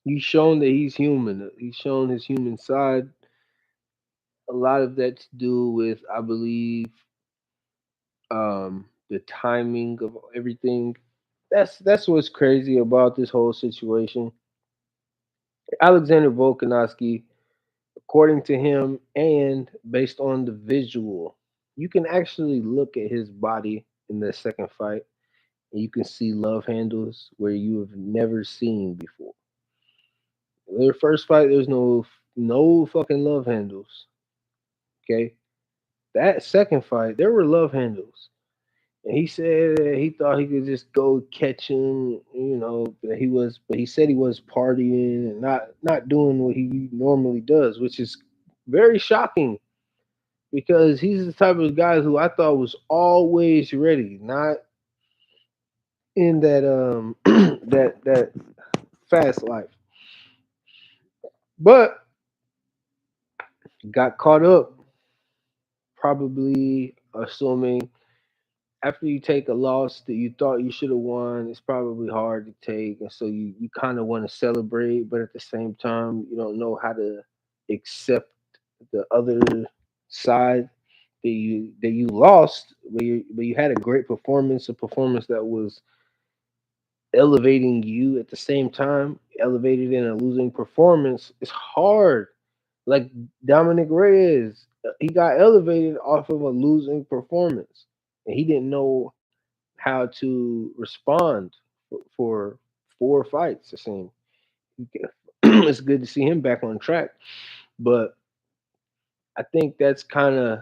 He's shown that he's human. He's shown his human side. A lot of that to do with, I believe, the timing of everything. That's what's crazy about this whole situation. Alexander Volkanovski, according to him, and based on the visual. you can actually look at his body in the second fight, and you can see love handles where you have never seen before. Their first fight, there's no fucking love handles. Okay, that second fight, there were love handles. And he said that he thought he could just go catch him, but he said he was partying and not doing what he normally does, which is very shocking because he's the type of guy who I thought was always ready, not in that that fast life. But got caught up, probably assuming after you take a loss that you thought you should have won, it's probably hard to take, and so you kind of want to celebrate, but at the same time, you don't know how to accept the other side that you lost, but you had a great performance, a performance that was elevating you at the same time, elevated in a losing performance. It's hard. Like Dominic Reyes, he got elevated off of a losing performance, and he didn't know how to respond for 4 fights. It seemed it's good to see him back on track, but I think that's kind of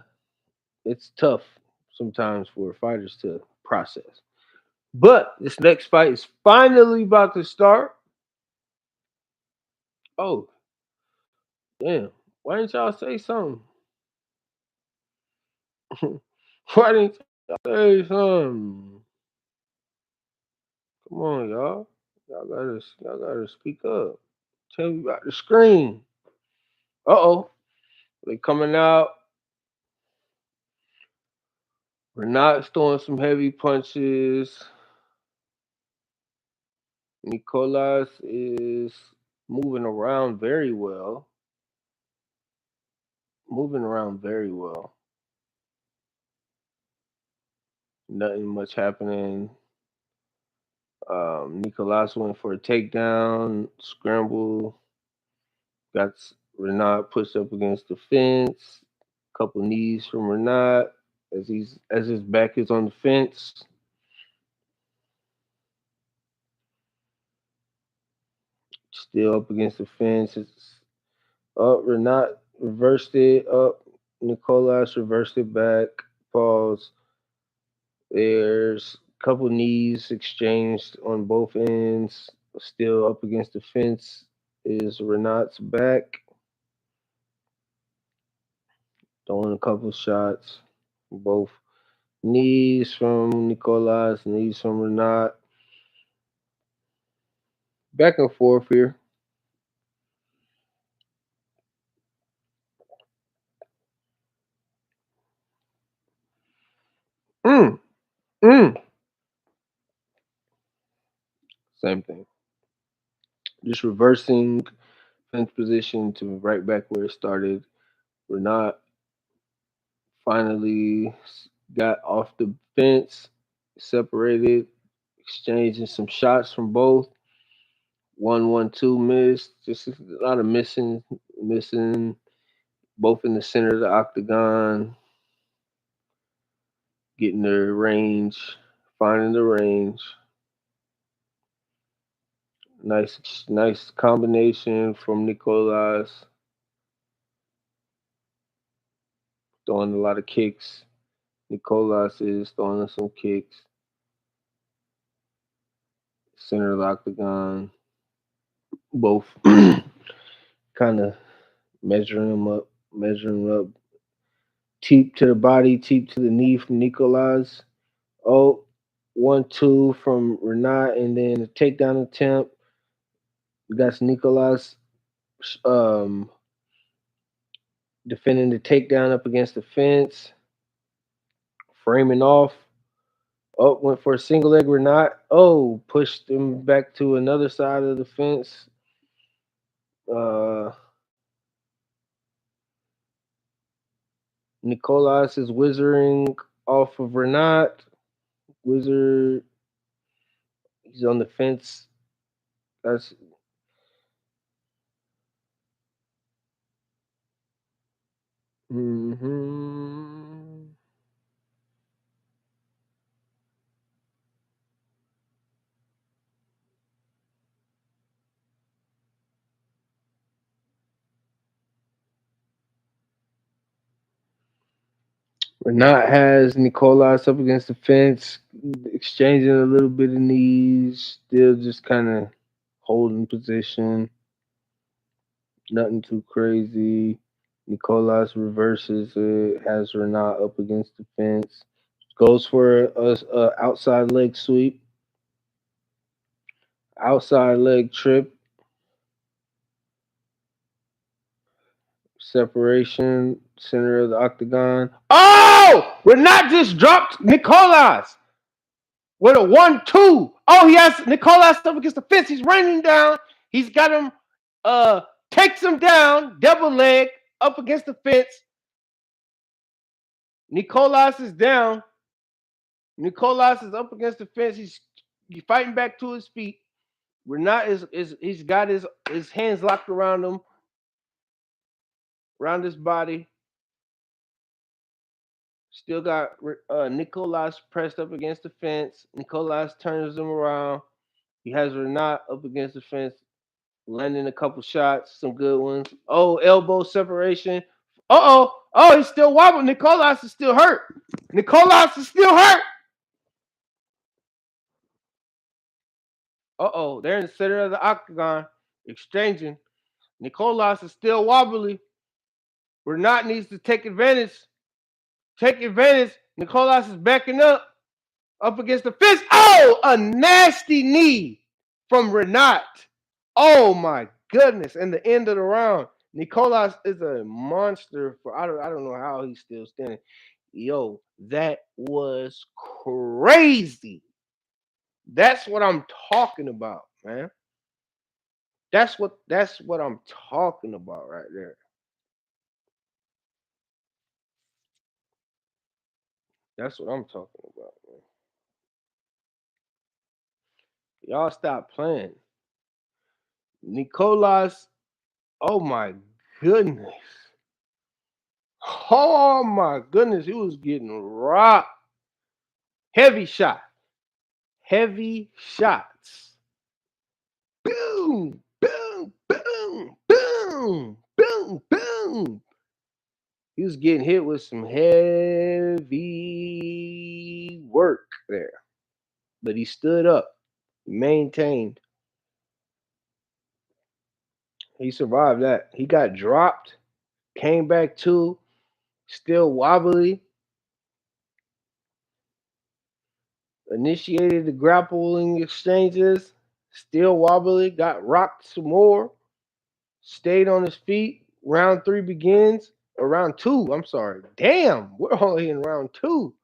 it's tough sometimes for fighters to process. But this next fight is finally about to start. Oh, damn. Why didn't y'all say something? Why didn't y'all say something? Come on, y'all. Y'all gotta speak up. Tell me about the screen. Uh-oh. They coming out. Renat's throwing some heavy punches. Nicolas is moving around very well. Moving around very well. Nothing much happening. Nicolas went for a takedown, scramble, got Renat pushed up against the fence. Couple knees from Renat as his back is on the fence. Still up against the fence. It's up. Renat reversed it up. Nicolas reversed it back. Pause. There's a couple knees exchanged on both ends. Still up against the fence is Renat's back. Throwing a couple shots. Both knees from Nicolas, knees from Renat. Back and forth here. Mm, mm. Same thing. Just reversing fence position to right back where it started. Renat finally got off the fence, separated, exchanging some shots from both. 1-1-2 missed. Just a lot of missing, both in the center of the octagon, getting their range, finding the range. Nice combination from Nicolas, throwing a lot of kicks. Nicolas is throwing some kicks. Center of the octagon, both kind of measuring up. Teep to the body, teep to the knee from Nicolas. Oh, 1-2 from Renat, and then a takedown attempt. That's Nicolas um, defending the takedown up against the fence, framing off. Oh, went for a single leg Renat. Oh, pushed him back to another side of the fence. Uh, Nicolas is wizarding off of Renat. Wizard, he's on the fence. That's hmm Renat has Nicolas up against the fence, exchanging a little bit of knees, still just kind of holding position. Nothing too crazy. Nicolas reverses it, has Renat up against the fence, goes for a outside leg sweep, outside leg trip, separation, center of the octagon. Oh! Renat just dropped Nicolas with a 1-2. Oh, he has Nicolas up against the fence. He's running down. He's got him, uh, takes him down, double leg up against the fence. Nicolas is down. Nicolas is up against the fence. He's fighting back to his feet. Renat is he's got his hands locked around him, around his body. Still got Nicolas pressed up against the fence. Nicolas turns him around. He has Renat up against the fence, landing a couple shots, some good ones. Oh, elbow separation. Uh-oh. Oh, he's still wobbling. Nicolas is still hurt. Nicolas is still hurt. Uh-oh. They're in the center of the octagon, exchanging. Nicolas is still wobbly. Renat needs to take advantage. Take advantage. Nicolas is backing up against the fence. Oh, a nasty knee from Renat. Oh my goodness! And the end of the round. Nicolas is a monster. I don't know how he's still standing. Yo, that was crazy. That's what I'm talking about, man. That's what I'm talking about right there. That's what I'm talking about, man. Y'all stop playing. Nicolas, oh my goodness. Oh my goodness, he was getting rocked. Heavy shot. Heavy shots. Boom, boom, boom, boom, boom, boom. He was getting hit with some heavy work there. But he stood up, maintained. He survived that. He got dropped, came back to, still wobbly, initiated the grappling exchanges, still wobbly, got rocked some more, stayed on his feet. Round three begins. Or round two, I'm sorry. Damn, we're only in round two.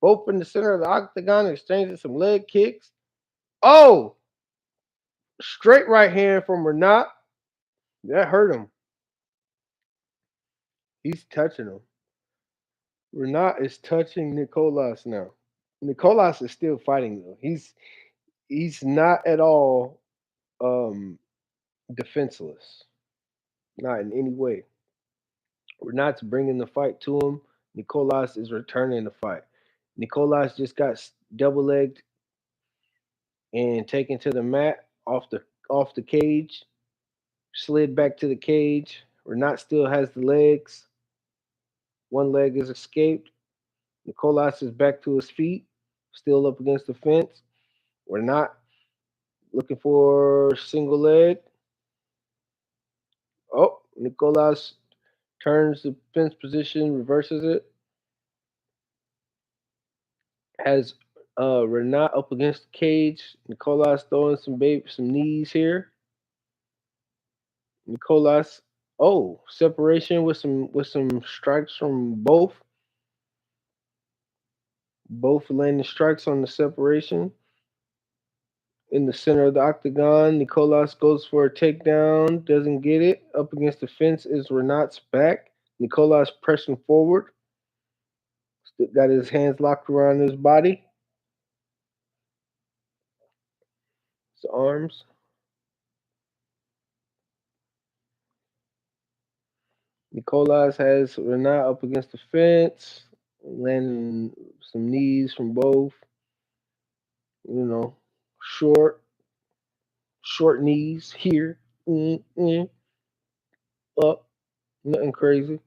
Both in the center of the octagon, exchanging some leg kicks. Oh, straight right hand from Renat. That hurt him. He's touching him. Renat is touching Nicolas now. Nicolas is still fighting though. He's not at all defenseless. Not in any way. Renat's bringing the fight to him. Nicolas is returning the fight. Nicolas just got double legged and taken to the mat off the cage. Slid back to the cage. Renat still has the legs. One leg is escaped. Nicolas is back to his feet, still up against the fence. Renat looking for single leg. Oh, Nicolas turns the fence position, reverses it. Has Renat up against the cage. Nicolas throwing some knees here. Nicolas, oh, separation with some strikes from both. Both landing strikes on the separation. In the center of the octagon, Nicolas goes for a takedown, doesn't get it. Up against the fence is Renat's back. Nicolas pressing forward. Still got his hands locked around his body, his arms. Nicolas has Renat up against the fence, landing some knees from both. You know, short, short knees here, up, nothing crazy.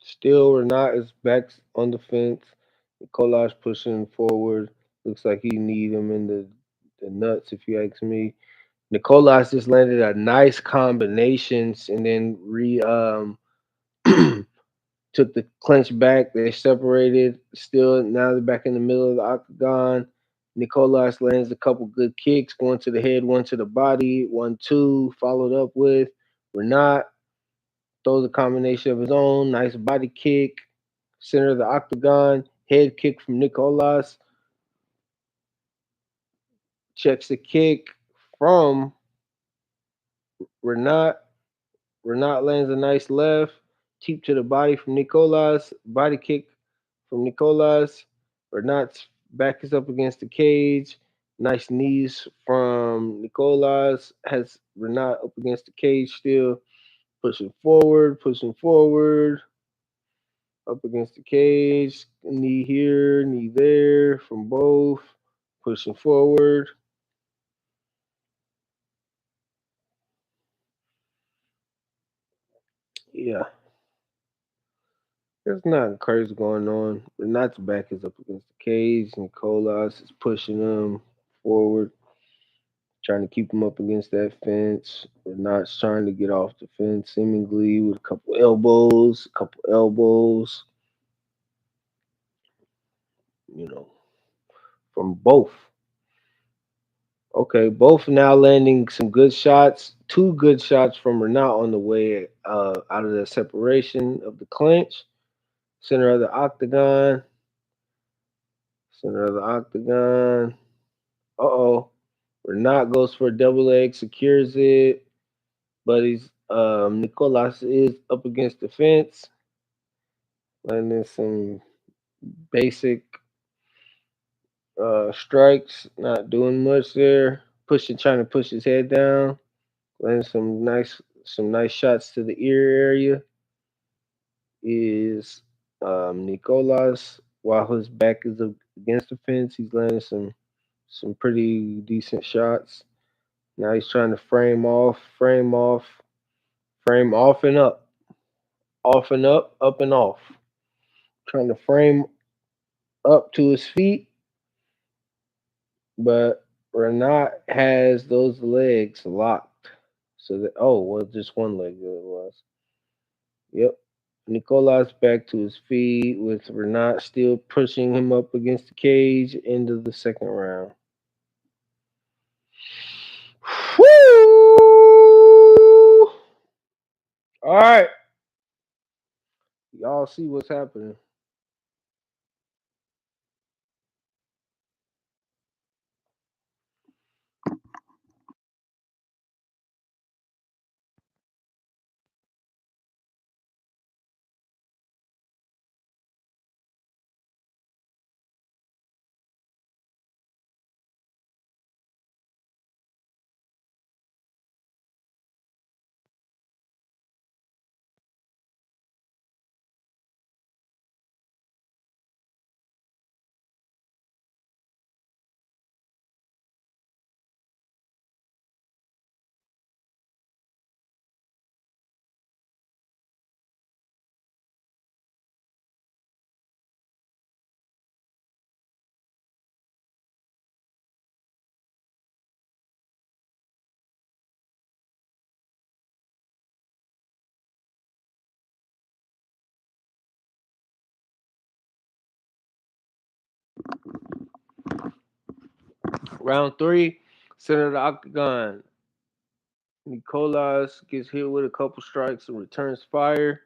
Still, Renat is back on the fence. Nikolai's pushing forward. Looks like he need him in the nuts, if you ask me. Nikolai's just landed a nice combinations and then took the clinch back. They separated. Still, now they're back in the middle of the octagon. Nicolas lands a couple good kicks, one to the head, one to the body, 1-2, followed up with Renat throws a combination of his own, nice body kick, center of the octagon, head kick from Nicolas, checks the kick from Renat. Renat lands a nice left, cheap to the body from Nicolas, body kick from Nicolas. Renat's back is up against the cage. Nice knees from Nicolas. Has Renat up against the cage still. Pushing forward, up against the cage. Knee here, knee there from both. Pushing forward. Yeah, there's nothing crazy going on. Renat's back is up against the cage. Nicolas is pushing him forward, trying to keep him up against that fence. Renat's trying to get off the fence, seemingly with a couple elbows, you know, from both. Okay, both now landing some good shots. Two good shots from Renat on the way out of the separation of the clinch. Center of the octagon. Center of the octagon. Uh-oh. Renat goes for a double leg, secures it, but he's Nicolas is up against the fence, landing some basic strikes, not doing much there. Trying to push his head down, landing some nice shots to the ear area. Is Nicolas, while his back is against the fence, he's landing some pretty decent shots. Now he's trying to frame off and up and off. Trying to frame up to his feet, but Renat has those legs locked. So that well, just one leg that it was. Yep. Nicolas back to his feet with Renat still pushing him up against the cage. End of the second round. Woo! All right. Y'all see what's happening. Round three, center of the octagon. Nicolas gets hit with a couple strikes and returns fire.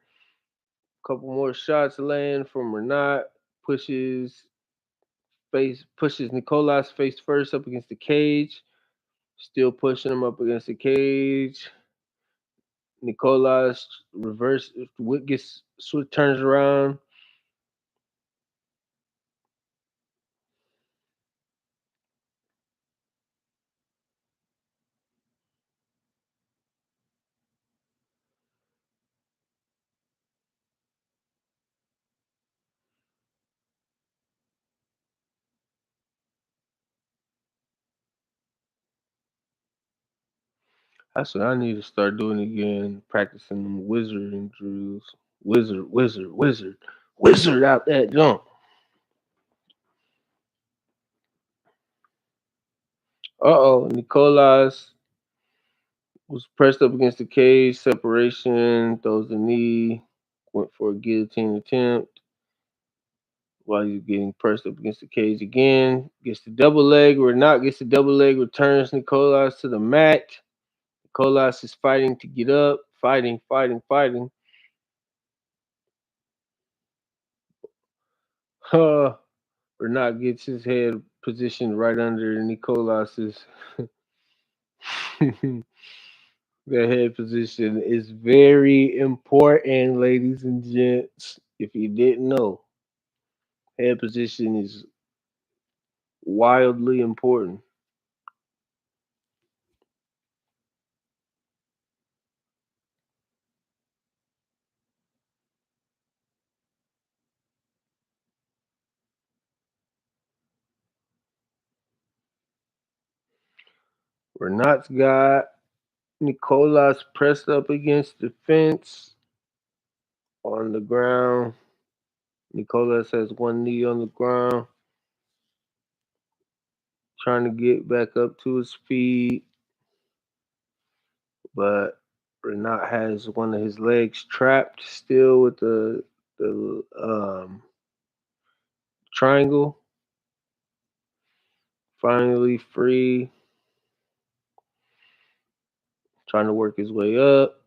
Couple more shots land from Renat. Pushes pushes Nicolas face first up against the cage. Still pushing him up against the cage. Nicolas reverse gets turns around. That's what I need to start doing again, practicing them wizarding drills. Wizard out that jump. Nicolas was pressed up against the cage, separation, throws the knee, went for a guillotine attempt while he's getting pressed up against the cage again. Gets the double leg, Renat gets the double leg, returns Nicolas to the mat. Nicolas is fighting to get up, fighting. Renat gets his head positioned right under Nicolas's. The head position is very important, ladies and gents. If you didn't know, head position is wildly important. Renat's got Nicolas pressed up against the fence on the ground. Nicolas has one knee on the ground, trying to get back up to his feet, but Renat has one of his legs trapped still with the triangle. Finally free, trying to work his way up.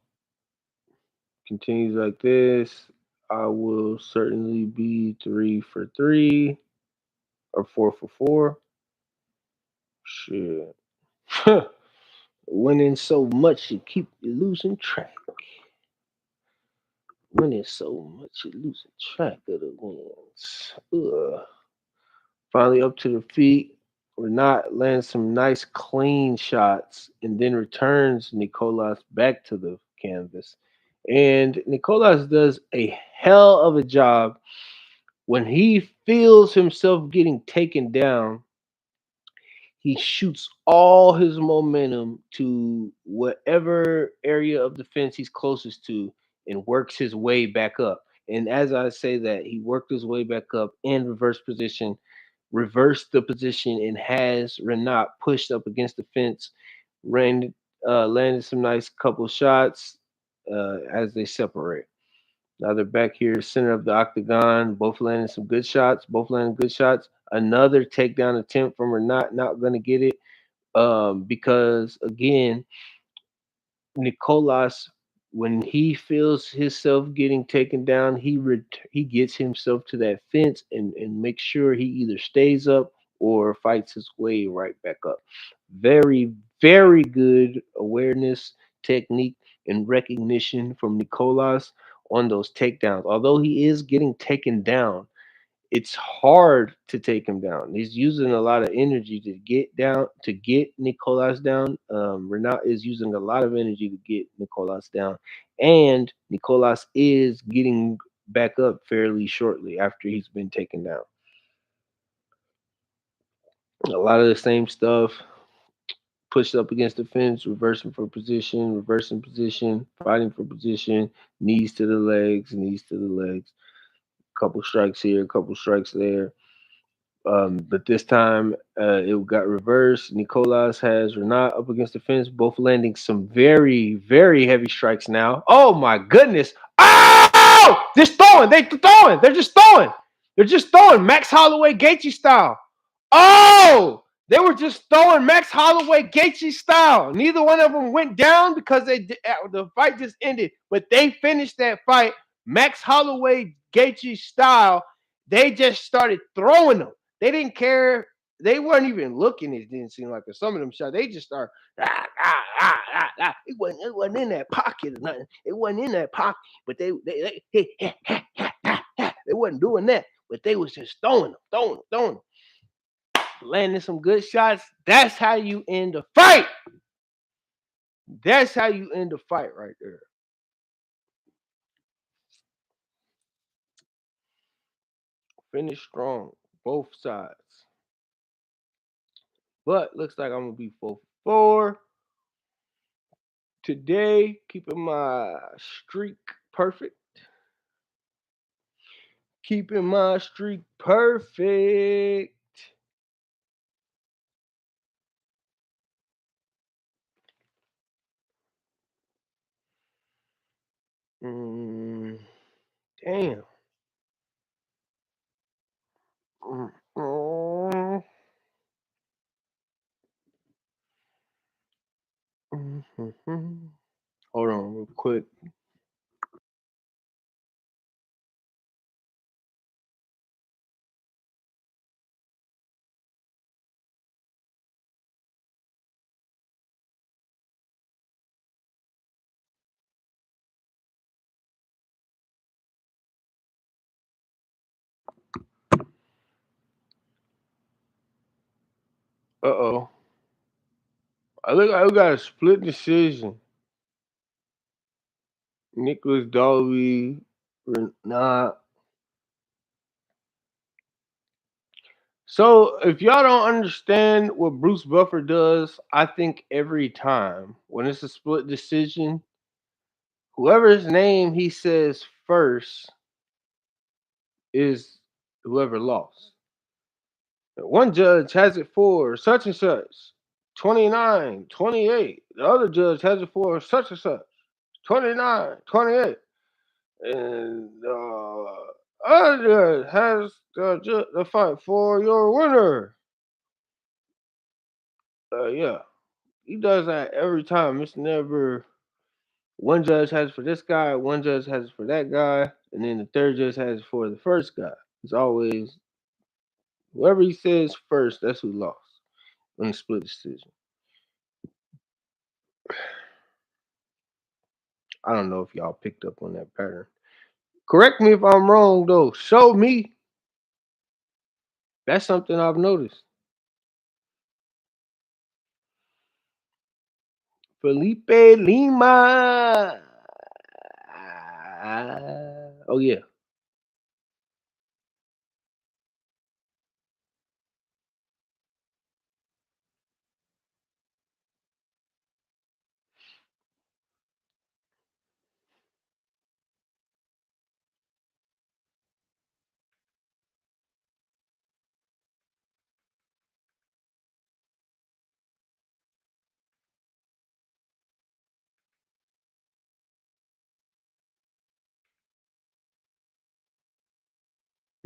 Continues like this. I will certainly be 3 for 3 or 4 for 4. Shit. Winning so much you keep losing track. Winning so much you losing track of the wins. Ugh. Finally up to the feet. Renat lands some nice clean shots and then returns Nicolas back to the canvas. And Nicolas does a hell of a job when he feels himself getting taken down. He shoots all his momentum to whatever area of the fence he's closest to and works his way back up. And as I say that, he worked his way back up in reverse position, reversed the position, and has Renat pushed up against the fence, landed some nice couple shots as they separate. Now they're back here, center of the octagon. Both landing some good shots. Both landing good shots. Another takedown attempt from Renat, not going to get it because, again, Nicolas, when he feels himself getting taken down, he gets himself to that fence and makes sure he either stays up or fights his way right back up. Very, very good awareness, technique, and recognition from Nicolas on those takedowns. Although he is getting taken down, it's hard to take him down. He's using a lot of energy to get down, to get Nicolas down. Renat is using a lot of energy to get Nicolas down, and Nicolas is getting back up fairly shortly after he's been taken down. A lot of the same stuff. Pushed up against the fence, reversing position, fighting for position, knees to the legs, knees to the legs. Couple strikes here, couple strikes there. But this time it got reversed. Nicolas has Renat up against the fence, both landing some very, very heavy strikes now. Oh my goodness. Oh! They're throwing. They're throwing. They're just throwing. They're just throwing Max Holloway Gaethje style. Oh! They were just throwing Max Holloway Gaethje style. Neither one of them went down because the fight just ended. But they finished that fight Max Holloway Gaethje style. They just started throwing them. They didn't care. They weren't even looking. It didn't seem like some of them shots. They just started. It wasn't in that pocket or nothing. It wasn't in that pocket. But they wasn't doing that. But they was just throwing them. Landing some good shots. That's how you end a fight. That's how you end a fight right there. Finish strong, both sides. But looks like I'm gonna be 4 for 4 today. Keeping my streak perfect. Keeping my streak perfect. Mm, damn. Mm, mhm. Hold on, real quick. Uh-oh. I got a split decision. Nicholas Dolby, Renat. So if y'all don't understand what Bruce Buffer does, I think every time when it's a split decision, whoever's name he says first is whoever lost. One judge has it for such and such, 29, 28. The other judge has it for such and such, 29, 28. And other has the fight for your winner. Yeah, he does that every time. It's never one judge has it for this guy, one judge has it for that guy, and then the third judge has it for the first guy. It's always whoever he says first, that's who lost in the split decision. I don't know if y'all picked up on that pattern. Correct me if I'm wrong, though. Show me. That's something I've noticed. Felipe Lima. Oh, yeah.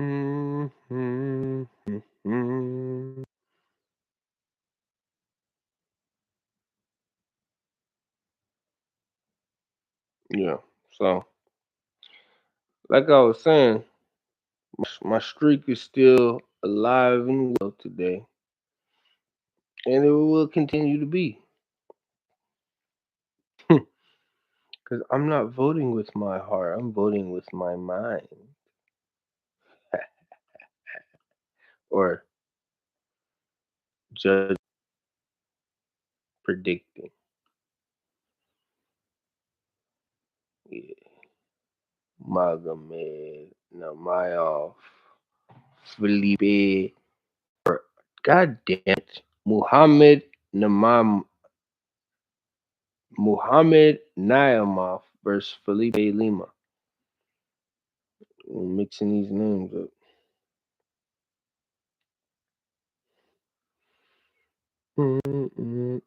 Mm-hmm. Mm-hmm. Yeah. So, like I was saying, my streak is still alive and well today, and it will continue to be. Because I'm not voting with my heart, I'm voting with my mind. Or just predicting. Yeah. Magomed, Namayoff, Felipe, or God damn it, Namam, Muhammad Naimov versus Felipe Lima. We're mixing these names up. Mm-mm-mm-mm.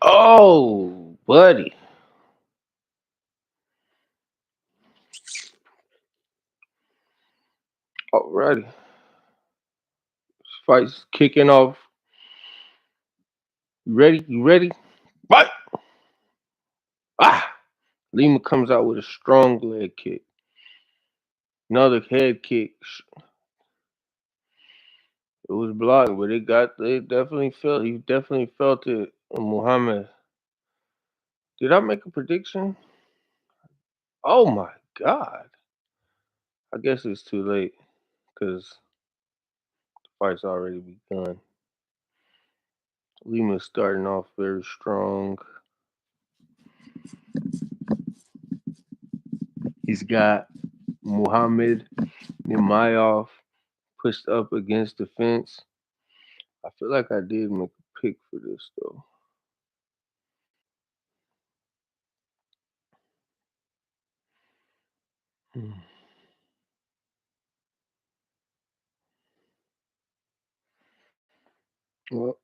Oh, buddy. Alrighty. Fight's kicking off. You ready? You ready? Fight! Ah! Lima comes out with a strong leg kick. Another head kick. It was blocked, but it definitely felt, he definitely felt it. Muhammad. Did I make a prediction? Oh my God. I guess it's too late because the fight's already begun. Lima's starting off very strong. He's got Muhammad Nimayov pushed up against the fence. I feel like I did make a pick for this though. Hmm. Well,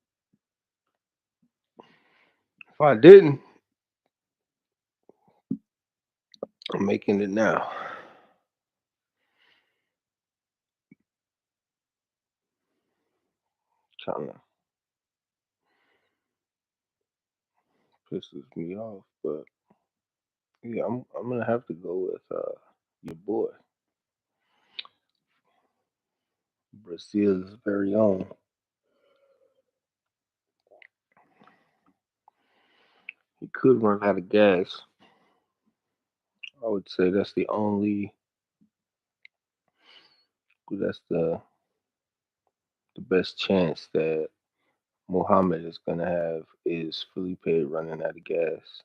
if I didn't, I'm making it now. Kind of pisses me off, but yeah, I'm gonna have to go with your boy, Brazil's very own. He could run out of gas. I would say that's the best chance that Muhammad is gonna have is Felipe running out of gas.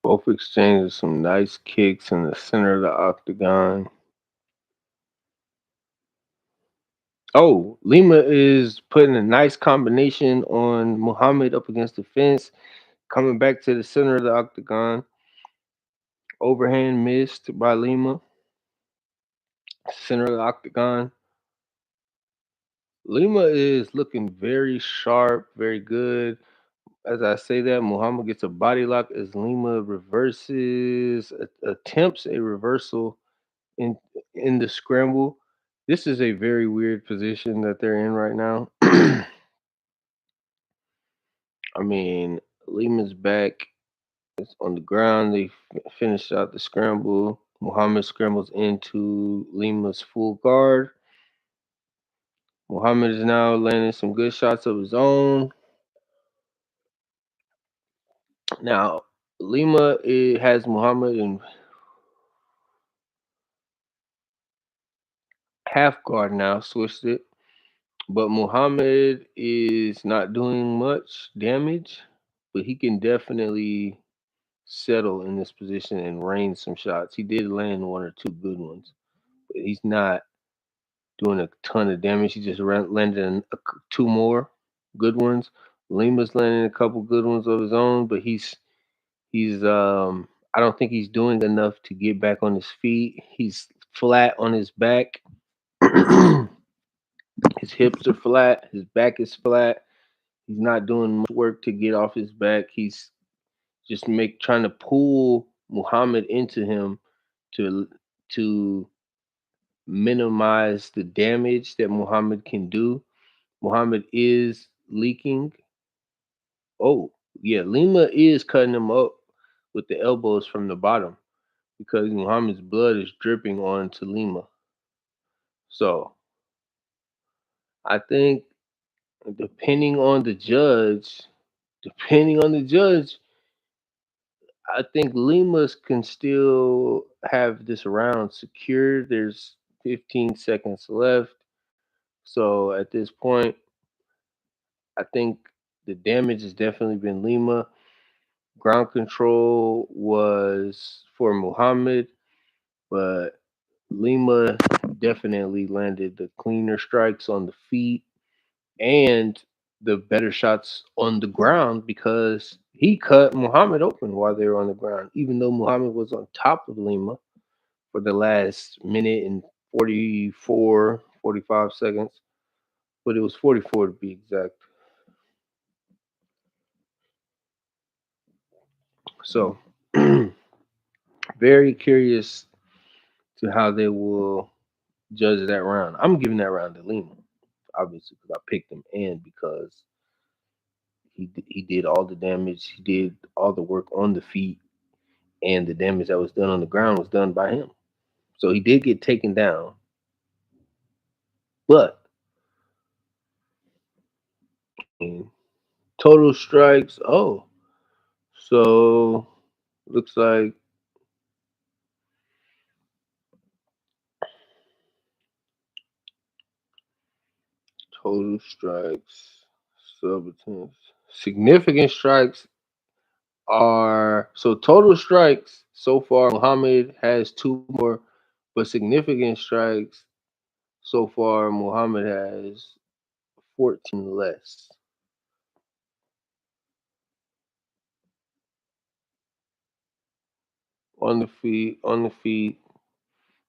Both exchanges some nice kicks in the center of the octagon. Oh, Lima is putting a nice combination on Muhammad up against the fence, coming back to the center of the octagon. Overhand missed by Lima. Center of the octagon. Lima is looking very sharp, very good. As I say that, Muhammad gets a body lock as Lima attempts a reversal in in the scramble. This is a very weird position that they're in right now. I mean, Lima's back on the ground. They finish out the scramble. Muhammad scrambles into Lima's full guard. Muhammad is now landing some good shots of his own. Now, Lima has Muhammad in half guard now, switched it. But Muhammad is not doing much damage, but he can definitely settle in this position and rain some shots. He did land one or two good ones, but he's not doing a ton of damage. He just landed two more good ones. Lima's landing a couple good ones of his own, but he's I don't think he's doing enough to get back on his feet. He's flat on his back. His hips are flat, his back is flat. He's not doing much work to get off his back. He's just make trying to pull Muhammad into him to to minimize the damage that Muhammad can do. Muhammad is leaking. Oh, yeah, Lima is cutting him up with the elbows from the bottom because Muhammad's blood is dripping onto Lima. So I think depending on the judge, depending on the judge, I think Lima's can still have this round secured. 15 seconds left. So at this point, I think the damage has definitely been Lima. Ground control was for Muhammad, but Lima definitely landed the cleaner strikes on the feet and the better shots on the ground because he cut Muhammad open while they were on the ground, even though Muhammad was on top of Lima for the last minute and 44, 45 seconds, but it was 44 to be exact. So, very curious to how they will judge that round. I'm giving that round to Lima, obviously, because I picked him and because he did all the damage, he did all the work on the feet, and the damage that was done on the ground was done by him. So he did get taken down, but I mean, total strikes. Oh, so looks like total strikes, subatoms, significant strikes are so total strikes so far. Muhammad has two more, but significant strikes so far. Muhammad has 14 less on the feet. On the feet,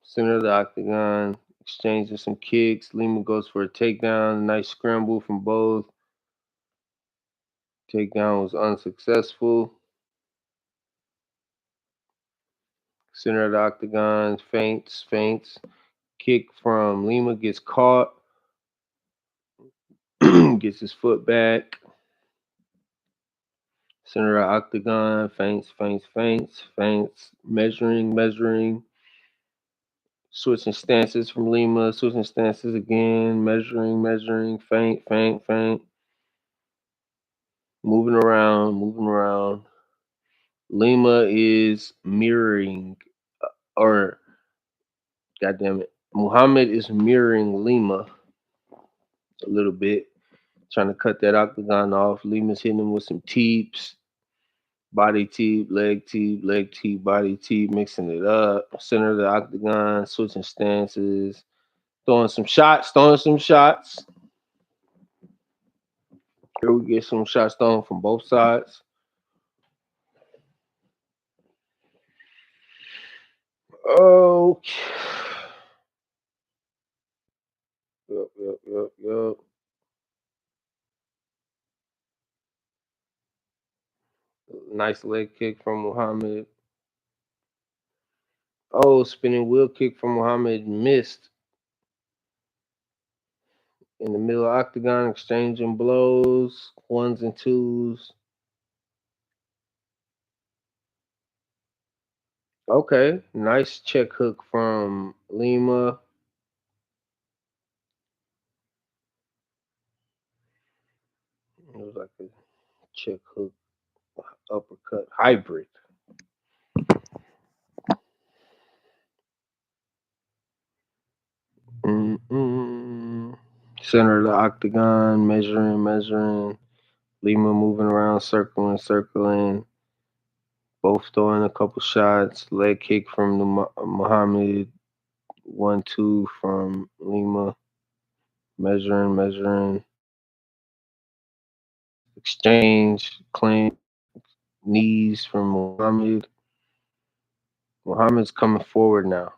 center of the octagon, exchanges some kicks. Lima goes for a takedown. Nice scramble from both. Takedown was unsuccessful. Center of the octagon, feints. Kick from Lima gets caught, gets his foot back. Center of octagon, feints. Measuring. Switching stances from Lima, switching stances again, measuring, feint. Moving around. Lima is mirroring, or goddamn it, Muhammad is mirroring Lima a little bit, trying to cut that octagon off. Lima's hitting him with some teeps, body teep, leg teep, body teep, mixing it up. Center of the octagon, switching stances, throwing some shots. Here we get some shots thrown from both sides. Okay. Yup. Nice leg kick from Muhammad. Oh, spinning wheel kick from Muhammad missed in the middle octagon, exchanging blows, ones and twos. Okay, nice check hook from Lima. It was like a check hook uppercut hybrid. Mm-mm. Center of the octagon, measuring. Lima moving around, circling. Both throwing a couple shots. Leg kick from the Muhammad. 1-2 from Lima. Measuring. Exchange. Clean knees from Muhammad. Muhammad's coming forward now.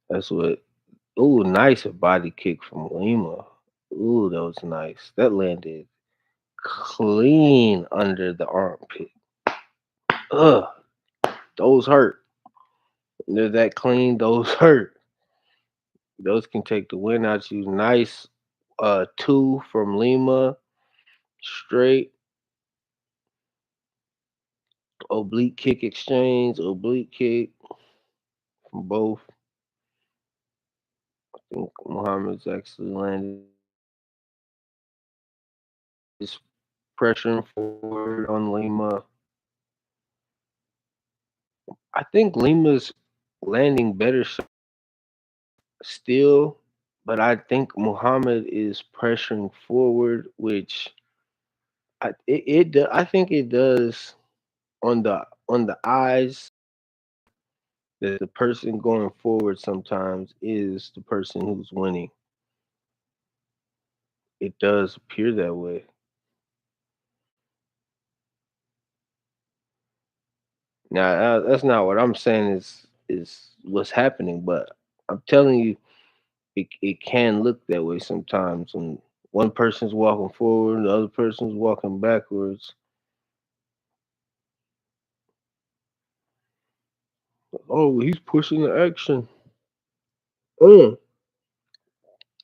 That's what. Ooh, nice body kick from Lima. Ooh, that was nice. That landed clean under the armpit. Ugh, those hurt. When they're that clean, those hurt. Those can take the wind out you. Nice two from Lima. Straight oblique kick exchange. Oblique kick from both. I think Muhammad's actually landed. Just pressuring forward on Lima. I think Lima's landing better still, but I think Muhammad is pressuring forward, which I think it does on the eyes that the person going forward sometimes is the person who's winning. It does appear that way. Now that's not what I'm saying is what's happening, but I'm telling you, it can look that way sometimes when one person's walking forward, the other person's walking backwards. Oh, he's pushing the action. Mm.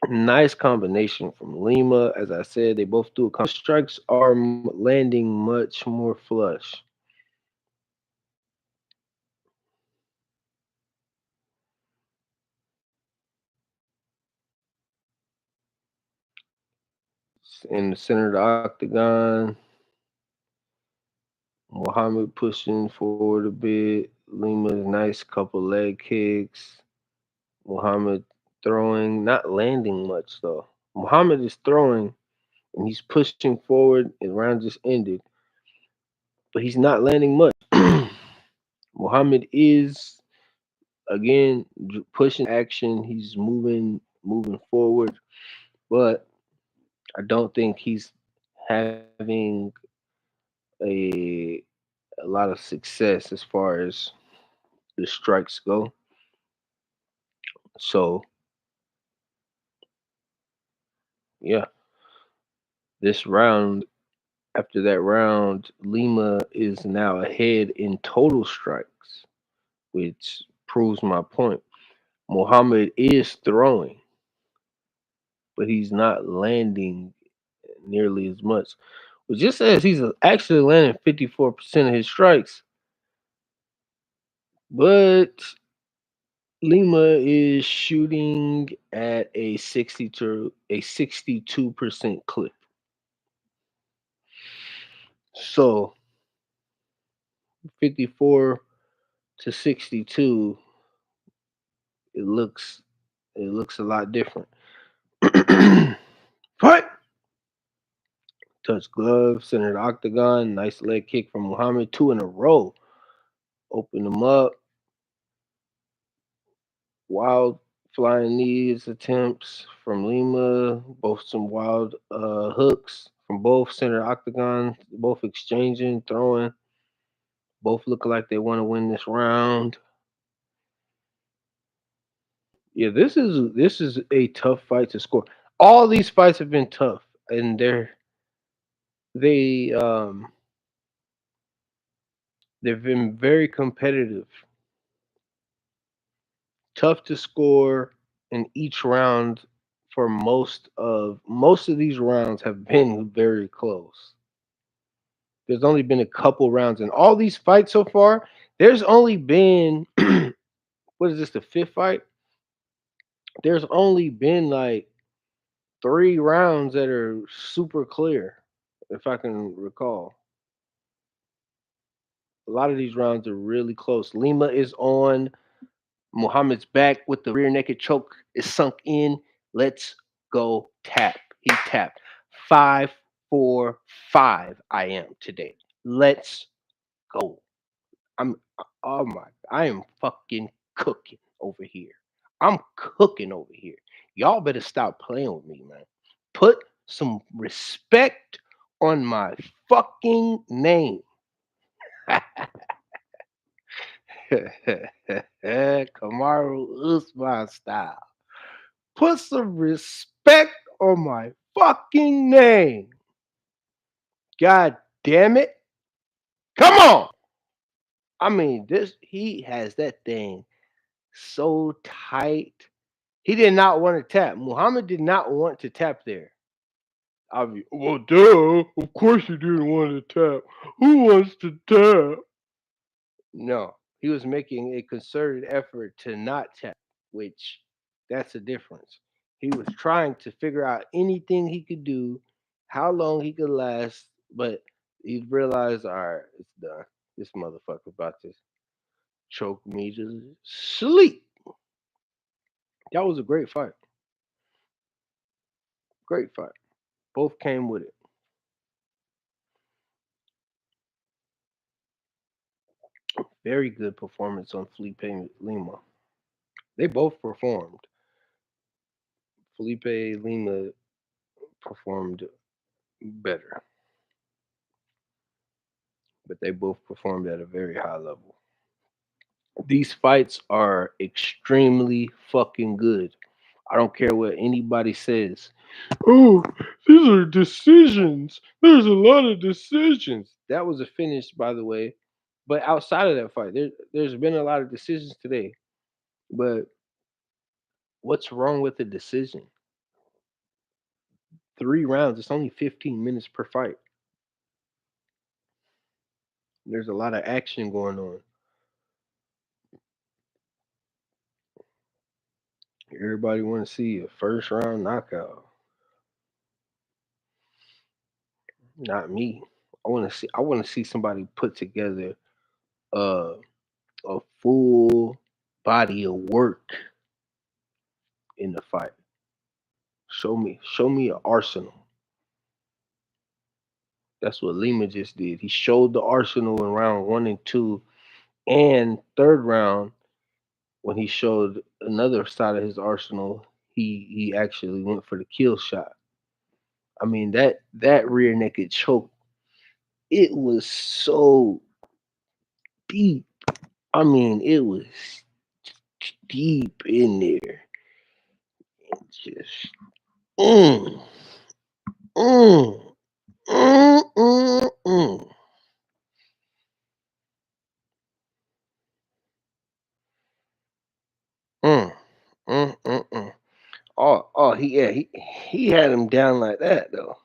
Nice combination from Lima. As I said, they both do a strikes are landing much more flush. In the center of the octagon, Muhammad pushing forward a bit. Lima's nice couple leg kicks. Muhammad throwing, not landing much though. Muhammad is throwing and he's pushing forward, and the round just ended, but he's not landing much. Muhammad is again pushing action. He's moving forward, but I don't think he's having a a lot of success as far as the strikes go. So yeah, this round after that round, Lima is now ahead in total strikes, which proves my point. Muhammad is throwing, but he's not landing nearly as much. Which just says he's actually landing 54% of his strikes, but Lima is shooting at a 62% clip. So 54 to 62, it looks a lot different. Fight! Touch glove, center the octagon, nice leg kick from Muhammad, two in a row. Open them up. Wild flying knees attempts from Lima, both some wild hooks from both center octagon, both exchanging, throwing. Both look like they want to win this round. Yeah, this is a tough fight to score. All these fights have been tough, and they they've been very competitive, tough to score in each round. For most of these rounds have been very close. There's only been a couple rounds in all these fights so far. There's only been what is this, the fifth fight? There's only been like three rounds that are super clear, if I can recall. A lot of these rounds are really close. Lima is on. Muhammad's back with the rear naked choke is sunk in. Let's go tap. He tapped. 5-4-5. I am today. Let's go. I'm oh my I am fucking cooking over here. I'm cooking over here. Y'all better stop playing with me, man. Put some respect on my fucking name. Kamaru Usman style. Put some respect on my fucking name. God damn it. Come on. I mean, this he has that thing so tight. He did not want to tap. Muhammad did not want to tap there. Well, duh. Of course he didn't want to tap. Who wants to tap? No, he was making a concerted effort to not tap, which that's the difference. He was trying to figure out anything he could do, how long he could last, but he realized, all right, it's done. This motherfucker about to choked me to sleep. That was a great fight. Great fight. Both came with it. Very good performance on Felipe Lima. They both performed. Felipe Lima performed better, but they both performed at a very high level. These fights are extremely fucking good. I don't care what anybody says. Oh, these are decisions. There's a lot of decisions. That was a finish, by the way. But outside of that fight, there's been a lot of decisions today. But what's wrong with the decision? 3 rounds. It's only 15 minutes per fight. There's a lot of action going on. Everybody want to see a first round knockout. Not me. I want to see somebody put together uh, a full body of work in the fight. Show me an arsenal. That's what Lima just did. He showed the arsenal in round 1 and 2, and third round when he showed another side of his arsenal. He actually went for the kill shot. I mean that rear naked choke. It was so deep. I mean, it was deep in there. Just mm, mm, mm. Mm, mm. He had him down like that though,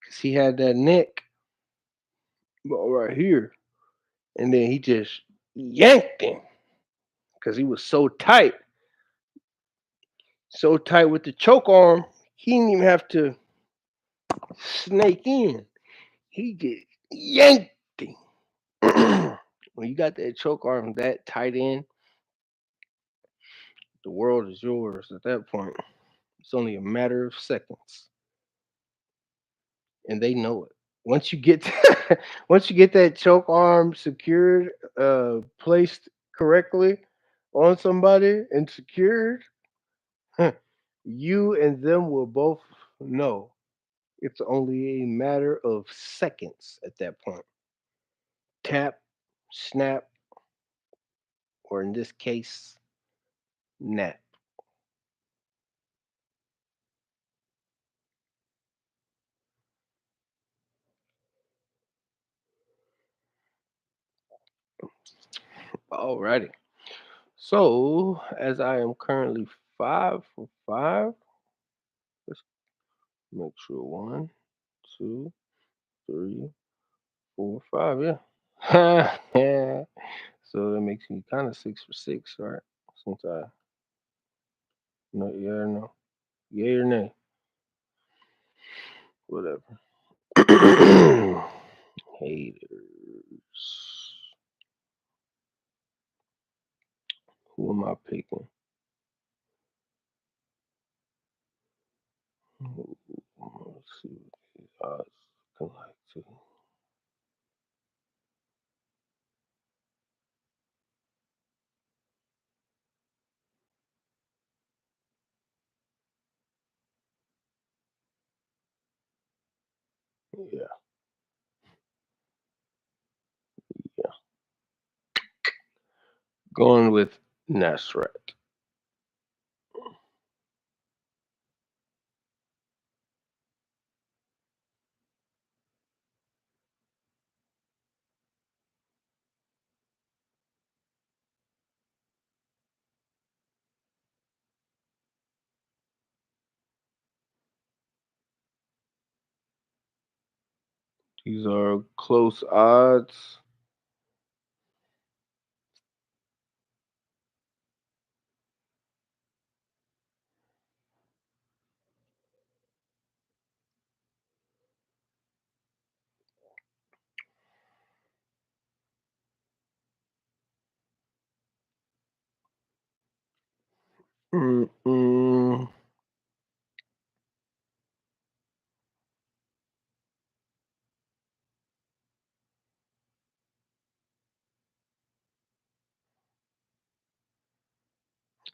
cause he had that neck right here, and then he just yanked him, cause he was so tight with the choke arm. He didn't even have to snake in. He just yanked him. When you got that choke arm that tight in, the world is yours at that point. It's only a matter of seconds, and they know it. Once you get once you get that choke arm secured, placed correctly on somebody and secured, you and them will both know it's only a matter of seconds at that point. Tap, snap, or in this case, nap. Alrighty. So, as I am currently 5 for 5, let's make sure 1, 2, 3, 4, 5. Yeah. So that makes me kind of 6 for 6, right? Since I no, yeah or no, yay or nay, whatever. Haters. Who am I picking? Let's see what these odds can like to. Yeah, yeah. Going with Nasrat. These are close odds. Mm-mm.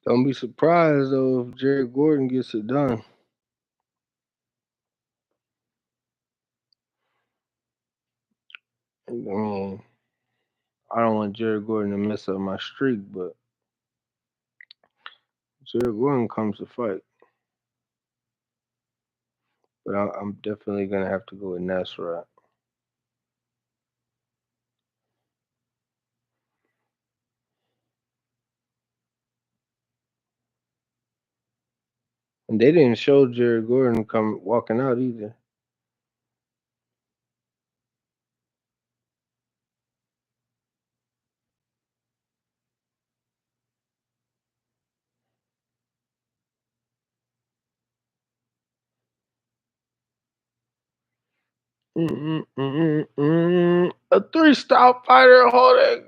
Don't be surprised though if Jared Gordon gets it done. I mean, I don't want Jared Gordon to mess up my streak, but Jared Gordon comes to fight. But I'm definitely gonna have to go with Nasrat. And they didn't show Jared Gordon come walking out either. A three-star fighter holding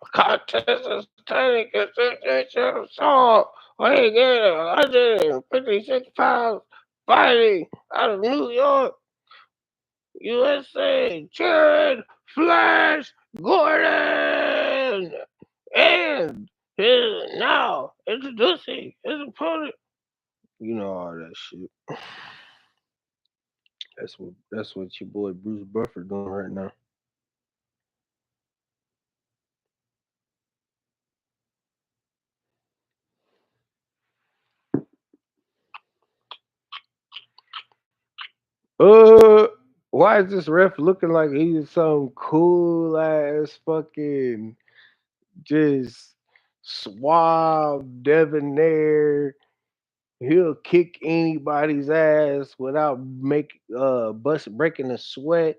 a contest is standing assault. Weighing in 156 pounds, fighting out of New York, USA, Jared Flash Gordon. And now introducing his opponent. You know all that shit. That's what your boy Bruce Buffer doing right now. Uh, why is this ref looking like he's some cool ass fucking just suave debonair? He'll kick anybody's ass without breaking a sweat.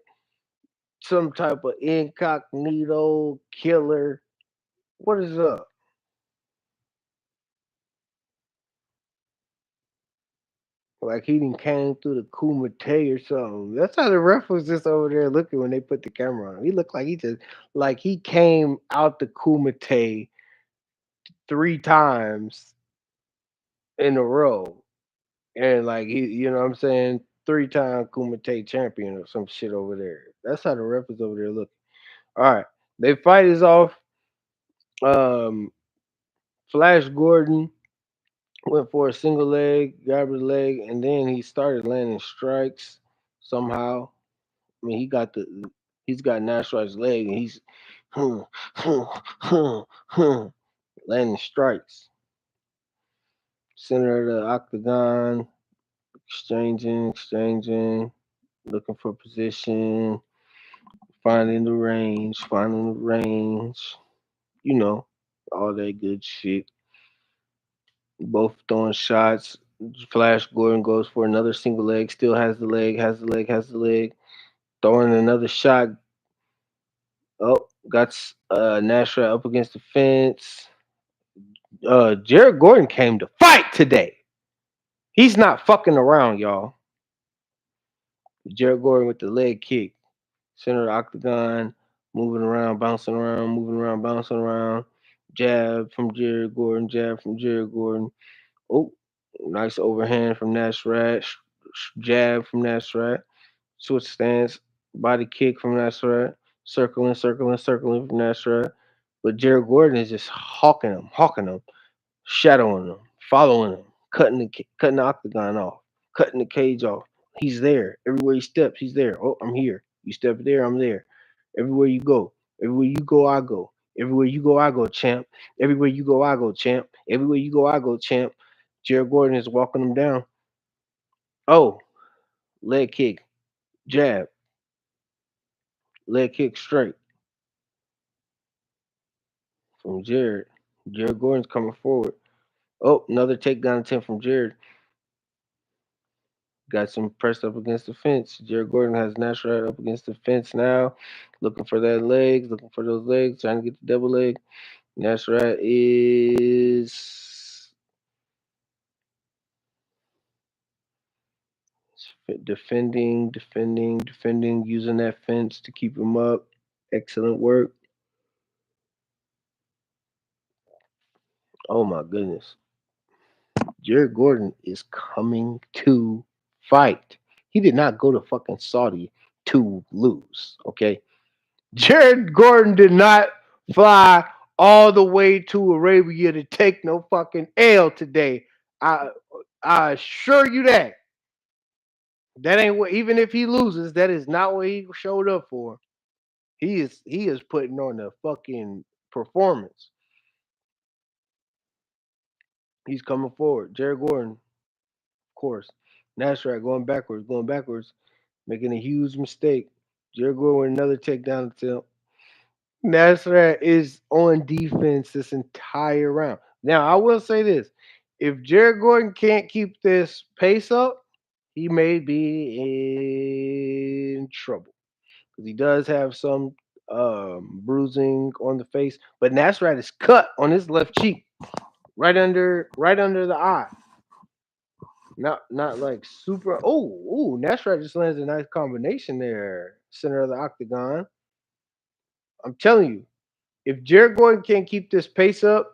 Some type of incognito killer. What is up? Like he didn't came through the Kumite or something. That's how the ref was just over there looking when they put the camera on him. He looked like he came out the Kumite 3 times in a row. And like he you know what I'm saying, 3-time Kumite champion or some shit over there. That's how the ref is over there looking. Alright. They fight is off. Um Flash Gordon went for a single leg, grabbed the leg, and then he started landing strikes somehow. I mean, he's got Nasr's leg, and he's hmm, hmm, landing strikes. Center of the octagon, exchanging, looking for position, finding the range. You know, all that good shit. Both throwing shots. Flash Gordon goes for another single leg, still has the leg. Throwing another shot. Oh, got Nasra up against the fence. Jared Gordon came to fight today. He's not fucking around, y'all. Jared Gordon with the leg kick, center of the octagon, moving around, bouncing around. Jab from Jared Gordon. Oh, nice overhand from Nasrat. Jab from Nasrat. Switch stance, body kick from Nasrat. Circling from Nasrat. But Jared Gordon is just hawking him, shadowing him, following him, cutting the octagon off, cutting the cage off. He's there. Everywhere he steps, he's there. Oh, I'm here. You step there, I'm there. Everywhere you go. Everywhere you go, I go. Everywhere you go, I go, champ. Everywhere you go, I go, champ. Everywhere you go, I go, champ. Jared Gordon is walking him down. Oh, leg kick, jab, leg kick straight from Jared. Jared Gordon's coming forward. Oh, another takedown attempt from Jared. Got some pressed up against the fence. Jared Gordon has Nasrat up against the fence now, looking for those legs, trying to get the double leg. Nasrat is defending, using that fence to keep him up. Excellent work. Oh my goodness. Jared Gordon is coming to fight. He did not go to fucking Saudi to lose. Okay, Jared Gordon did not fly all the way to Arabia to take no fucking L today. I I assure you that. That ain't what. Even if he loses, that is not what he showed up for. He is putting on a fucking performance. He's coming forward. Jared Gordon, of course. Nasrat going backwards, making a huge mistake. Jared Gordon with another takedown attempt. Nasrat is on defense this entire round. Now, I will say this. If Jared Gordon can't keep this pace up, he may be in trouble. Because he does have some bruising on the face. But Nasrat is cut on his left cheek, right under the eye. Not like super. Oh, Nasrat just lands a nice combination there, center of the octagon. I'm telling you, if Jared Gordon can't keep this pace up,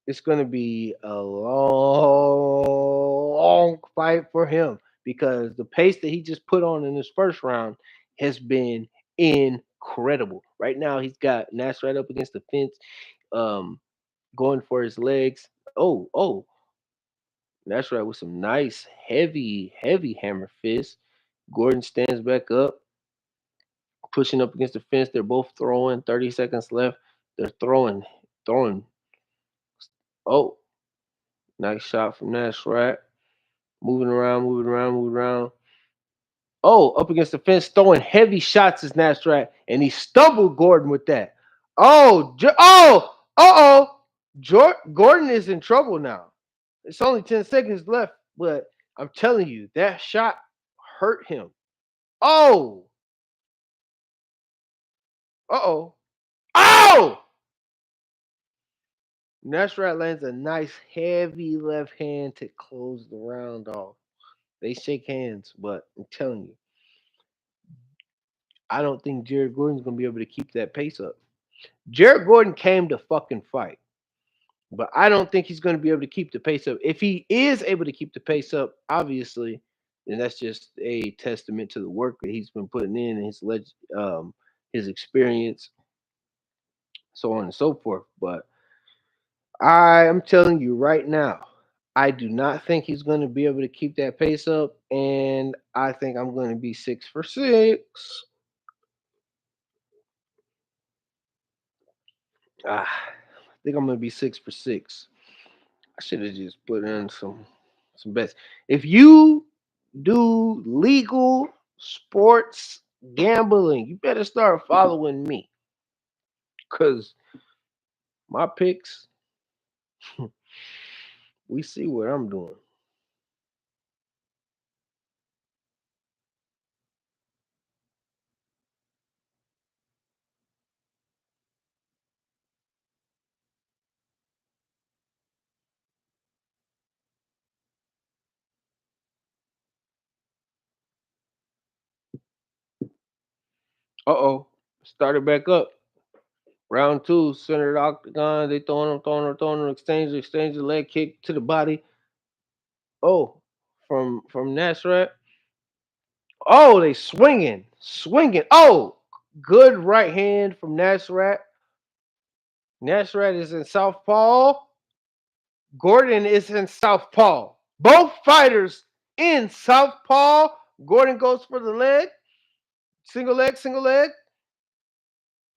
it's going to be a long fight for him because the pace that he just put on in his first round has been incredible. Right now, he's got Nasrat up against the fence, um, going for his legs. Oh, Nasrat with some nice, heavy hammer fists. Gordon stands back up, pushing up against the fence. They're both throwing. 30 seconds left. They're throwing. Oh, nice shot from Nasrat. Moving around. Oh, up against the fence, throwing heavy shots is Nasrat, and he stumbled Gordon with that. Oh, Gordon is in trouble now. It's only 10 seconds left, but I'm telling you, that shot hurt him. Oh, uh-oh. Oh! Nasrat lands a nice heavy left hand to close the round off. They shake hands, but I'm telling you, I don't think Jared Gordon's gonna be able to keep that pace up. Jared Gordon came to fucking fight, but I don't think he's gonna be able to keep the pace up. If he is able to keep the pace up, obviously, then that's just a testament to the work that he's been putting in and his experience, so on and so forth. But I am telling you right now, I do not think he's going to be able to keep that pace up, and I think I'm going to be 6 for 6. I think I'm going to be 6 for 6. I should have just put in some bets. If you do legal sports gambling, you better start following me, cause my picks, we see what I'm doing. Uh-oh, started back up. Round two, center of the octagon. They throwing, exchange the leg kick to the body. Oh, from Nasrat. Oh, they swinging. Oh, good right hand from Nasrat. Nasrat is in southpaw. Gordon is in southpaw. Both fighters in southpaw. Gordon goes for the leg. Single leg.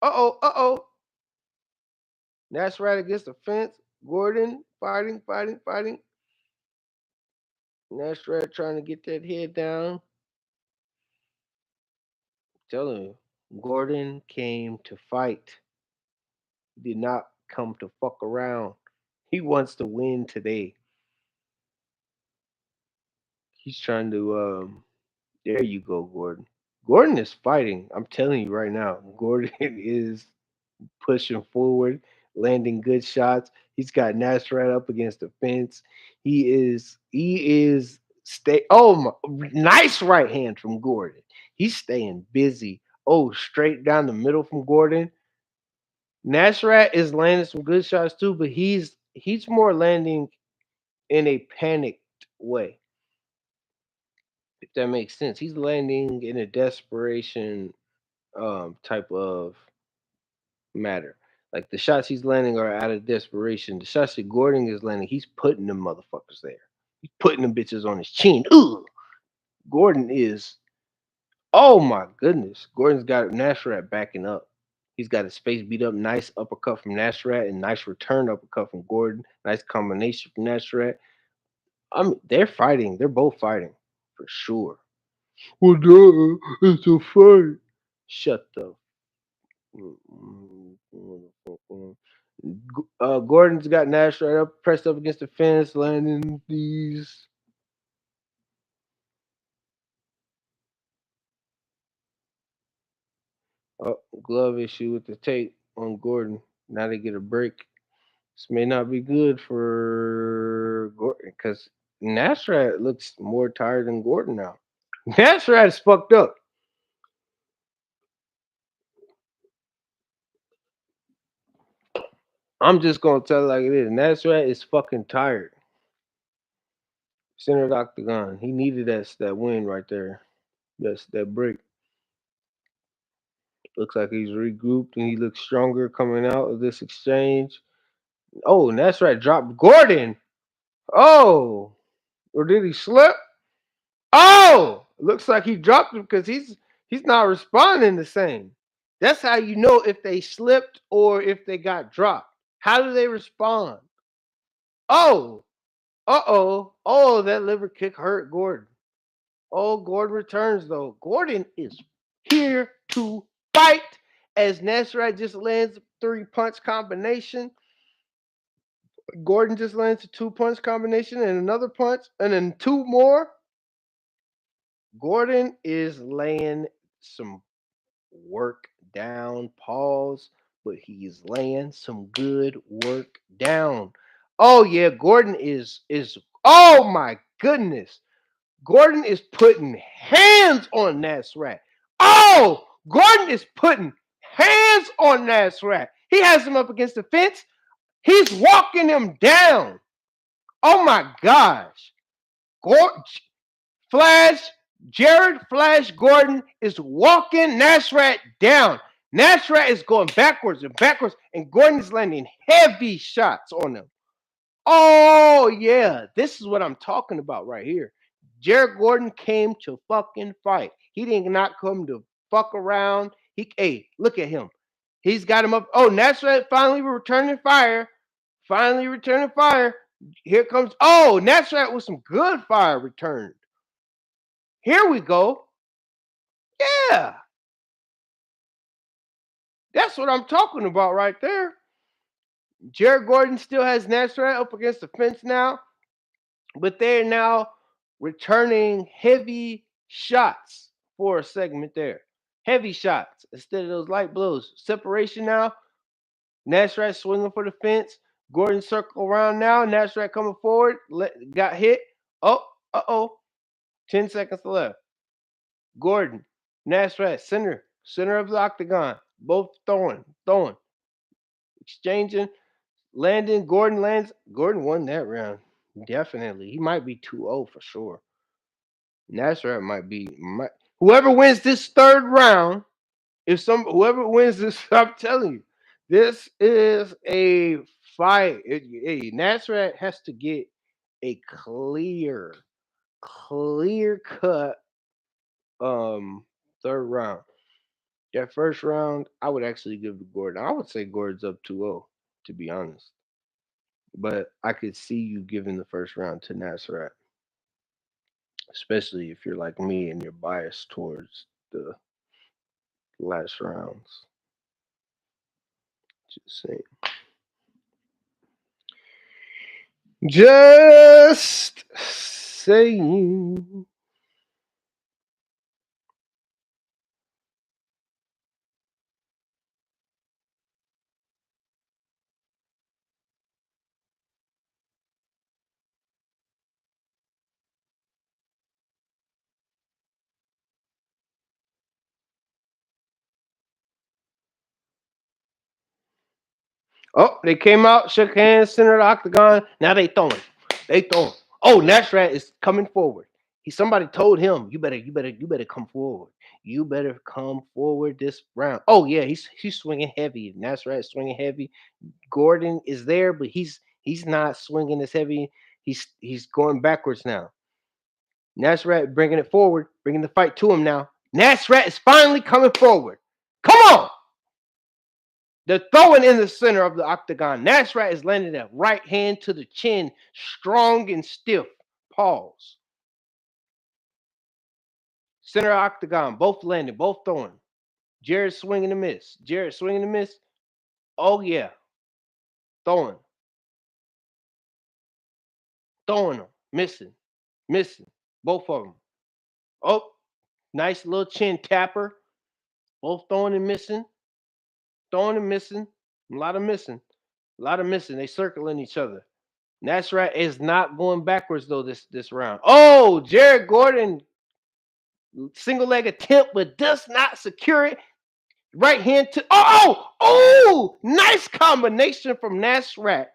Uh oh. Nasrat against the fence. Gordon fighting. Nasrat trying to get that head down. Telling you, Gordon came to fight. He did not come to fuck around. He wants to win today. He's trying to there you go, Gordon. Gordon is fighting. I'm telling you right now. Gordon is pushing forward, landing good shots. He's got Nasrat up against the fence. He is stay nice right hand from Gordon. He's staying busy. Oh, straight down the middle from Gordon. Nasrat is landing some good shots too, but he's more landing in a panicked way. If that makes sense, he's landing in a desperation type of matter. Like the shots he's landing are out of desperation. The shots that Gordon is landing, he's putting them motherfuckers there. He's putting them bitches on his chin. Ugh. Gordon is, oh my goodness. Gordon's got Nasrat backing up. He's got his face beat up. Nice uppercut from Nasrat and nice return uppercut from Gordon. Nice combination from Nasrat. They're fighting. They're both fighting for sure. Well, duh, it's a fight. Shut the. Gordon's got Nash right up, pressed up against the fence, landing these. Glove issue with the tape on Gordon. Now they get a break. This may not be good for Gordon because Nasrat looks more tired than Gordon now. Nasrat is fucked up. I'm just gonna tell it like it is. Nasrat is fucking tired. Center of the octagon. He needed that win right there. That's that break. Looks like he's regrouped and he looks stronger coming out of this exchange. Oh, Nasrat dropped Gordon. Oh, or did he slip? Oh, looks like he dropped him because he's not responding the same. That's how you know if they slipped or if they got dropped. How do they respond? Oh, oh, that liver kick hurt Gordon. Oh, Gordon returns though. Gordon is here to fight as Nasrat just lands a 3-punch combination. Gordon just lands a 2-punch combination and another punch and then 2 more. Gordon is laying some work down, pause, but he's laying some good work down. Oh yeah, Gordon is oh my goodness. Gordon is putting hands on Nasrat. Oh, Gordon is putting hands on Nasrat. He has him up against the fence. He's walking him down. Oh my gosh. Jared Flash Gordon is walking Nasrat down. Nasrat is going backwards and backwards, and Gordon is landing heavy shots on him. Oh, yeah. This is what I'm talking about right here. Jared Gordon came to fucking fight. He did not come to fuck around. Hey, look at him. He's got him up. Oh, Nasrat finally returning fire. Finally returning fire. Here comes. Oh, Nasrat with some good fire returned. Here we go. Yeah. That's what I'm talking about right there. Jared Gordon still has Nasrat up against the fence now, but they're now returning heavy shots for a segment there. Heavy shots instead of those light blows. Separation now. Nasrat swinging for the fence. Gordon circle around now. Nasrat coming forward. Got hit. Oh, 10 seconds left. Gordon, Nasrat, center of the octagon. Both throwing, exchanging, landing. Gordon lands. Gordon won that round. Definitely. He might be 2-0 for sure. Nasrat whoever wins this third round, whoever wins this, I'm telling you, this is a fight. Nasrat has to get a clear cut third round. That first round, I would actually give to Gordon. I would say Gordon's up 2-0, to be honest. But I could see you giving the first round to Nasrat, especially if you're like me and you're biased towards the last rounds. Just saying. Just saying. Oh, they came out, shook hands, center of the octagon. Now they throwing. They throw. Oh, Nasrat is coming forward. Somebody told him, you better come forward. You better come forward this round. Oh yeah, he's swinging heavy. Nasrat is swinging heavy. Gordon is there, but he's not swinging as heavy. He's going backwards now. Nasrat bringing it forward, bringing the fight to him now. Nasrat is finally coming forward. Come on. They're throwing in the center of the octagon. Nasrat is landing that right hand to the chin, strong and stiff. Pause. Center octagon, both landing, both throwing. Jared swinging and miss. Jared swinging and miss. Oh yeah, throwing, throwing them, missing, both of them. Oh, nice little chin tapper. Both throwing and missing, throwing and missing. A lot of missing, a lot of missing. They circling each other. Nasrat is not going backwards though this round. Oh, Jared Gordon single leg attempt, but does not secure it. Right hand to oh, nice combination from Nasrat.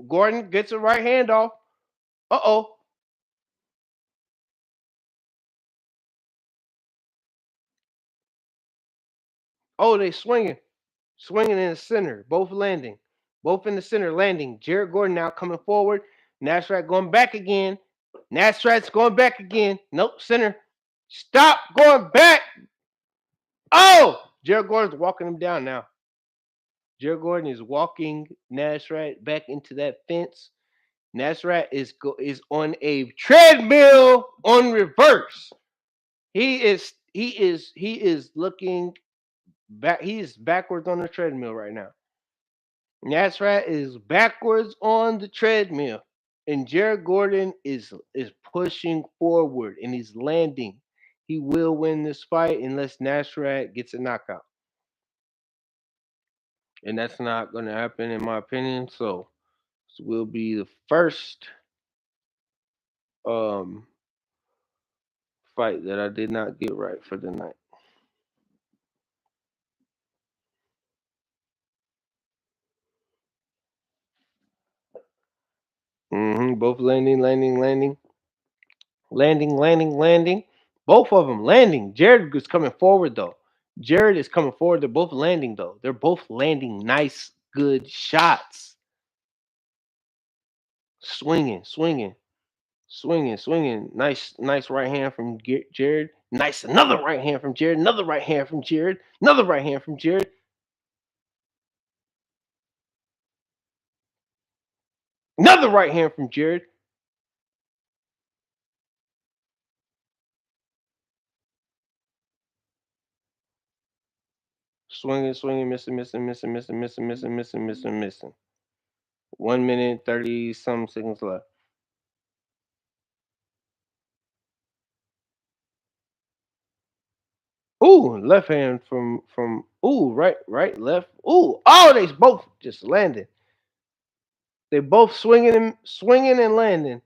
Gordon gets a right hand off. Uh-oh. Oh, they swinging. Swinging in the center. Both landing. Both in the center landing. Jared Gordon now coming forward. Nasrat going back again. Nasrat's going back again. Nope, center. Stop going back. Oh! Jared Gordon's walking him down now. Jared Gordon is walking Nasrat back into that fence. Nasrat is on a treadmill on reverse. He is looking back. He is backwards on the treadmill right now. Nasrat is backwards on the treadmill, and Jared Gordon is pushing forward and he's landing. He will win this fight unless Nasrat gets a knockout, and that's not going to happen in my opinion. So this will be the first um fight that I did not get right for the night. Both landing. Both of them landing. Jared is coming forward though. Jared is coming forward. They're both landing though. They're both landing nice, good shots. Swinging. Nice right hand from Jared. Nice, another right hand from Jared. Another right hand from Jared. Another right hand from Jared. Another right hand from Jared. Swinging, missing. 1 minute, 30 some seconds left. Ooh, left hand from right, left. Ooh, oh, they both just landed. They both swinging and landing.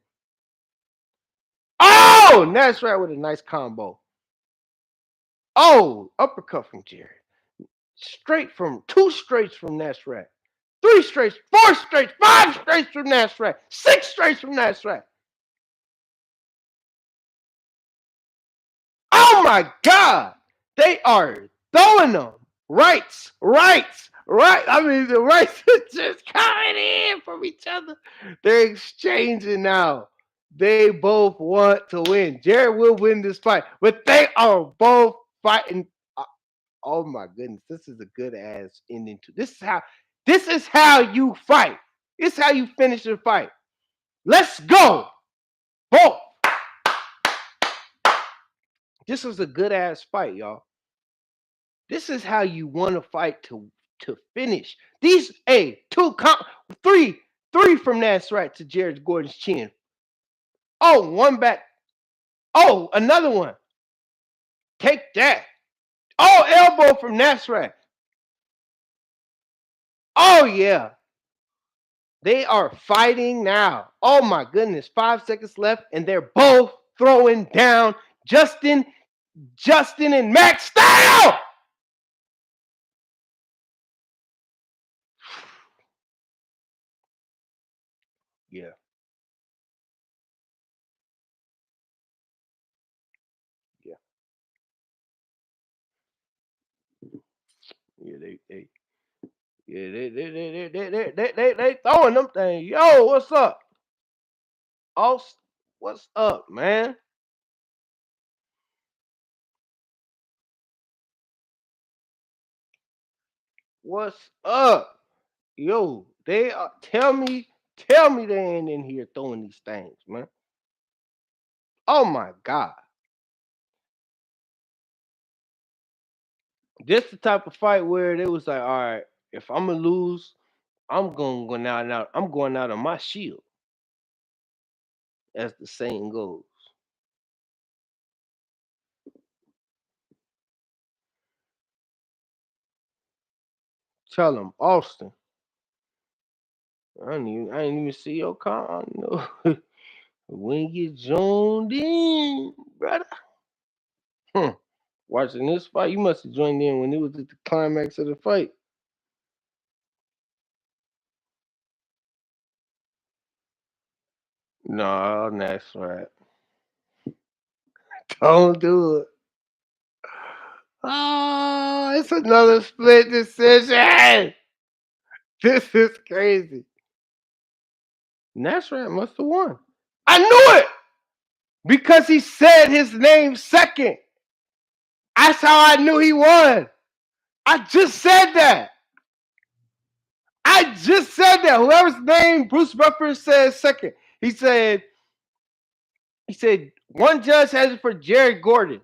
Oh, that's right with a nice combo. Oh, uppercut from Jared. Two straights from Nasrat. 3 straights, 4 straights, 5 straights from Nasrat. 6 straights from Nasrat. Oh my God. They are throwing them. Rights. I mean, the rights are just coming in from each other. They're exchanging now. They both want to win. Jared will win this fight, but they are both fighting. Oh my goodness, this is a good ass ending to this is how you fight. This is how you finish the fight. Let's go. Boom. This was a good ass fight, y'all. This is how you want to fight to finish. These three from Nasrat to Jared Gordon's chin. Oh, one back. Oh, another one. Take that. Oh, elbow from Nasrat. Oh yeah. They are fighting now. Oh my goodness. 5 seconds left, and they're both throwing down. Justin and Max style. Yeah, they throwing them things. Yo, what's up? Austin, what's up, man? What's up? Yo, they are tell me they ain't in here throwing these things, man. Oh my God. This the type of fight where they was like, all right, if I'm gonna lose, I'm gonna go now. I'm going out on my shield, as the saying goes. Tell them, Austin. I ain't even see your car. No. When you joined in, brother. Hmm. Watching this fight, you must have joined in when it was at the climax of the fight. No, that's right. Don't do it. Oh, it's another split decision. This is crazy. Nasrat must have won. I knew it because he said his name second. That's how I knew he won. I just said that. I just said that. Whoever's name Bruce Buffer said second. He said one judge has it for Jared Gordon.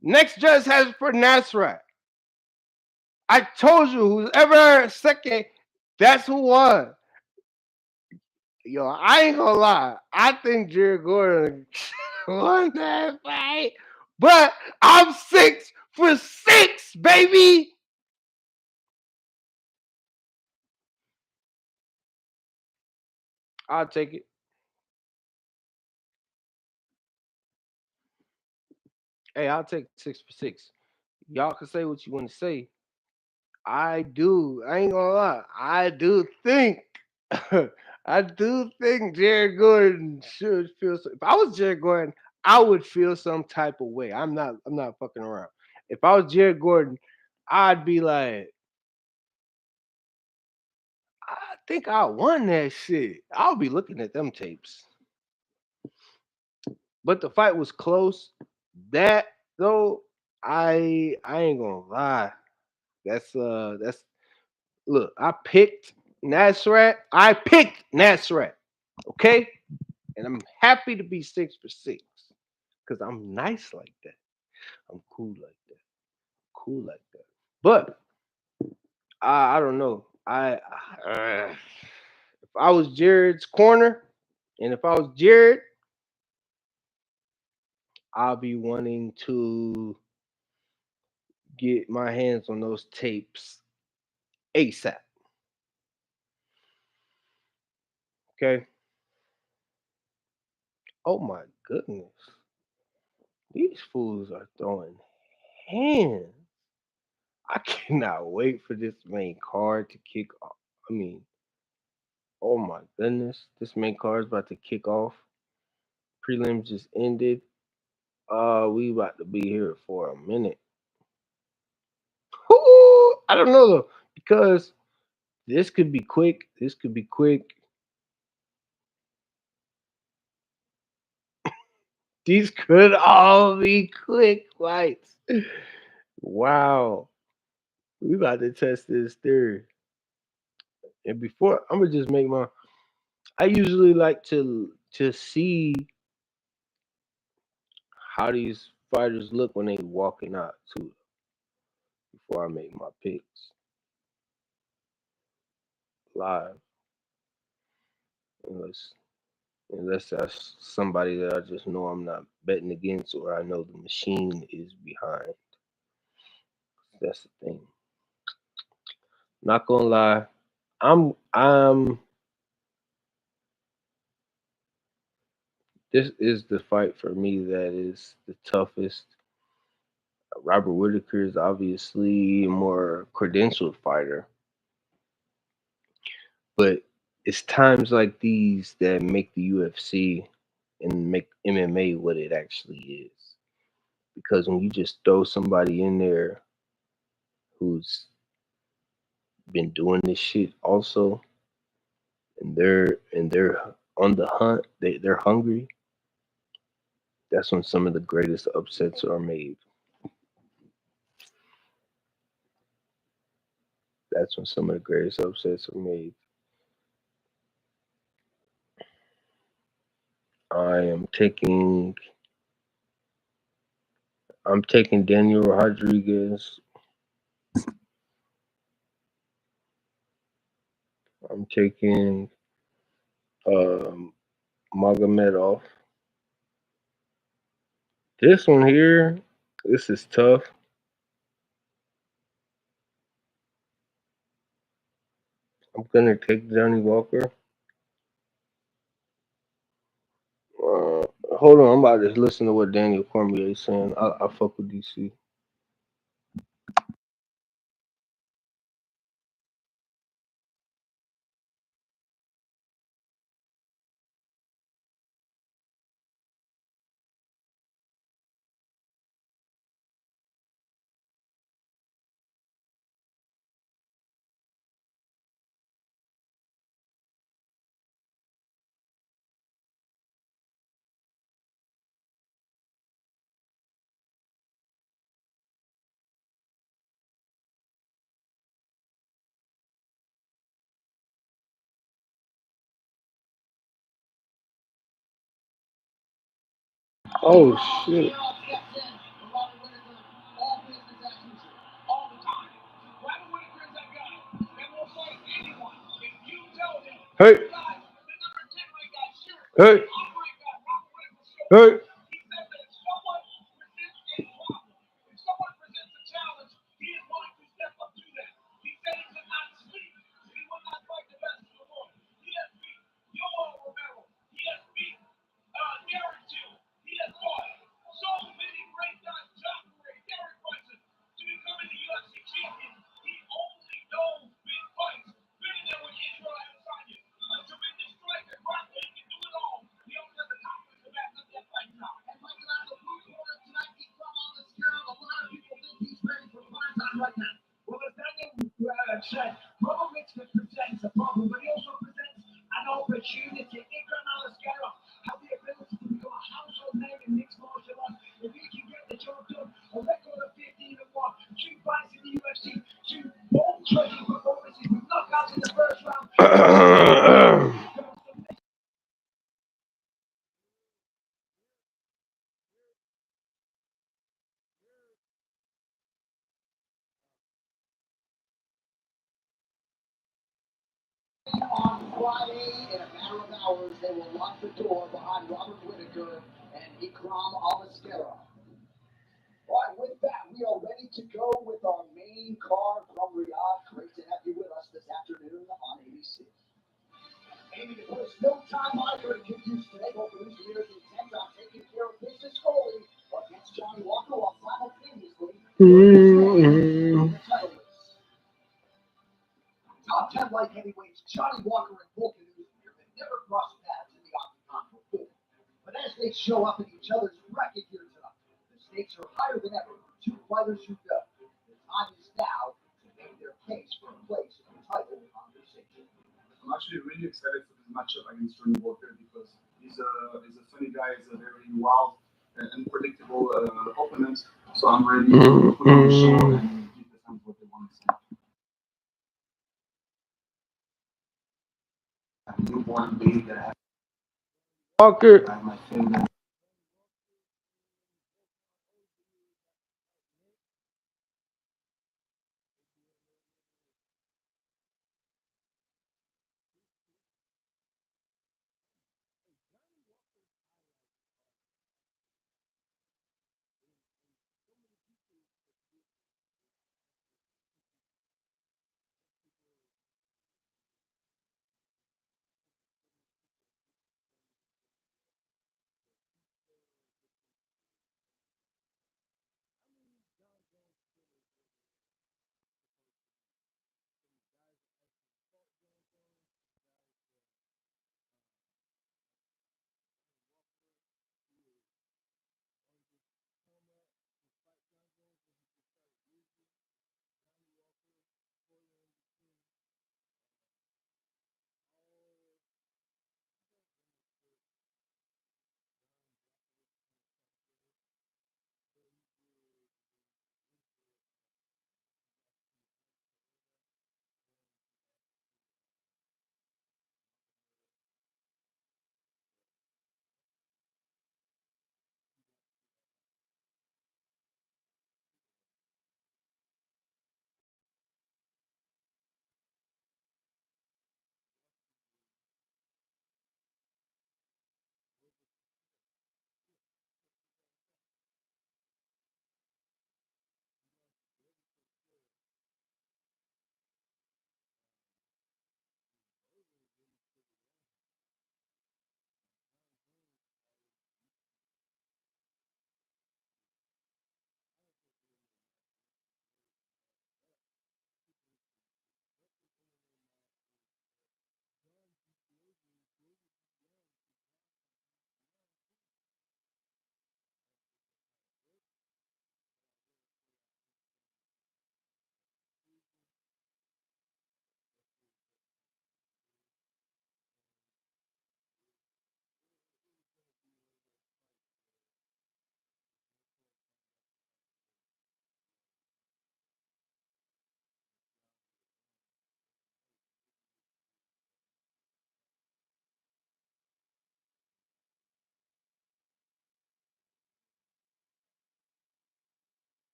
Next judge has it for Nasrat. I told you, whoever second, that's who won. Yo, I ain't gonna lie. I think Jared Gordon won that fight. But I'm 6 for 6, baby. I'll take it. Hey, I'll take 6 for 6. Y'all can say what you want to say. I do. I ain't gonna lie. I do think. I do think Jared Gordon should feel. If I was Jared Gordon, I would feel some type of way. I'm not. I'm not fucking around. If I was Jared Gordon, I'd be like, I think I won that shit. I'll be looking at them tapes. But the fight was close. That though, I ain't gonna lie. That's look, I picked Nasrat. I picked Nasrat. Okay? And I'm happy to be 6 for 6. Because I'm nice like that. I'm cool like that. Cool like that. But I don't know. If I was Jared's corner, and if I was Jared, I'll be wanting to get my hands on those tapes ASAP. Okay. Oh my goodness. These fools are throwing hands. I cannot wait for this main card to kick off. I mean, oh my goodness. This main card is about to kick off. Prelims just ended. We about to be here for a minute. Ooh, I don't know though, because this could be quick. This could be quick. These could all be quick fights. Wow. We about to test this theory. And before I'm gonna just make my I usually like to see how these fighters look when they walking out too before I make my picks live. Unless unless that's somebody that I just know I'm not betting against or I know the machine is behind. That's the thing. Not gonna lie. I'm this is the fight for me that is the toughest. Robert Whitaker is obviously a more credentialed fighter, but it's times like these that make the UFC and make MMA what it actually is. Because when you just throw somebody in there who's been doing this shit also, and they're on the hunt. They're hungry. That's when some of the greatest upsets are made. That's when some of the greatest upsets are made. I am taking. I'm taking Daniel Rodriguez. I'm taking um, Magomedov. This one here, this is tough. I'm gonna take Johnny Walker. Hold on, I'm about to listen to what Daniel Cormier is saying. I fuck with DC. Oh shit! Hey, hey, hey. Walker.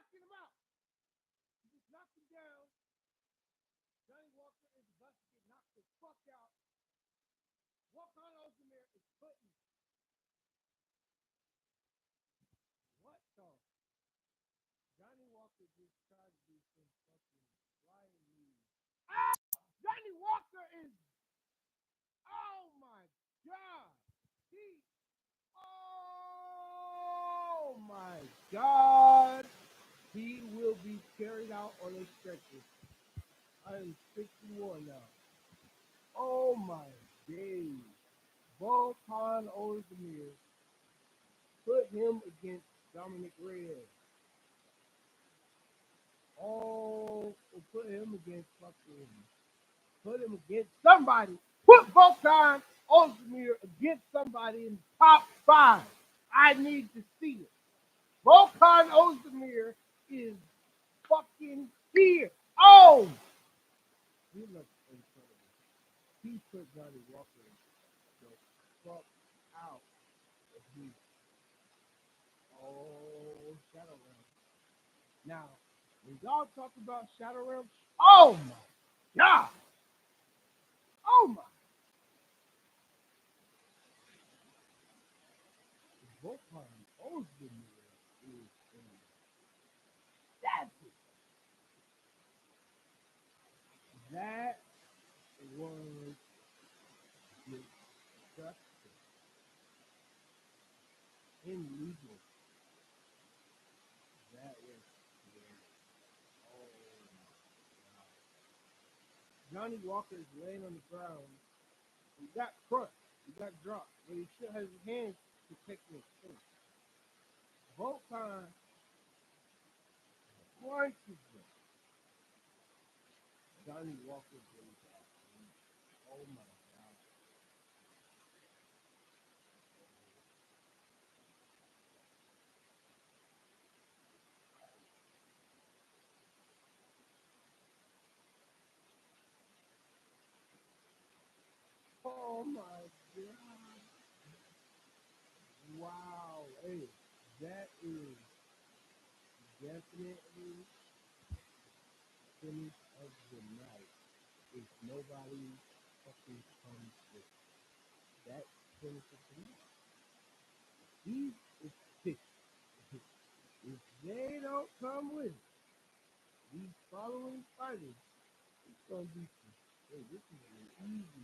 knocking him out. He just knocked him down. Johnny Walker is about to get knocked the fuck out. Volkan Ozdemir is putting what the? Johnny Walker just tried to do some fucking flying knee. Ah! Johnny Walker is. Oh my god. He. Oh my god. He will be carried out on a stretcher. I am 61 now. Oh my days. Volkan Ozdemir put him against Dominic Reyes. Oh, put him against fucking. Put him against somebody. Put Volkan Ozdemir against somebody in the top 5. I need to see it. Volkan Ozdemir is fucking here. Oh! He looks incredible. He put Johnny Walker the fuck out of me. Oh, Shadow Realm. Now, when y'all talk about Shadow Realm, oh my god! Oh my! Volkan Ozdemir is that's it. That was disgusting. Illegal. That was oh my god. Johnny Walker is laying on the ground. He got crushed. He got dropped. But he still has his hands protecting his face. Volkan punches him. Johnny Walker goes out. Oh my god. Oh my god. Wow. Hey, that is definitely finish of the night. If nobody fucking comes with that finish of the night. He is pissed. If they don't come with it, these following fighters, it's gonna be some. Hey, this is an easy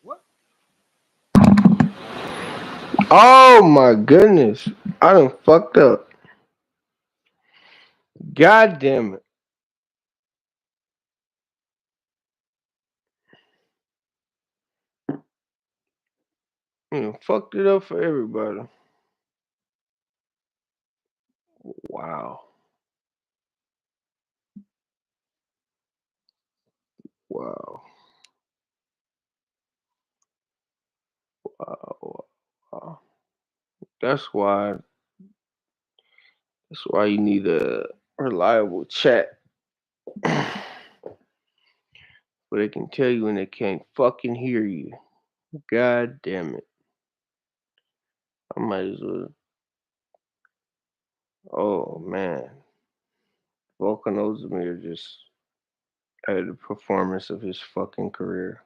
what? Oh my goodness. I done fucked up. God damn it. Fucked it up for everybody. Wow. Wow. Wow. Wow. That's why you need a reliable chat. But they can tell you when they can't fucking hear you. God damn it. I might as well. Oh man. Volkan Ozdemir just had the performance of his fucking career.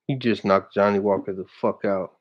He just knocked Johnny Walker the fuck out.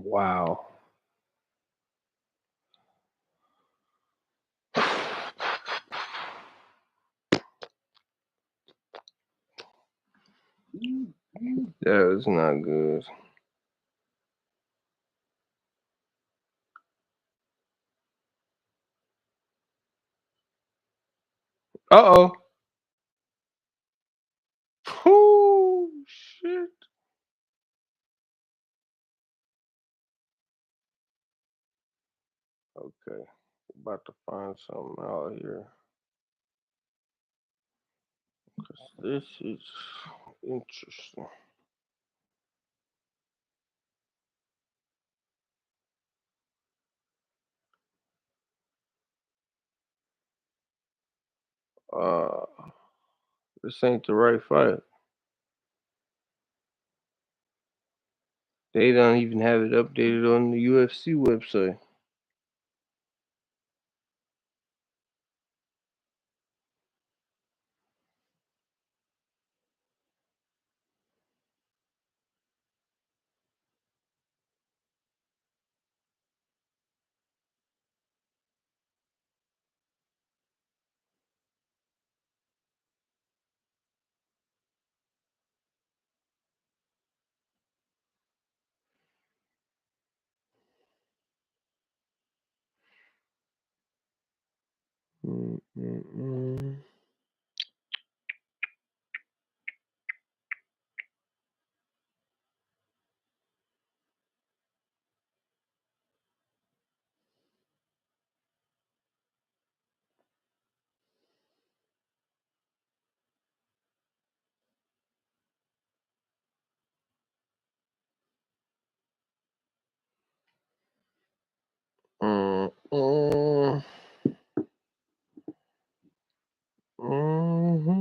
Wow. That was not good. Uh-oh. Oh, shit. Okay. About to find something out here. 'Cause this is interesting. Uh, this ain't the right fight. They don't even have it updated on the UFC website. Mm-mm-mm. Mm-mm. Mhm.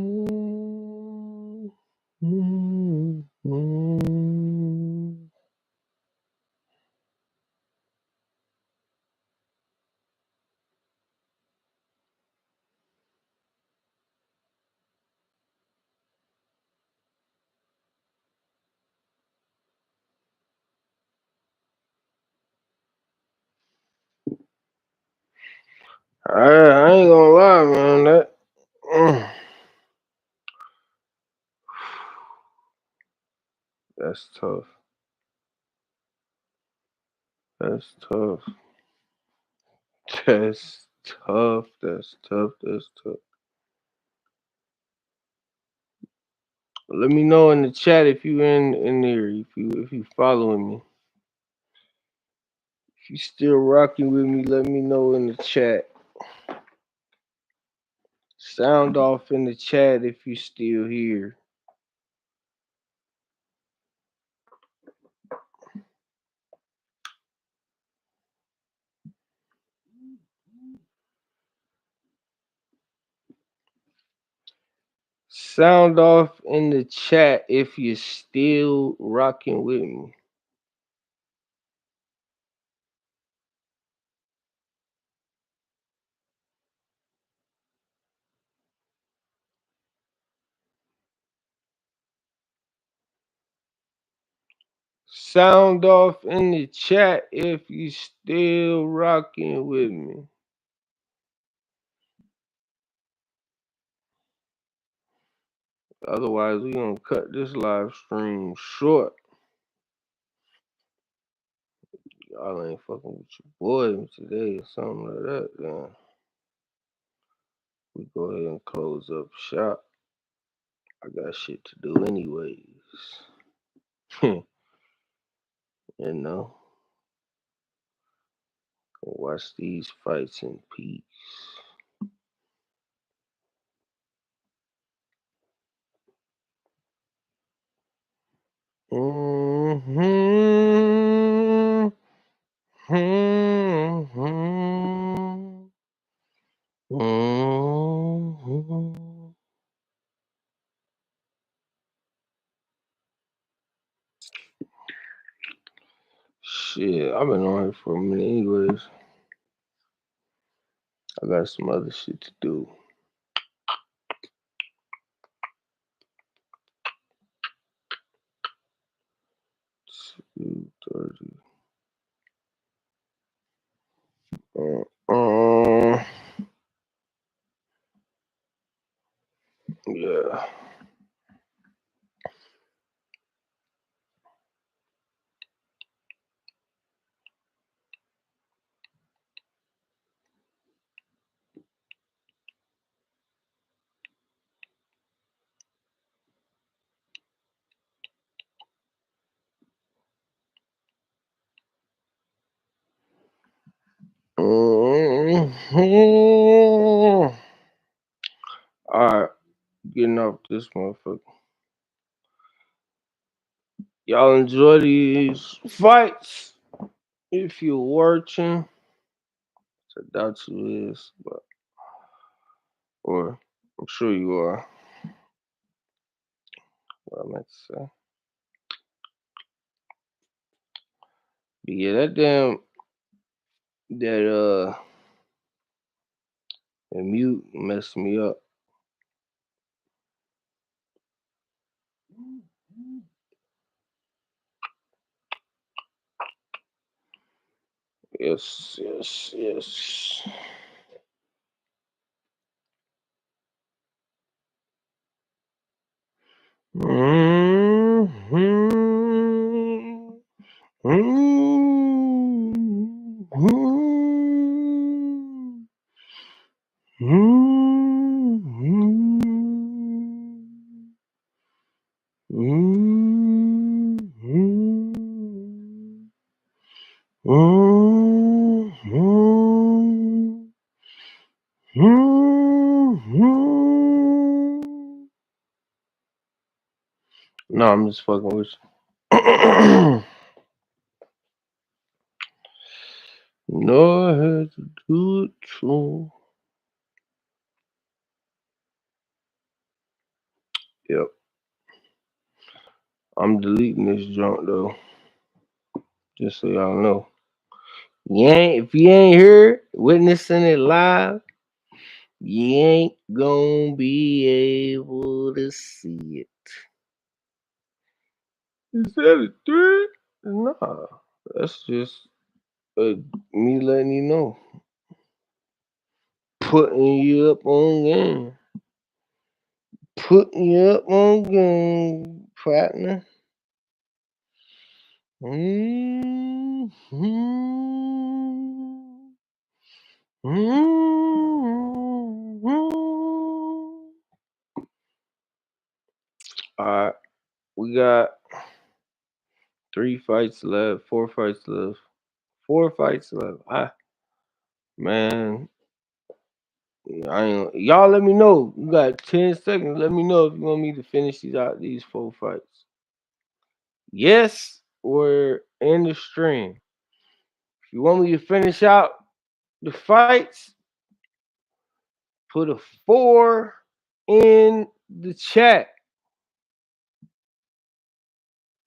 Mhm. I ain't gonna lie, man. Mm, that's tough. That's tough. That's tough. That's tough. That's tough. Let me know in the chat if you in there. If you following me. If you still rocking with me, let me know in the chat. Sound off in the chat if you still here. Sound off in the chat if you're still rocking with me. Sound off in the chat if you still rocking with me. Otherwise, we gonna cut this live stream short. Y'all ain't fucking with your boy today or something like that. Then we go ahead and close up shop. I got shit to do anyways. you know, watch these fights in peace. Mm-hmm. Mm-hmm. Mm-hmm. Shit, I've been on here for a minute anyways. I got some other shit to do. 2:30. Uh, yeah. All right, getting off this motherfucker. Y'all enjoy these fights if you're watching. I doubt you is, but or I'm sure you are. What I meant to say. But yeah, that mute messed me up. Yes, yes, yes. No, I'm just fucking with you. No, I had to do it too. Yep. I'm deleting this junk though. Just so y'all know. If you ain't here witnessing it live, you ain't gonna be able to see it. Is that a threat? Nah. That's just me letting you know. Putting you up on game. Putting you up on game, partner. Mm-hmm. Mm-hmm. All right, we got 3 fights left, 4 fights left, 4 fights left. Man, y'all let me know. You got 10 seconds. Let me know if you want me to finish these 4 fights. Yes, or end the stream. If you want me to finish out the fights, put a 4 in the chat.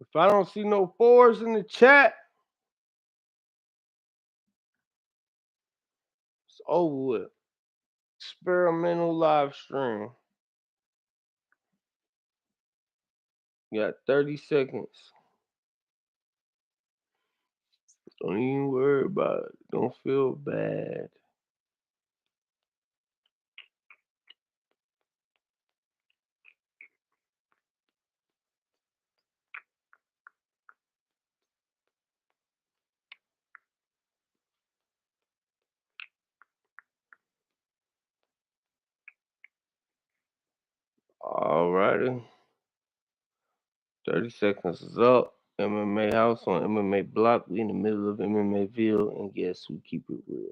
If I don't see no 4s in the chat, it's over with. Experimental live stream. You got 30 seconds. Don't even worry about it. Don't feel bad. Alrighty. 30 seconds is up. MMA House on MMA Block. We in the middle of MMAville, and guess who keep it real?